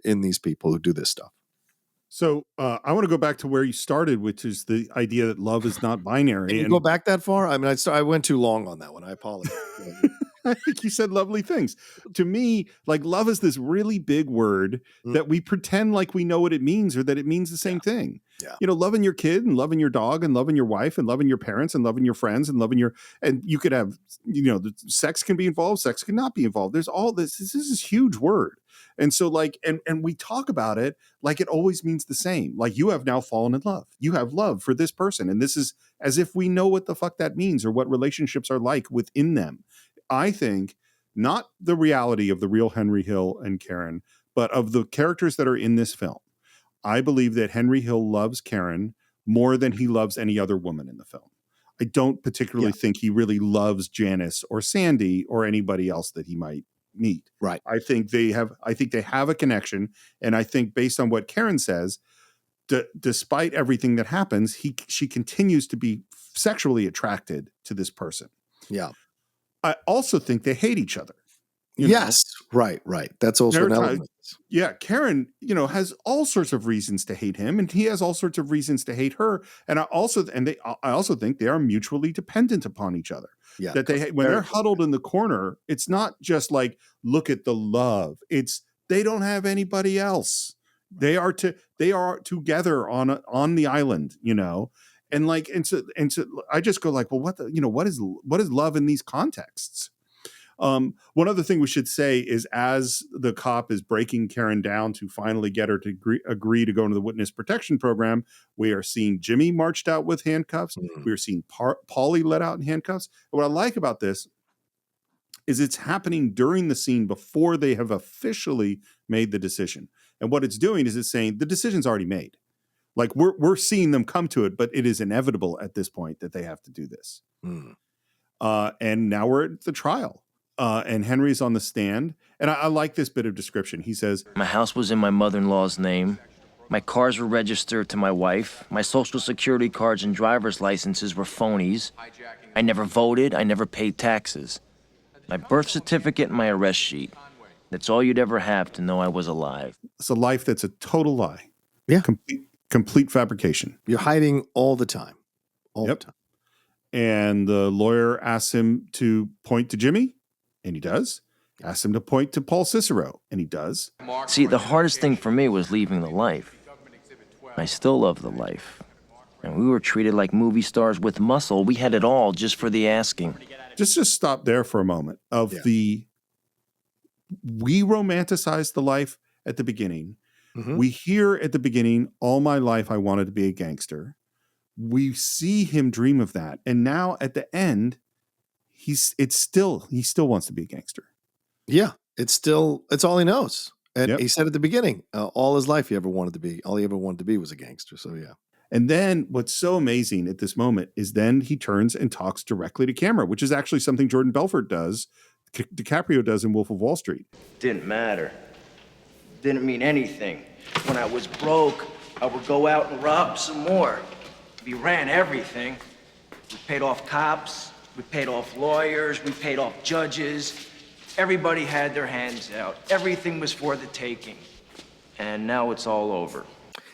in these people who do this stuff. So I want to go back to where you started, which is the idea that love is not binary. Can you go back that far? I mean, I went too long on that one. I apologize. I think you said lovely things. To me, like love is this really big word that we pretend like we know what it means or that it means the same thing. Yeah. Loving your kid and loving your dog and loving your wife and loving your parents and loving your friends and and you could have, the sex can be involved, sex cannot be involved. There's all this. This is this huge word. And so and we talk about it like it always means the same. Like you have now fallen in love. You have love for this person. And this is as if we know what the fuck that means or what relationships are like within them. I think not the reality of the real Henry Hill and Karen, but of the characters that are in this film. I believe that Henry Hill loves Karen more than he loves any other woman in the film. I don't particularly think he really loves Janice or Sandy or anybody else that he might meet. Right. I think they have a connection. And I think based on what Karen says, despite everything that happens, she continues to be sexually attracted to this person. Yeah. I also think they hate each other. Yes. Right. That's also an element. Yeah. Karen, has all sorts of reasons to hate him and he has all sorts of reasons to hate her. And I also think they are mutually dependent upon each other. Yeah. That when they're huddled in the corner, it's not just like, look at the love. It's, they don't have anybody else. They are together on the island, And so I just go like, well, what is love in these contexts? One other thing we should say is as the cop is breaking Karen down to finally get her to agree to go into the witness protection program, we are seeing Jimmy marched out with handcuffs. We are seeing Paulie let out in handcuffs. And what I like about this is it's happening during the scene before they have officially made the decision. And what it's doing is it's saying the decision's already made. Like we're seeing them come to it, but it is inevitable at this point that they have to do this. And now we're at the trial. And Henry's on the stand. And I like this bit of description. He says, my house was in my mother-in-law's name. My cars were registered to my wife. My social security cards and driver's licenses were phonies. I never voted. I never paid taxes. My birth certificate and my arrest sheet. That's all you'd ever have to know I was alive. It's a life that's a total lie. Yeah. Complete fabrication. You're hiding all the time. All the time. And the lawyer asks him to point to Jimmy, and he does. Asks him to point to Paul Cicero, and he does. See, the hardest thing for me was leaving the life. I still love the life. And we were treated like movie stars with muscle. We had it all just for the asking. Just stop there for a moment of the we romanticize the life at the beginning. Mhm. We hear at the beginning, all my life I wanted to be a gangster. We see him dream of that. And now at the end, he still wants to be a gangster. Yeah, it's all he knows. And Yep. he said at the beginning, all his life all he ever wanted to be was a gangster. So yeah. And then what's so amazing at this moment is then he turns and talks directly to camera, which is actually something Jordan Belfort does, DiCaprio does in Wolf of Wall Street. Didn't matter. Didn't mean anything. When I was broke, I would go out and rob some more. We ran everything. We paid off cops, we paid off lawyers, we paid off judges. Everybody had their hands out. Everything was for the taking. And now it's all over.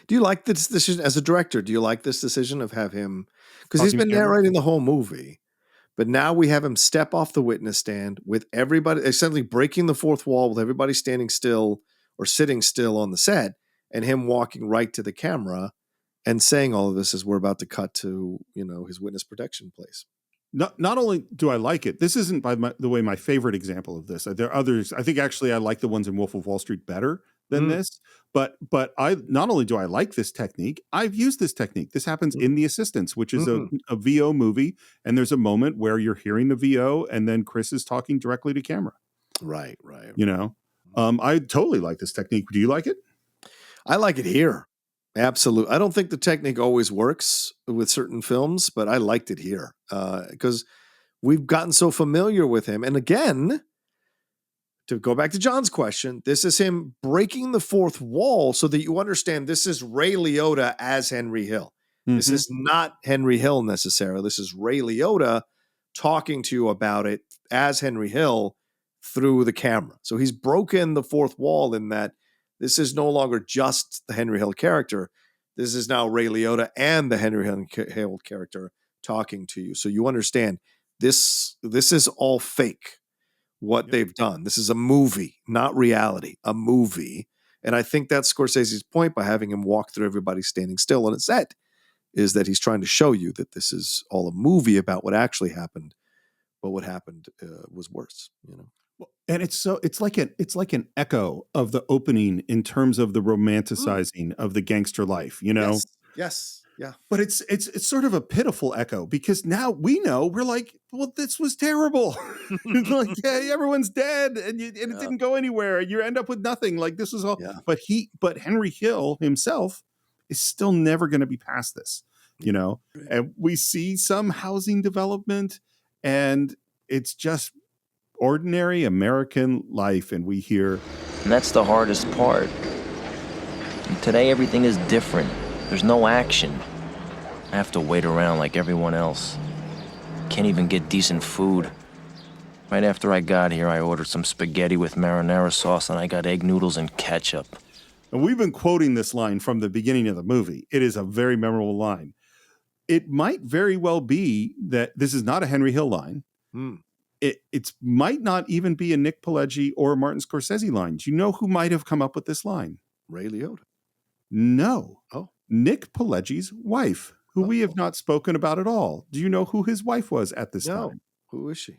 Do you like this decision as a director? Do you like this decision of have him, because he's been Talking to camera? narrating the whole movie, but now we have him step off the witness stand with everybody, essentially breaking the fourth wall with everybody standing still or sitting still on the set, and him walking right to the camera and saying all of this as we're about to cut to, his witness protection place. Not only do I like it, this isn't the way my favorite example of this. There are others. I think actually I like the ones in Wolf of Wall Street better than this. But I not only do I like this technique, I've used this technique. This happens in The Assistants, which is a VO movie, and there's a moment where you're hearing the VO, and then Chris is talking directly to camera. Right. I totally like this technique. Do you like it? I like it here. Absolutely. I don't think the technique always works with certain films, but I liked it here because we've gotten so familiar with him. And again, to go back to John's question, this is him breaking the fourth wall so that you understand this is Ray Liotta as Henry Hill. This is not Henry Hill necessarily. This is Ray Liotta talking to you about it as Henry Hill through the camera. So he's broken the fourth wall in that this is no longer just the Henry Hill character. This is now Ray Liotta and the Henry Hill character talking to you. So you understand this is all fake, what they've done. This is a movie, not reality, a movie. And I think that's Scorsese's point by having him walk through everybody standing still on a set, is that he's trying to show you that this is all a movie about what actually happened, but what happened was worse, And it's like an echo of the opening in terms of the romanticizing of the gangster life, Yes. Yeah. But it's sort of a pitiful echo because now we know, we're like, well, this was terrible. Like, hey, everyone's dead and it didn't go anywhere. You end up with nothing. Like this is all. Yeah. But Henry Hill himself is still never going to be past this, And we see some housing development, and it's just ordinary American life, and we hear. And that's the hardest part. And today everything is different. There's no action. I have to wait around like everyone else. Can't even get decent food. Right after I got here, I ordered some spaghetti with marinara sauce, and I got egg noodles and ketchup. And we've been quoting this line from the beginning of the movie. It is a very memorable line. It might very well be that this is not a Henry Hill line. It might not even be a Nick Pileggi or a Martin Scorsese line. Do you know who might have come up with this line? Ray Liotta. No. Oh. Nick Pileggi's wife, who we have not spoken about at all. Do you know who his wife was at this time? Who is she?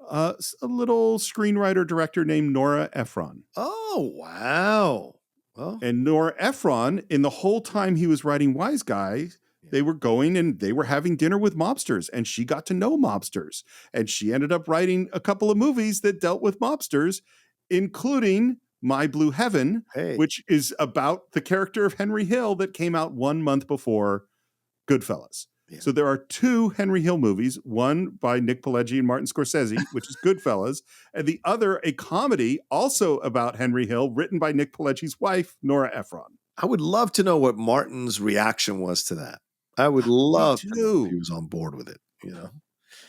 A little screenwriter director named Nora Ephron. Oh, wow. Well. And Nora Ephron, in the whole time he was writing Wise Guy, they were going and they were having dinner with mobsters, and she got to know mobsters. And she ended up writing a couple of movies that dealt with mobsters, including My Blue Heaven, which is about the character of Henry Hill that came out 1 month before Goodfellas. Yeah. So there are two Henry Hill movies, one by Nick Pileggi and Martin Scorsese, which is Goodfellas, and the other a comedy also about Henry Hill, written by Nick Pileggi's wife, Nora Ephron. I would love to know what Martin's reaction was to that. I would love to know if he was on board with it,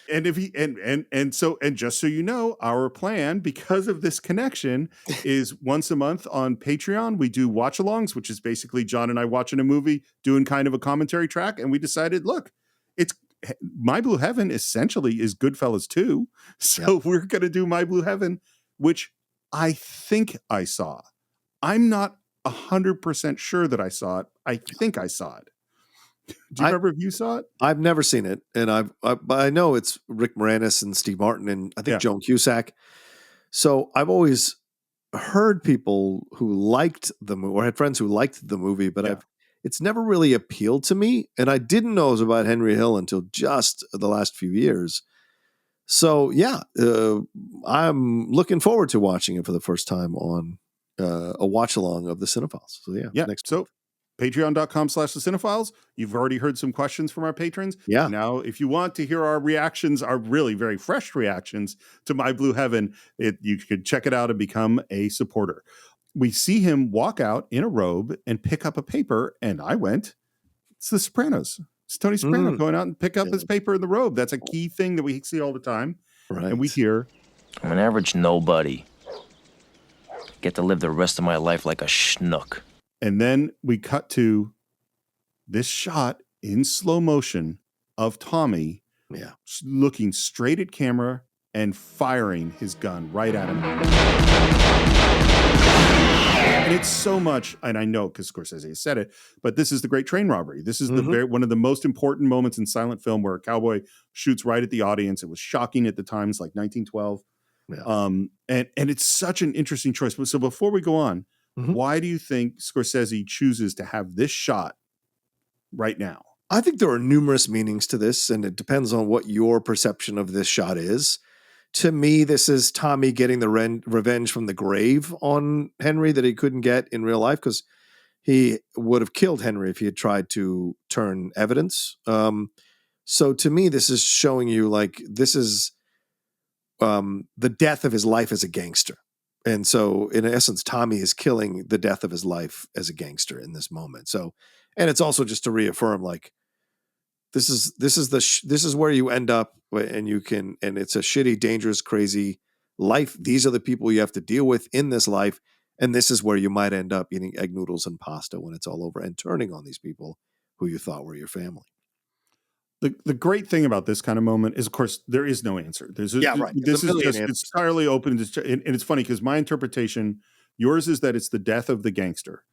And if he and just so you know, our plan, because of this connection, is once a month on Patreon we do watch-alongs, which is basically John and I watching a movie, doing kind of a commentary track, and we decided, look, it's My Blue Heaven essentially is Goodfellas 2, so we're going to do My Blue Heaven, which I think I saw. I'm not 100% sure that I saw it. I think I saw it. Do you remember if you saw it? I've never seen it, and but I know it's Rick Moranis and Steve Martin and I think Joan Cusack. So I've always heard people who liked the movie, or had friends who liked the movie, but it's never really appealed to me. And I didn't know it was about Henry Hill until just the last few years. So I'm looking forward to watching it for the first time on a watch along of the Cine-Files. So So patreon.com/the-Cine-Files. You've already heard some questions from our patrons. Yeah. Now, if you want to hear our reactions, our really very fresh reactions to My Blue Heaven, you could check it out and become a supporter. We see him walk out in a robe and pick up a paper, and I went, it's The Sopranos. It's Tony Soprano going out and pick up his paper in the robe. That's a key thing that we see all the time. Right. And we hear, I'm an average nobody. Get to live the rest of my life like a schnook. And then we cut to this shot in slow motion of Tommy looking straight at camera and firing his gun right at him. And it's so much, and I know because Scorsese said it, but this is the Great Train Robbery. This is one of the most important moments in silent film where a cowboy shoots right at the audience. It was shocking at the times, like 1912. Yeah. And it's such an interesting choice. So before we go on, why do you think Scorsese chooses to have this shot right now? I think there are numerous meanings to this, and it depends on what your perception of this shot is. To me, this is Tommy getting the revenge from the grave on Henry that he couldn't get in real life, because he would have killed Henry if he had tried to turn evidence. So to me, this is showing you like this is the death of his life as a gangster. And so in essence, Tommy is killing the death of his life as a gangster in this moment. So, and it's also just to reaffirm, like, this is where you end up, and it's a shitty, dangerous, crazy life. These are the people you have to deal with in this life. And this is where you might end up eating egg noodles and pasta when it's all over, and turning on these people who you thought were your family. The great thing about this kind of moment is, of course, there is no answer. This is just it's entirely open, and it's funny because my interpretation, yours is that it's the death of the gangster,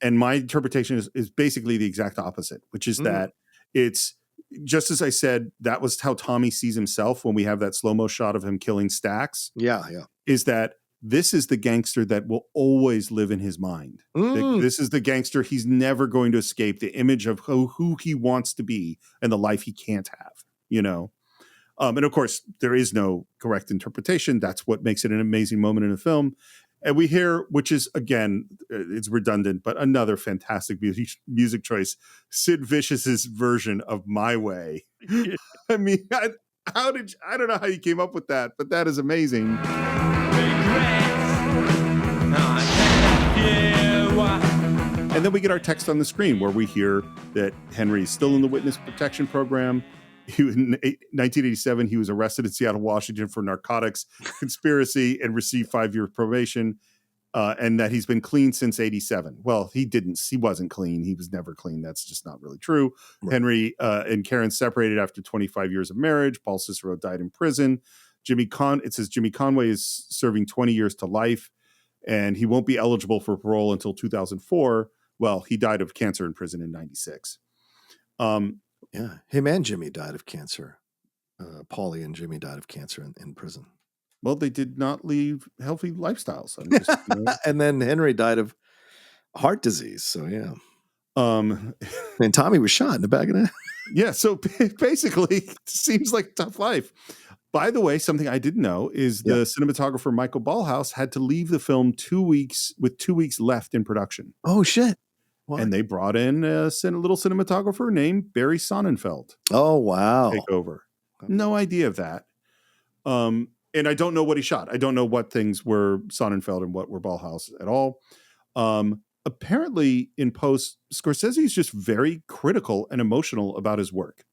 and my interpretation is basically the exact opposite, which is that it's just as I said. That was how Tommy sees himself when we have that slow-mo shot of him killing Stax. Yeah. Is that this is the gangster that will always live in his mind. This is the gangster he's never going to escape, the image of who he wants to be and the life he can't have, you know? And of course, there is no correct interpretation. That's what makes it an amazing moment in a film. And we hear, which is, again, it's redundant, but another fantastic music choice, Sid Vicious's version of My Way. I mean, I don't know how you came up with that, but that is amazing. And then we get our text on the screen where we hear that Henry's still in the witness protection program. In 1987, he was arrested in Seattle, Washington for narcotics conspiracy and received 5-year probation, and that he's been clean since 87. Well, he wasn't clean. He was never clean. That's just not really true. Right. Henry and Karen separated after 25 years of marriage. Paul Cicero died in prison. It says Jimmy Conway is serving 20 years to life, and he won't be eligible for parole until 2004. Well, he died of cancer in prison in 96. Yeah, him and Jimmy died of cancer. Paulie and Jimmy died of cancer in prison. Well, they did not leave healthy lifestyles. And then Henry died of heart disease. So yeah. And Tommy was shot in the back of the head. Yeah. So basically, it seems like a tough life. By the way, something I didn't know is the cinematographer Michael Ballhaus had to leave the film 2 weeks left in production. Oh shit! What? And they brought in a little cinematographer named Barry Sonnenfeld. Oh wow! Take over. No idea of that. And I don't know what he shot. I don't know what things were Sonnenfeld and what were Ballhaus at all. Apparently, in post, Scorsese is just very critical and emotional about his work,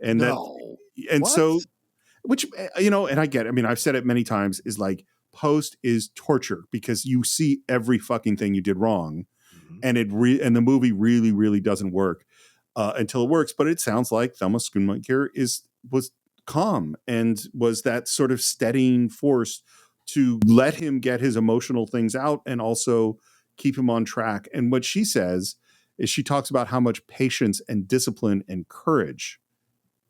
and so. Which, you know, and I get it. I mean, I've said it many times, is like post is torture because you see every fucking thing you did wrong. And and the movie really, really doesn't work until it works. But it sounds like Thelma Schoonmaker was calm and was that sort of steadying force to let him get his emotional things out and also keep him on track. And what she says is she talks about how much patience and discipline and courage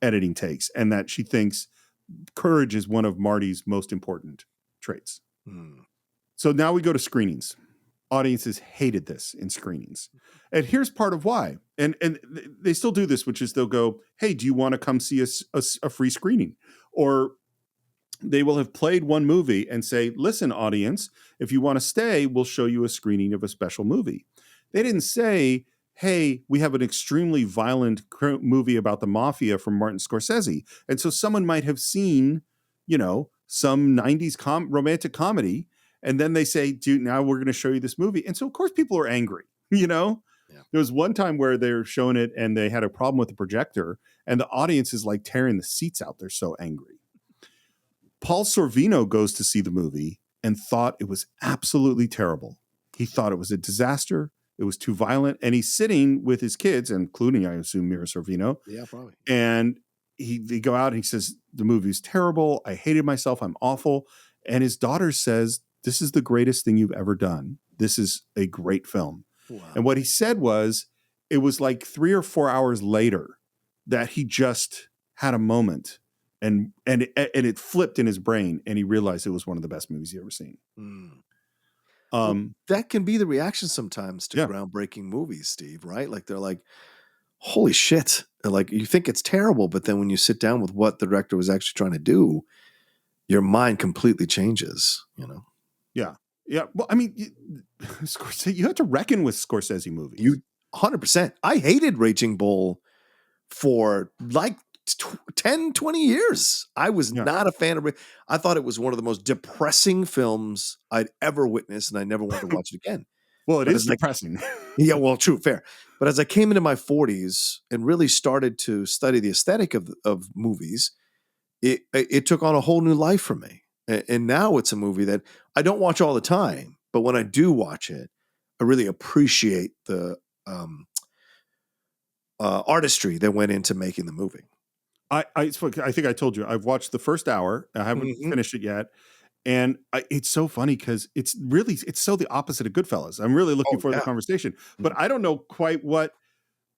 editing takes, and that she thinks courage is one of Marty's most important traits. So now we go to screenings. Audiences hated this in screenings. And here's part of why. And they still do this, which is they'll go, hey, do you want to come see a free screening? Or they will have played one movie and say, listen, audience, if you want to stay, we'll show you a screening of a special movie. They didn't say, hey, we have an extremely violent movie about the Mafia from Martin Scorsese. And so someone might have seen, some 90s romantic comedy. And then they say, dude, now we're going to show you this movie. And so, of course, people are angry, Yeah. There was one time where they were showing it and they had a problem with the projector and the audience is like tearing the seats out. They're so angry. Paul Sorvino goes to see the movie and thought it was absolutely terrible. He thought it was a disaster. It was too violent. And he's sitting with his kids, including, I assume, Mira Sorvino. Yeah, probably. And they go out and he says, the movie's terrible. I hated myself. I'm awful. And his daughter says, this is the greatest thing you've ever done. This is a great film. Wow. And what he said was, it was like 3 or 4 hours later that he just had a moment and it flipped in his brain and he realized it was one of the best movies he ever seen. That can be the reaction sometimes to groundbreaking movies, Steve, right? Like they're like, holy shit. They're like, you think it's terrible, but then when you sit down with what the director was actually trying to do, your mind completely changes, Yeah. Yeah. Well, I mean, you have to reckon with Scorsese movies. 100%. I hated Raging Bull for like 10, 20 years. I was not a fan of it. I thought it was one of the most depressing films I'd ever witnessed, and I never wanted to watch it again. Well, it is depressing. Yeah, well, true, fair. But as I came into my 40s and really started to study the aesthetic of movies, it took on a whole new life for me. And now it's a movie that I don't watch all the time, but when I do watch it, I really appreciate the artistry that went into making the movie. I think I told you, I've watched the first hour. I haven't finished it yet. And it's so funny because it's so the opposite of Goodfellas. I'm really looking for the conversation, but I don't know quite what.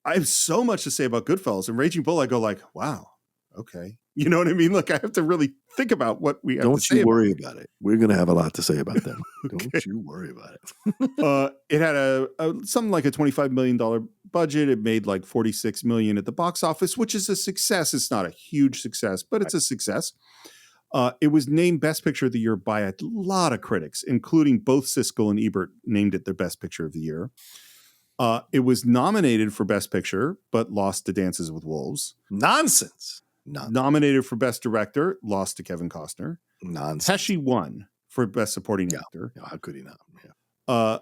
I have so much to say about Goodfellas and Raging Bull. I go like, wow, okay. You know what I mean? Like I have to really think about what we have to say. Don't you worry about it. We're going to have a lot to say about them. Okay. Don't you worry about it. It had something like a $25 million budget. It made like $46 million at the box office, which is a success. It's not a huge success, but it's a success. It was named Best Picture of the Year by a lot of critics, including both Siskel and Ebert named it their Best Picture of the Year. It was nominated for Best Picture, but lost to Dances with Wolves. Nonsense. Nominated for Best Director, lost to Kevin Costner. Nonsense. Pesci won for Best Supporting Actor. How could he not? Yeah.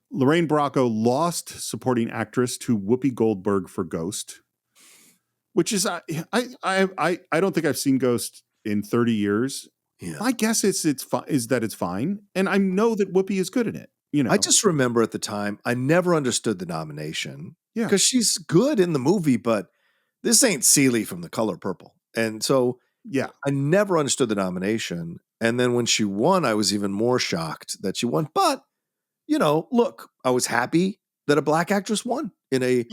Lorraine Bracco lost Supporting Actress to Whoopi Goldberg for Ghost, which is I don't think I've seen Ghost in 30 years. Yeah. My guess is that it's fine, and I know that Whoopi is good in it. I just remember at the time I never understood the nomination. Yeah, because she's good in the movie, but this ain't Celie from The Color Purple. And so, I never understood the nomination. And then when she won, I was even more shocked that she won. But, look, I was happy that a black actress won in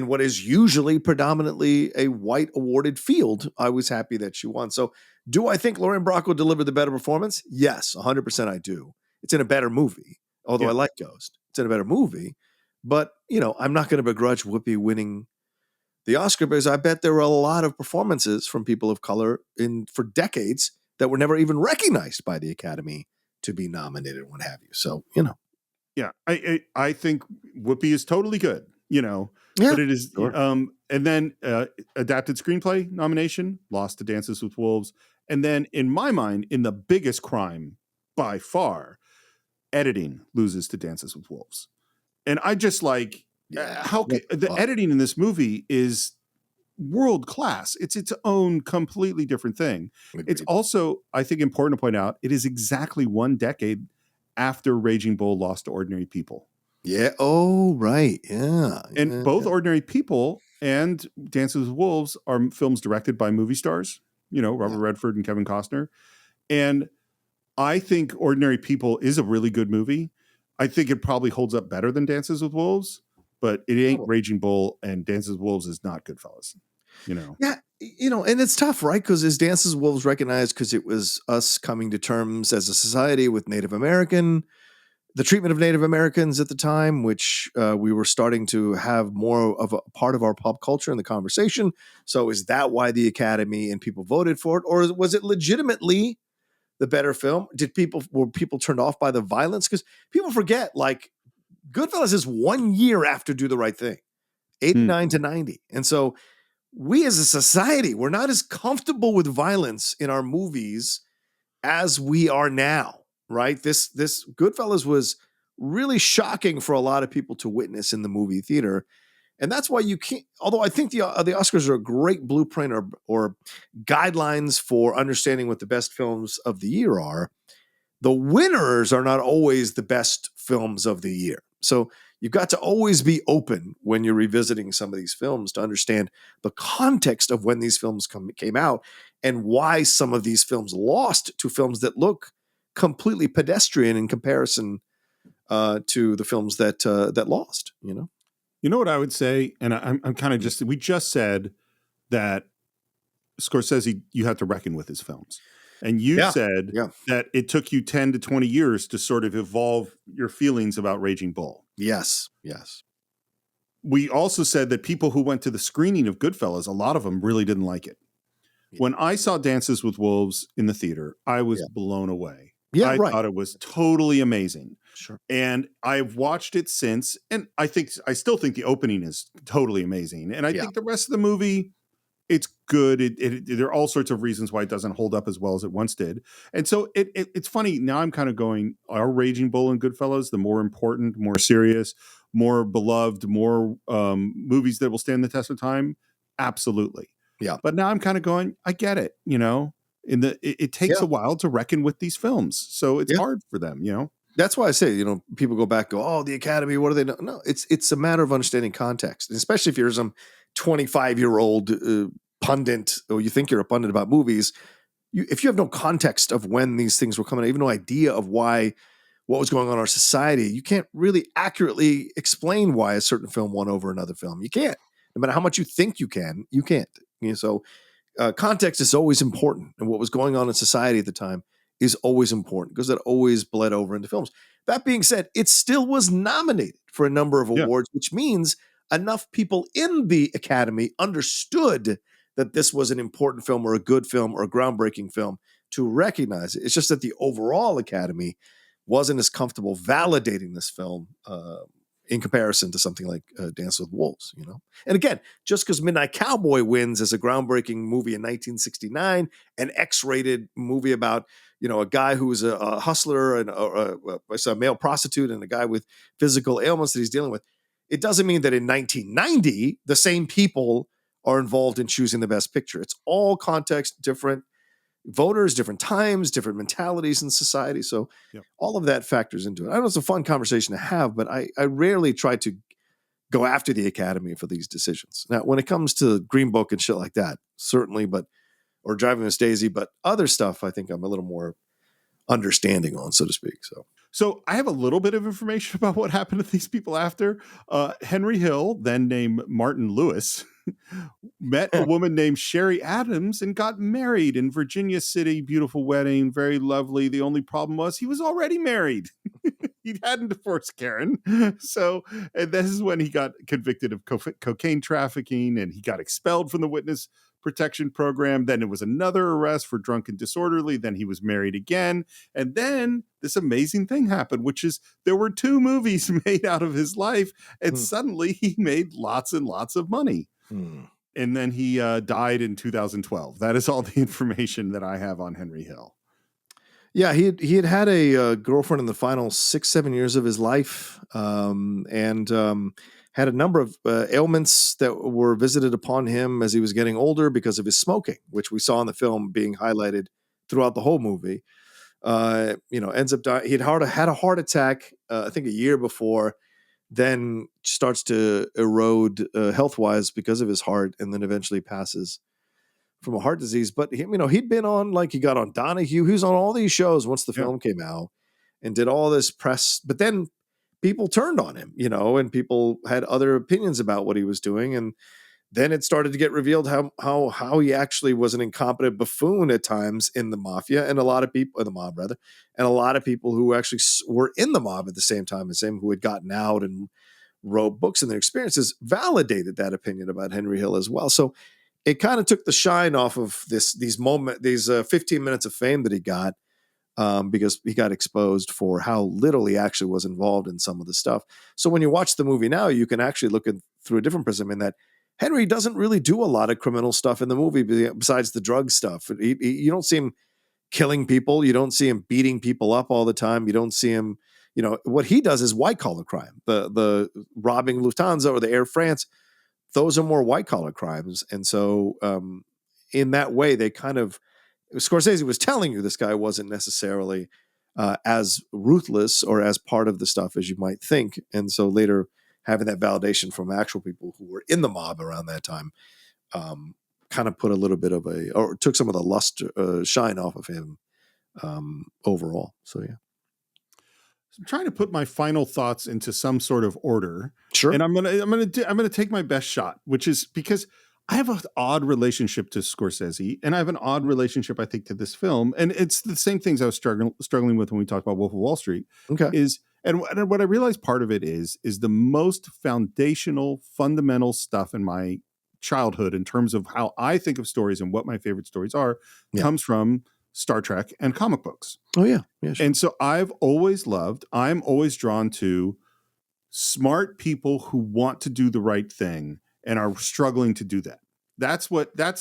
what is usually predominantly a white awarded field. I was happy that she won. So do I think Lorraine Bracco delivered the better performance? Yes, 100% I do. It's in a better movie, although I like Ghost. It's in a better movie. But, I'm not going to begrudge Whoopi winning the Oscar because I bet there were a lot of performances from people of color for decades that were never even recognized by the Academy to be nominated and what have you. So, Yeah, I think Whoopi is totally good, but it is. Sure. And then adapted screenplay nomination, lost to Dances with Wolves. And then in my mind, in the biggest crime by far, editing loses to Dances with Wolves. And I just like, the editing in this movie is world class. It's its own completely different thing. Agreed. It's also, I think, important to point out, it is exactly 1 decade after Raging Bull lost to Ordinary People. Yeah. Oh, right. Yeah. And both Ordinary People and Dances with Wolves are films directed by movie stars, Robert Redford and Kevin Costner. And I think Ordinary People is a really good movie. I think it probably holds up better than Dances with Wolves, but it ain't Raging Bull, and Dances with Wolves is not Goodfellas. Yeah, And it's tough, right? Because his Dances with Wolves recognized because it was us coming to terms as a society with the treatment of Native Americans at the time, which we were starting to have more of a part of our pop culture in the conversation. So is that why the Academy and people voted for it? Or was it legitimately the better film? Were people turned off by the violence? Because people forget, like, Goodfellas is 1 year after Do the Right Thing, 89 to 90. And so we as a society, we're not as comfortable with violence in our movies as we are now, right? This Goodfellas was really shocking for a lot of people to witness in the movie theater. And that's why you can't, although I think the Oscars are a great blueprint or guidelines for understanding what the best films of the year are, the winners are not always the best films of the year. So you've got to always be open when you're revisiting some of these films to understand the context of when these films came out and why some of these films lost to films that look completely pedestrian in comparison to the films that lost. You know what I would say, and I'm kind of we just said that Scorsese, you have to reckon with his films. And you said that it took you 10 to 20 years to sort of evolve your feelings about Raging Bull. Yes. We also said that people who went to the screening of Goodfellas, a lot of them really didn't like it. When I saw Dances with Wolves in the theater, I was blown away. I thought it was totally amazing. Sure. And I've watched it since, and I still think the opening is totally amazing. And I think the rest of the movie, it's good. There are all sorts of reasons why it doesn't hold up as well as it once did. And so it's funny. Now I'm kind of going, are Raging Bull and Goodfellas the more important, more serious, more beloved, more movies that will stand the test of time? Absolutely. Yeah. But now I'm kind of going, I get it. It takes a while to reckon with these films. So it's hard for them, That's why I say, people go back, go, oh, the Academy, what do they know? No, it's a matter of understanding context, and especially if you're some 25-year-old pundit, or you think you're a pundit about movies. If you have no context of when these things were coming out, even no idea of what was going on in our society, you can't really accurately explain why a certain film won over another film. You can't. No matter how much you think you can, you can't. So context is always important, and what was going on in society at the time is always important because it always bled over into films. That being said, it still was nominated for a number of awards, which means enough people in the Academy understood that this was an important film or a good film or a groundbreaking film to recognize it. It's just that the overall Academy wasn't as comfortable validating this film in comparison to something like Dance with Wolves, And again, just because Midnight Cowboy wins as a groundbreaking movie in 1969, an X-rated movie about, a guy who's a hustler and a male prostitute and a guy with physical ailments that he's dealing with, it doesn't mean that in 1990, the same people are involved in choosing the best picture. It's all context, different voters, different times, different mentalities in society. So all of that factors into it. I know it's a fun conversation to have, but I rarely try to go after the Academy for these decisions. Now, when it comes to Green Book and shit like that, certainly, or Driving Miss Daisy, but other stuff, I think I'm a little more understanding on, so to speak. So I have a little bit of information about what happened to these people after. Henry Hill, then named Martin Lewis, met a woman named Sherry Adams and got married in Virginia City. Beautiful wedding, very lovely. The only problem was he was already married. He hadn't divorced Karen. So and this is when he got convicted of cocaine trafficking, and he got expelled from the witness protection program. Then it was another arrest for drunk and disorderly. Then he was married again. And then this amazing thing happened, which is there were 2 movies made out of his life. And suddenly he made lots and lots of money. And then he died in 2012. That is all the information that I have on Henry Hill. Yeah, he had a girlfriend in the final 6-7 years of his life, and had a number of ailments that were visited upon him as he was getting older because of his smoking, which we saw in the film being highlighted throughout the whole movie. Ends up dying. He'd had a heart attack, I think a year before, then starts to erode health-wise because of his heart, and then eventually passes from a heart disease. But he'd been on, like, he got on Donahue. He was on all these shows once the film came out and did all this press. But then people turned on him, and people had other opinions about what he was doing. And then it started to get revealed how he actually was an incompetent buffoon at times in the mafia, and a lot of people in the mob rather, and a lot of people who actually were in the mob at the same time as him, who had gotten out and wrote books, and their experiences validated that opinion about Henry Hill as well. So it kind of took the shine off of these 15 minutes of fame that he got, because he got exposed for how little he actually was involved in some of the stuff. So when you watch the movie now, you can actually look through a different prism in that Henry doesn't really do a lot of criminal stuff in the movie besides the drug stuff. You don't see him killing people. You don't see him beating people up all the time. You don't see him, what he does is white collar crime. The robbing Lufthansa or the Air France, those are more white collar crimes. And so in that way, they kind of, Scorsese was telling you this guy wasn't necessarily as ruthless or as part of the stuff as you might think. And so later having that validation from actual people who were in the mob around that time kind of put a little bit of or took some of the luster, shine off of him overall. So, yeah. I'm trying to put my final thoughts into some sort of order. Sure. And I'm gonna take my best shot, which is because I have an odd relationship to Scorsese, and I have an odd relationship, I think, to this film. And it's the same things I was struggling with when we talked about Wolf of Wall Street. Okay. And what I realized part of it is the most foundational, fundamental stuff in my childhood in terms of how I think of stories and what my favorite stories are comes from Star Trek and comic books. Oh, yeah. Yeah, sure. And so I'm always drawn to smart people who want to do the right thing and are struggling to do that.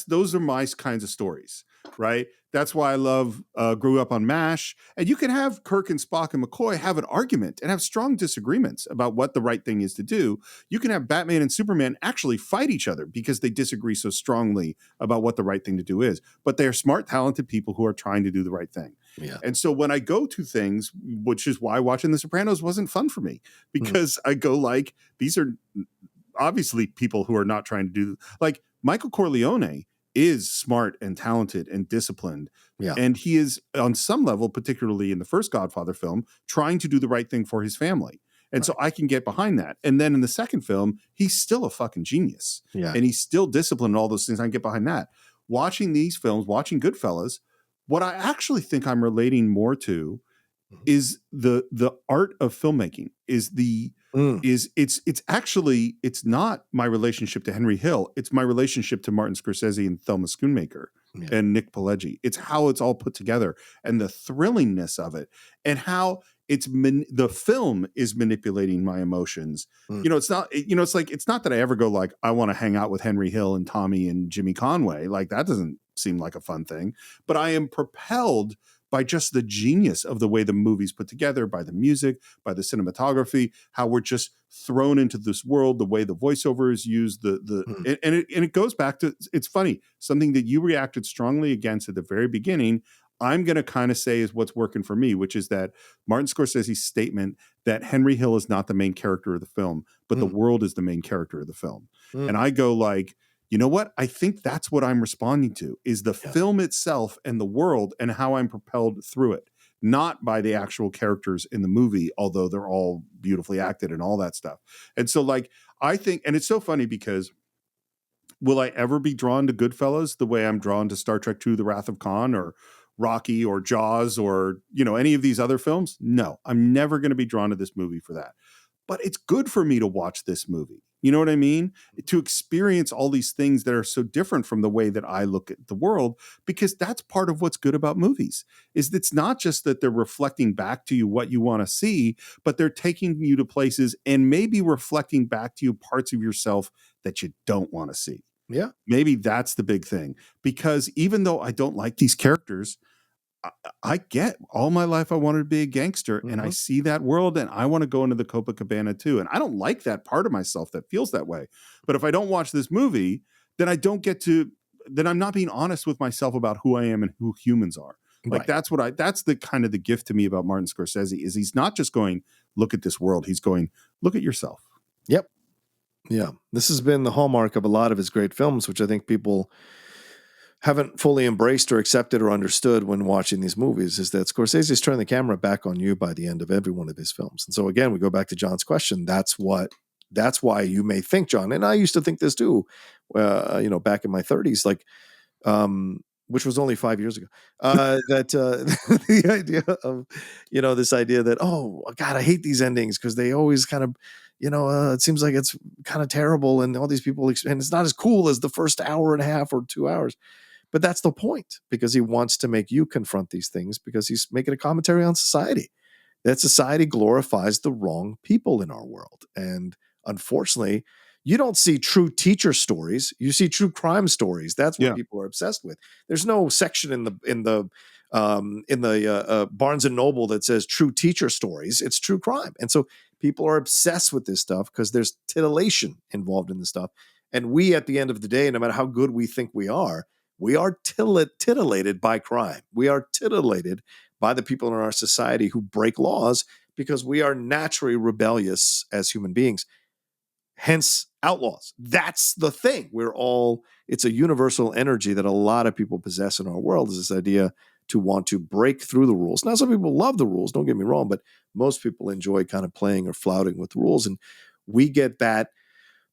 Those are my kinds of stories, right? That's why I grew up on MASH. And you can have Kirk and Spock and McCoy have an argument and have strong disagreements about what the right thing is to do. You can have Batman and Superman actually fight each other because they disagree so strongly about what the right thing to do is. But they're smart, talented people who are trying to do the right thing. Yeah. And so when I go to things, which is why watching The Sopranos wasn't fun for me, because I go like, these are obviously people who are not trying to do, like Michael Corleone is smart and talented and disciplined. Yeah. And he is on some level, particularly in the first Godfather film, trying to do the right thing for his family. And so I can get behind that. And then in the second film, he's still a fucking genius. Yeah. And he's still disciplined and all those things. I can get behind that. Watching these films, watching Goodfellas, what I actually think I'm relating more to is the art of filmmaking, it's not my relationship to Henry Hill. It's my relationship to Martin Scorsese and Thelma Schoonmaker and Nick Pileggi. It's how it's all put together and the thrillingness of it and how the film is manipulating my emotions. It's not, it's not that I ever go like, I want to hang out with Henry Hill and Tommy and Jimmy Conway. Like that doesn't seem like a fun thing, but I am propelled by just the genius of the way the movie's put together, by the music, by the cinematography, how we're just thrown into this world, the way the voiceover is used, and it goes back to, it's funny, something that you reacted strongly against at the very beginning, I'm going to kind of say is what's working for me, which is that Martin Scorsese's statement that Henry Hill is not the main character of the film, but the world is the main character of the film. And I go like, you know what? I think that's what I'm responding to is the film itself and the world and how I'm propelled through it, not by the actual characters in the movie, although they're all beautifully acted and all that stuff. And so like, I think, and it's so funny because will I ever be drawn to Goodfellas the way I'm drawn to Star Trek II, The Wrath of Khan or Rocky or Jaws or, any of these other films? No, I'm never going to be drawn to this movie for that. But it's good for me to watch this movie. You know what I mean? To experience all these things that are so different from the way that I look at the world, because that's part of what's good about movies is it's not just that they're reflecting back to you what you want to see, but they're taking you to places and maybe reflecting back to you parts of yourself that you don't want to see. Yeah. Maybe that's the big thing, because even though I don't like these characters, I get all my life I wanted to be a gangster and I see that world and I want to go into the Copacabana too. And I don't like that part of myself that feels that way. But if I don't watch this movie, then then I'm not being honest with myself about who I am and who humans are. Like that's the kind of the gift to me about Martin Scorsese is he's not just going, look at this world. He's going, look at yourself. Yep. Yeah. This has been the hallmark of a lot of his great films, which I think people haven't fully embraced or accepted or understood when watching these movies, is that Scorsese's turning the camera back on you by the end of every one of his films. And so again, we go back to John's question. That's what That's why you may think, John, and I used to think this too, back in my 30s, like, which was only 5 years ago, that the idea of, this idea that, oh, God, I hate these endings because they always kind of, it seems like it's kind of terrible and all these people, and it's not as cool as the first hour and a half or 2 hours. But that's the point, because he wants to make you confront these things, because he's making a commentary on society. That society glorifies the wrong people in our world. And unfortunately, you don't see true teacher stories. You see true crime stories. That's what people are obsessed with. There's no section in the Barnes and Noble that says true teacher stories. It's true crime. And so people are obsessed with this stuff because there's titillation involved in this stuff. And we, at the end of the day, no matter how good we think we are titillated by crime. We are titillated by the people in our society who break laws, because we are naturally rebellious as human beings. Hence, outlaws. That's the thing. It's a universal energy that a lot of people possess in our world, is this idea to want to break through the rules. Now, some people love the rules, don't get me wrong, but most people enjoy kind of playing or flouting with the rules. And we get that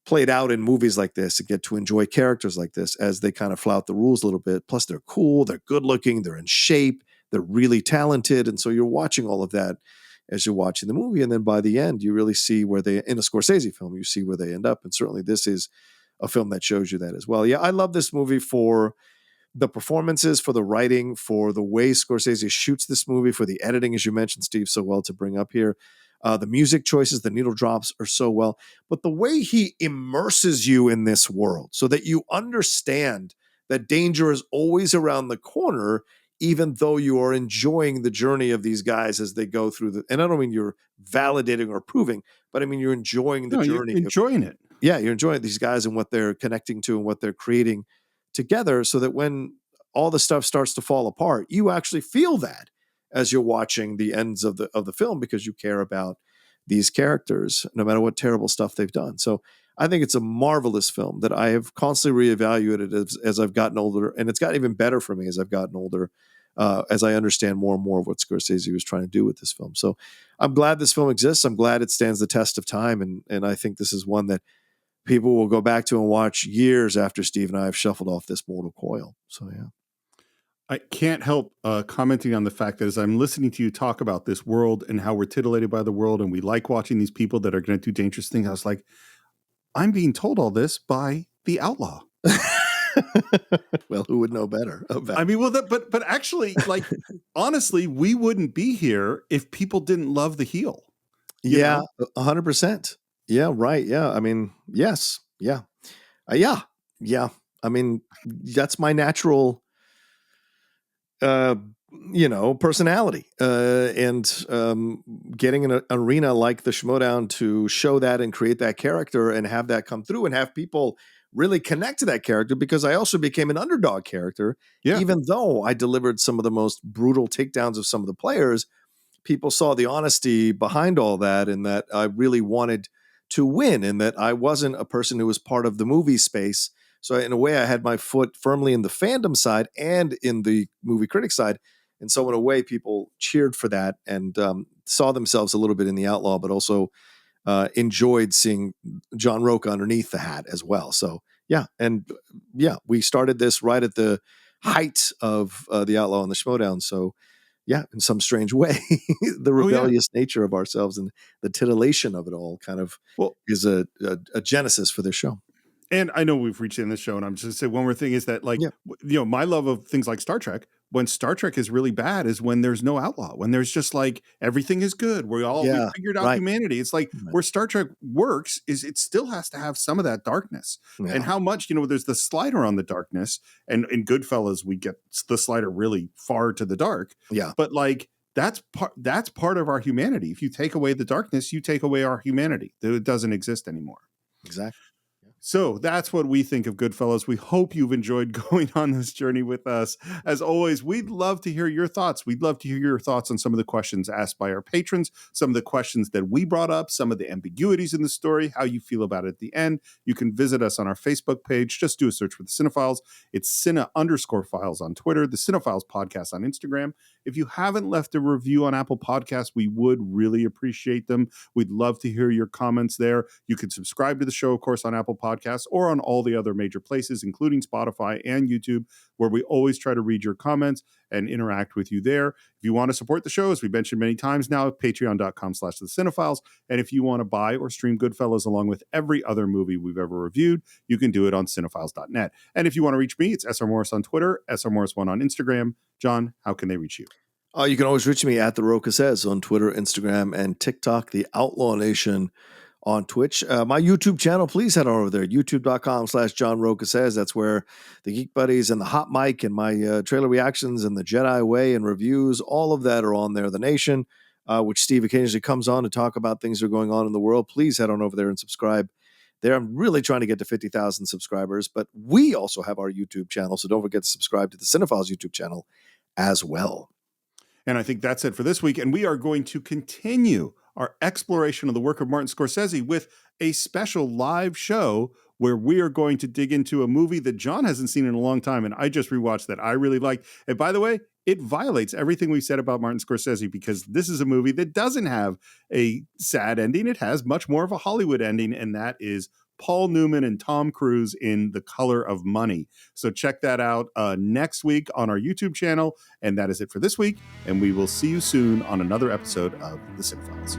played out in movies like this, and get to enjoy characters like this as they kind of flout the rules a little bit. Plus, they're cool, they're good looking, they're in shape, they're really talented. And so you're watching all of that as you're watching the movie. And then by the end, you really see where in a Scorsese film, you see where they end up. And certainly this is a film that shows you that as well. Yeah, I love this movie for the performances, for the writing, for the way Scorsese shoots this movie, for the editing, as you mentioned, Steve, so well to bring up here. The music choices, the needle drops are so well, but the way he immerses you in this world so that you understand that danger is always around the corner, even though you are enjoying the journey of these guys as they go through and I don't mean you're validating or proving, but I mean, you're enjoying the journey. You're enjoying it. Yeah. You're enjoying these guys and what they're connecting to and what they're creating together, so that when all the stuff starts to fall apart, you actually feel that as you're watching the ends of the film, because you care about these characters, no matter what terrible stuff they've done. So I think it's a marvelous film that I have constantly reevaluated as I've gotten older, and it's gotten even better for me as I've gotten older, as I understand more and more of what Scorsese was trying to do with this film. So I'm glad this film exists. I'm glad it stands the test of time, and I think this is one that people will go back to and watch years after Steve and I have shuffled off this mortal coil. So yeah. I can't help commenting on the fact that as I'm listening to you talk about this world and how we're titillated by the world and we like watching these people that are going to do dangerous things, I was like, I'm being told all this by the outlaw. Well, who would know better? I mean, but actually, like, honestly, we wouldn't be here if people didn't love the heel. Yeah, 100%. Yeah, right. Yeah. I mean, yes. Yeah. Yeah. I mean, that's my natural personality, and getting an arena like the Schmoedown to show that and create that character and have that come through and have people really connect to that character, because I also became an underdog character. Even though I delivered some of the most brutal takedowns of some of the players, people saw the honesty behind all that, and that I really wanted to win, and that I wasn't a person who was part of the movie space. So in a way, I had my foot firmly in the fandom side and in the movie critic side. And so in a way, people cheered for that and saw themselves a little bit in the outlaw, but also enjoyed seeing John Rocha underneath the hat as well. So yeah. And yeah, we started this right at the height of the outlaw and the Schmoedown. So yeah, in some strange way, the rebellious nature of ourselves and the titillation of it all kind of is a genesis for this show. And I know we've reached in this show, and I'm just going to say one more thing is that, like, my love of things like Star Trek, when Star Trek is really bad is when there's no outlaw, when there's just like everything is good. We figured out humanity. It's like where Star Trek works is it still has to have some of that darkness. And how much, there's the slider on the darkness, and in Goodfellas, we get the slider really far to the dark. Yeah. But like, that's part of our humanity. If you take away the darkness, you take away our humanity. It doesn't exist anymore. Exactly. So that's what we think of Goodfellas. We hope you've enjoyed going on this journey with us. As always, we'd love to hear your thoughts. We'd love to hear your thoughts on some of the questions asked by our patrons, some of the questions that we brought up, some of the ambiguities in the story, how you feel about it at the end. You can visit us on our Facebook page. Just do a search for the Cine-Files. It's Cine_Files on Twitter, the Cine-Files podcast on Instagram. If you haven't left a review on Apple Podcasts, we would really appreciate them. We'd love to hear your comments there. You can subscribe to the show, of course, on Apple Podcasts or on all the other major places, including Spotify and YouTube, where we always try to read your comments and interact with you there. If you want to support the show, as we mentioned many times now, patreon.com/thecine-files. And if you want to buy or stream Goodfellas along with every other movie we've ever reviewed, you can do it on cinephiles.net. And if you want to reach me, it's SR Morris on Twitter, SR Morris1 on Instagram. John, how can they reach you? You can always reach me at the Rocha Says on Twitter, Instagram, and TikTok, the Outlaw Nation on Twitch. My YouTube channel, please head on over there, youtube.com/John Rocha Says. That's where the Geek Buddies and the Hot Mic and my trailer reactions and the Jedi Way and reviews, all of that are on there. The Nation, which Steve occasionally comes on to talk about things that are going on in the world. Please head on over there and subscribe there. I'm really trying to get to 50,000 subscribers, but we also have our YouTube channel, so don't forget to subscribe to the Cine-Files YouTube channel as well. And I think that's it for this week. And we are going to continue our exploration of the work of Martin Scorsese with a special live show where we are going to dig into a movie that John hasn't seen in a long time. And I just rewatched that I really liked. And by the way, it violates everything we said about Martin Scorsese, because this is a movie that doesn't have a sad ending. It has much more of a Hollywood ending, and that is Paul Newman and Tom Cruise in The Color of Money. So check that out next week on our YouTube channel. And that is it for this week. And we will see you soon on another episode of The Cine-Files.